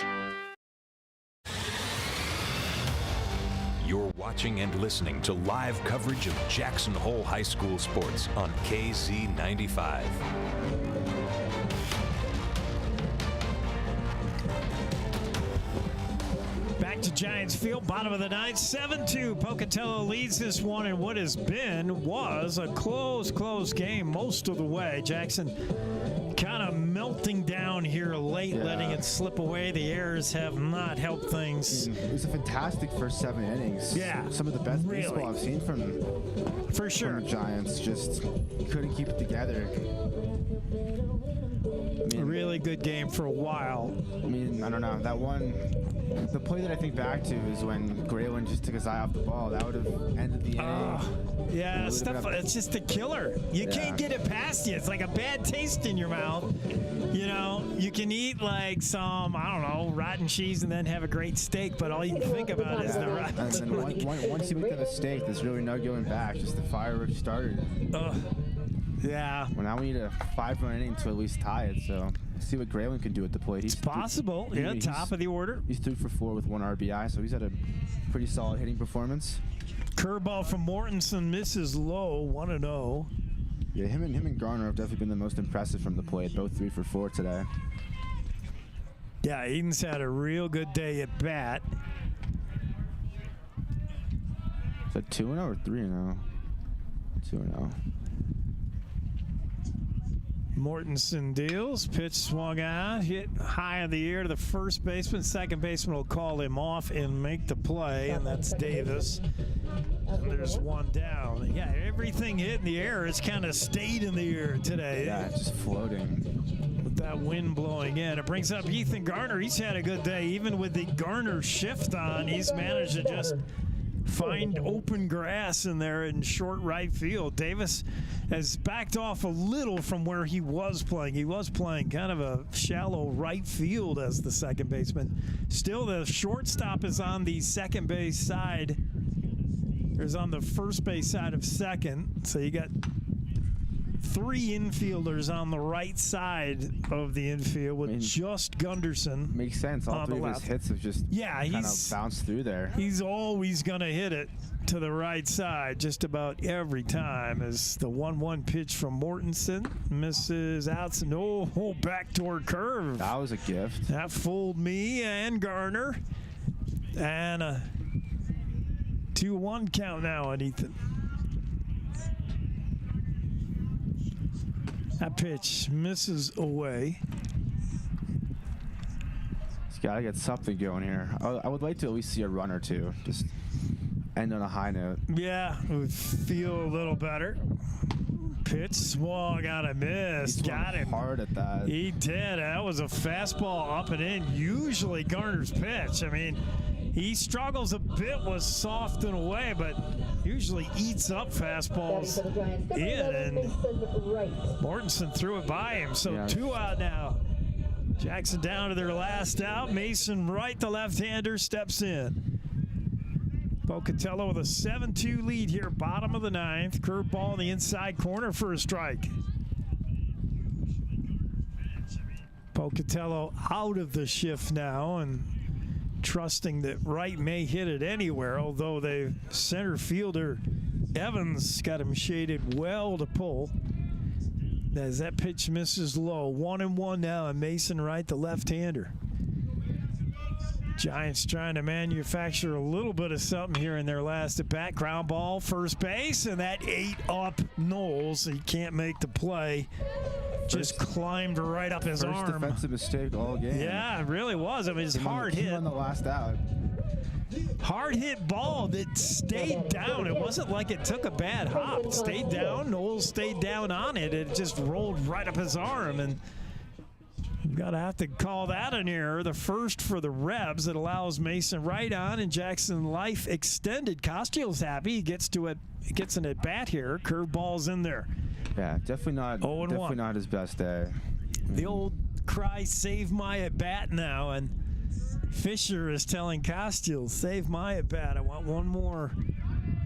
You're watching and listening to live coverage of Jackson Hole High School sports on KZ95. Back to Giants Field, bottom of the ninth, 7-2. Pocatello leads this one in what was a close game most of the way. Jackson kind of melting down here late, letting it slip away. The errors have not helped things. It was a fantastic first 7 innings. Yeah, some of the best baseball I've seen from the Giants. Just couldn't keep it together. A really good game for a while. I mean, I don't know. That one, the play that I think back to is when Graylin just took his eye off the ball. That would have ended the inning. Yeah, stuff. It's just a killer. You can't get it past you. It's like a bad taste in your mouth. You know, you can eat like some, I don't know, rotten cheese and then have a great steak, but all you can think about is the rotten. And then once you make that mistake, there's really no going back. Just the fireworks started. Yeah. Well, now we need a 5-run inning to at least tie it. So let's see what Graylin can do at the plate. It's possible. Top of the order. He's 3 for 4 with 1 RBI, so he's had a pretty solid hitting performance. Curveball from Mortensen misses low, 1-0. Yeah, him and Garner have definitely been the most impressive from the plate. Both 3 for 4 today. Yeah, Eden's had a real good day at bat. Is that 2-0 or 3-0? 2-0. Mortensen deals, pitch swung out, hit high in the air to the first baseman. Second baseman will call him off and make the play, and that's Davis. And there's one down. Yeah, everything hit in the air. It's kind of stayed in the air today. Yeah, it's just floating. With that wind blowing in. It brings up Ethan Garner. He's had a good day. Even with the Garner shift on, he's managed to just find open grass in there in short right field. Davis has backed off a little from where he was playing. He was playing kind of a shallow right field as the second baseman. Still, the shortstop is on the second base side. There's on the first base side of second. So you got 3 infielders on the right side of the infield with just Gunderson. Makes sense. All 3 of his hits have just kind of bounced through there. He's always going to hit it to the right side just about every time. As the 1-1 pitch from Mortensen misses out. No backdoor curve. That was a gift. That fooled me and Garner. And a 2-1 count now on Ethan. That pitch misses away. He's got to get something going here. I would like to at least see a run or two. Just end on a high note. Yeah, it would feel a little better. Pitch swung out, a miss. Got him hard at that. He did. That was a fastball up and in. Usually Garner's pitch. I mean, he struggles a bit with soft and away, but usually eats up fastballs in, and Mortensen threw it by him. So 2 out now. Jackson down to their last out. Mason Wright, the left-hander, steps in. Pocatello with a 7-2 lead here, bottom of the ninth. Curveball in the inside corner for a strike. Pocatello out of the shift now and trusting that Wright may hit it anywhere, although the center fielder Evans got him shaded well to pull. As that pitch misses low. 1-1 now, and Mason Wright, the left-hander. Giants trying to manufacture a little bit of something here in their last at-bat. Ground ball, first base, and that ate up Knowles. He can't make the play. Just climbed right up his arm. First defensive mistake all game. Yeah, it really was. I mean, it's hard hit. On the last out. Hard hit ball that stayed down. It wasn't like it took a bad hop. It stayed down. Knowles stayed down on it. It just rolled right up his arm. And you've got to have to call that an error. The first for the Rebs. It allows Mason Wright on, and Jackson Life extended. Costiel's happy. He gets to it. Gets an at bat here. Curveball's in there. Yeah, definitely not his best day. The old cry, save my at bat now, and Fisher is telling Costiel, save my at bat. I want one more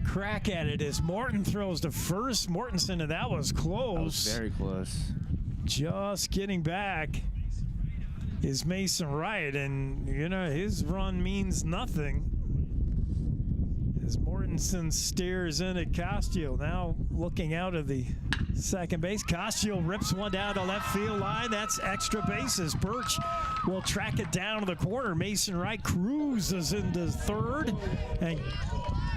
crack at it as Morton throws to first. Mortensen, and that was close. That was very close. Just getting back is Mason Wright, and his run means nothing as Mortensen stares in at Costiel. Now looking out of the second base. Costiel rips one down the left field line. That's extra bases. Birch will track it down to the corner. Mason Wright cruises into third, and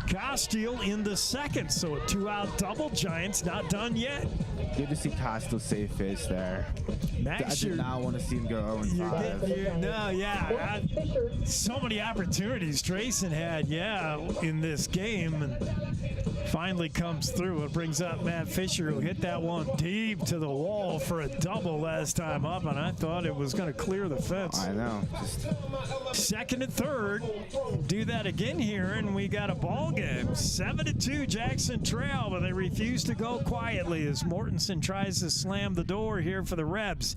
Costiel into second. So a 2-out double. Giants not done yet. Good to see Costiel save face there. I did not want to see him go 0-5. So many opportunities Trayson had, in this game, and finally comes through. It brings up Matt Fisher, who hit that one deep to the wall for a double last time up, and I thought it was going to clear the fence. I know. Second and third, do that again here, and we got a ball game. 7-2 Jackson trail, but they refuse to go quietly as Mortensen tries to slam the door here for the Rebs.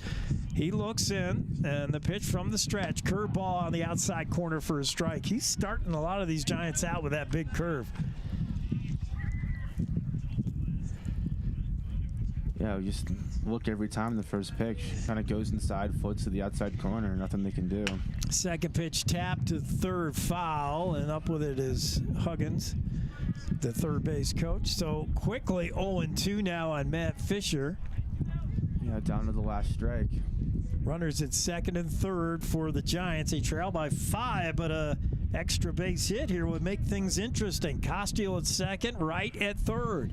He looks in, and the pitch from the stretch. Curveball on the outside corner for a strike. He's starting a lot of these Giants out with that big curve. Yeah, just look every time the first pitch. Kind of goes inside, floats to the outside corner. Nothing they can do. Second pitch tapped to third, foul, and up with it is Huggins, the third base coach. So quickly 0-2 now on Matt Fisher. Yeah, down to the last strike. Runners at second and third for the Giants. They trail by 5, but a extra base hit here would make things interesting. Costiel at second, Wright at third.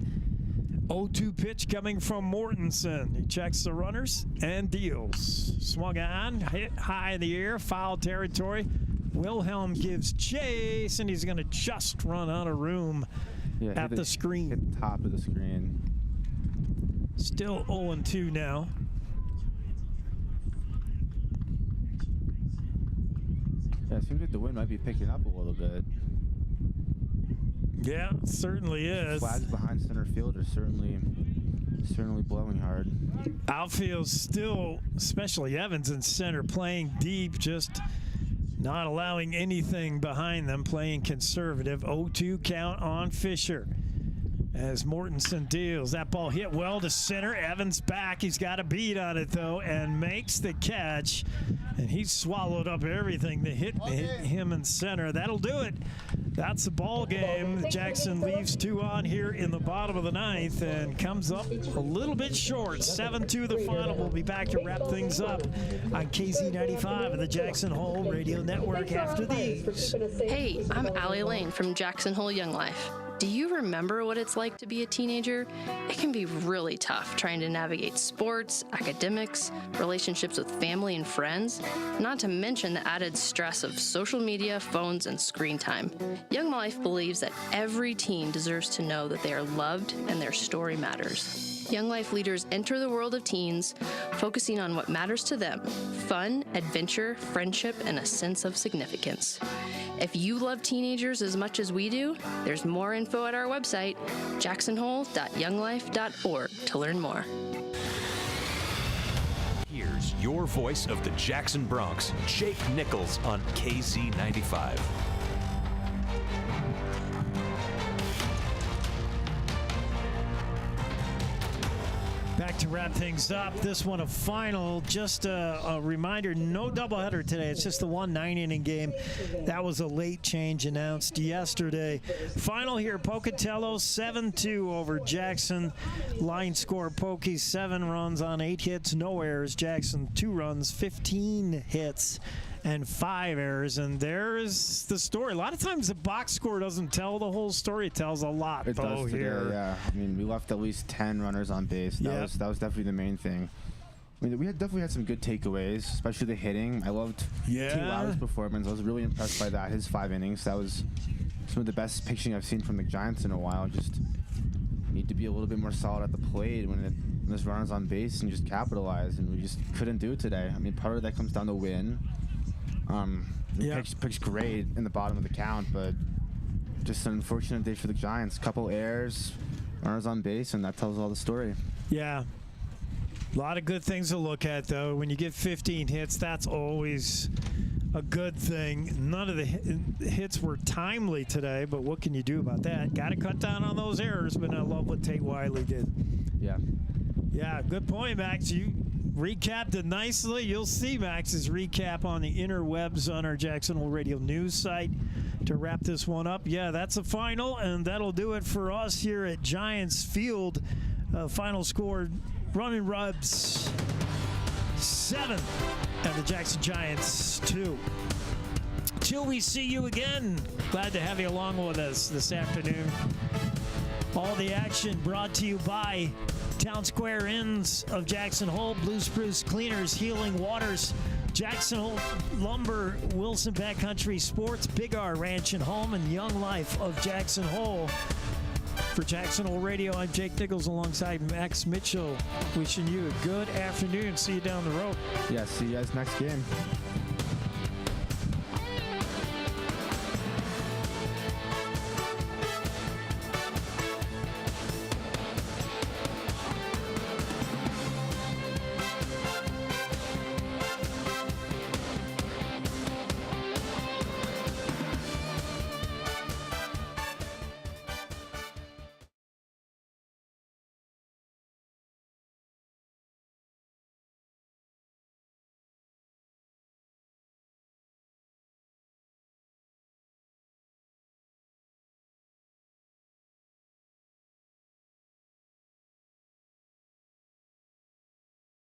0-2 pitch coming from Mortensen. He checks the runners and deals. Swung on, hit high in the air, foul territory. Wilhelm gives chase, and he's going to just run out of room at the screen. Hit the top of the screen. Still 0-2 now. Yeah, it seems like the wind might be picking up a little bit. Yeah, it certainly is. Flags behind center field are certainly blowing hard. Outfield still, especially Evans in center, playing deep, just not allowing anything behind them, playing conservative. 0-2 count on Fisher as Mortensen deals. That ball hit well to center. Evans back. He's got a beat on it, though, and makes the catch. And he's swallowed up everything that hit him in center. That'll do it. That's the ball game. Jackson leaves 2 on here in the bottom of the 9th and comes up a little bit short. 7-2 the final. We'll be back to wrap things up on KZ95 and the Jackson Hole Radio Network after these. Hey, I'm Allie Lane from Jackson Hole Young Life. Do you remember what it's like to be a teenager? It can be really tough trying to navigate sports, academics, relationships with family and friends, not to mention the added stress of social media, phones, and screen time. Young Life believes that every teen deserves to know that they are loved and their story matters. Young Life leaders enter the world of teens, focusing on what matters to them: fun, adventure, friendship, and a sense of significance. If you love teenagers as much as we do, there's more info at our website, jacksonhole.younglife.org, to learn more. Here's your voice of the Jackson Bronx, Jake Nichols on KZ95. Back to wrap things up. This one a final. Just a reminder, no doubleheader today. It's just the one 9-inning game. That was a late change announced yesterday. Final here, Pocatello 7-2 over Jackson. Line score, Pokey 7 runs on 8 hits, no errors. Jackson 2 runs, 15 hits and 5 errors, and there's the story. A lot of times the box score doesn't tell the whole story. It tells a lot. It does today, here. yeah. I mean, we left at least 10 runners on base. That was definitely the main thing. I mean, we definitely had some good takeaways, especially the hitting. I loved T. Lauer's performance. I was really impressed by that. His 5 innings. That was some of the best pitching I've seen from the Giants in a while. Just need to be a little bit more solid at the plate when there's runners on base and just capitalize, and we just couldn't do it today. I mean, part of that comes down to win. Pitched great in the bottom of the count, but just an unfortunate day for the Giants. Couple errors, runners on base, and that tells all the story. Yeah. A lot of good things to look at, though. When you get 15 hits, that's always a good thing. None of the hits were timely today, but what can you do about that? Got to cut down on those errors, but I love what Tate Wiley did. Yeah. Yeah, good point, Max. You recapped it nicely. You'll see Max's recap on the interwebs on our Jackson Hole Radio news site to wrap this one up. Yeah, that's a final, and that'll do it for us here at Giants Field. Final score, Runnin Rubs 7 and the Jackson Giants 2. Till we see you again, glad to have you along with us this afternoon. All the action brought to you by Town Square Inns of Jackson Hole, Blue Spruce Cleaners, Healing Waters, Jackson Hole Lumber, Wilson Backcountry Sports, Big R Ranch and Home, and Young Life of Jackson Hole. For Jackson Hole Radio, I'm Jake Nichols alongside Max Mitchell. Wishing you a good afternoon. See you down the road. Yeah, see you guys next game.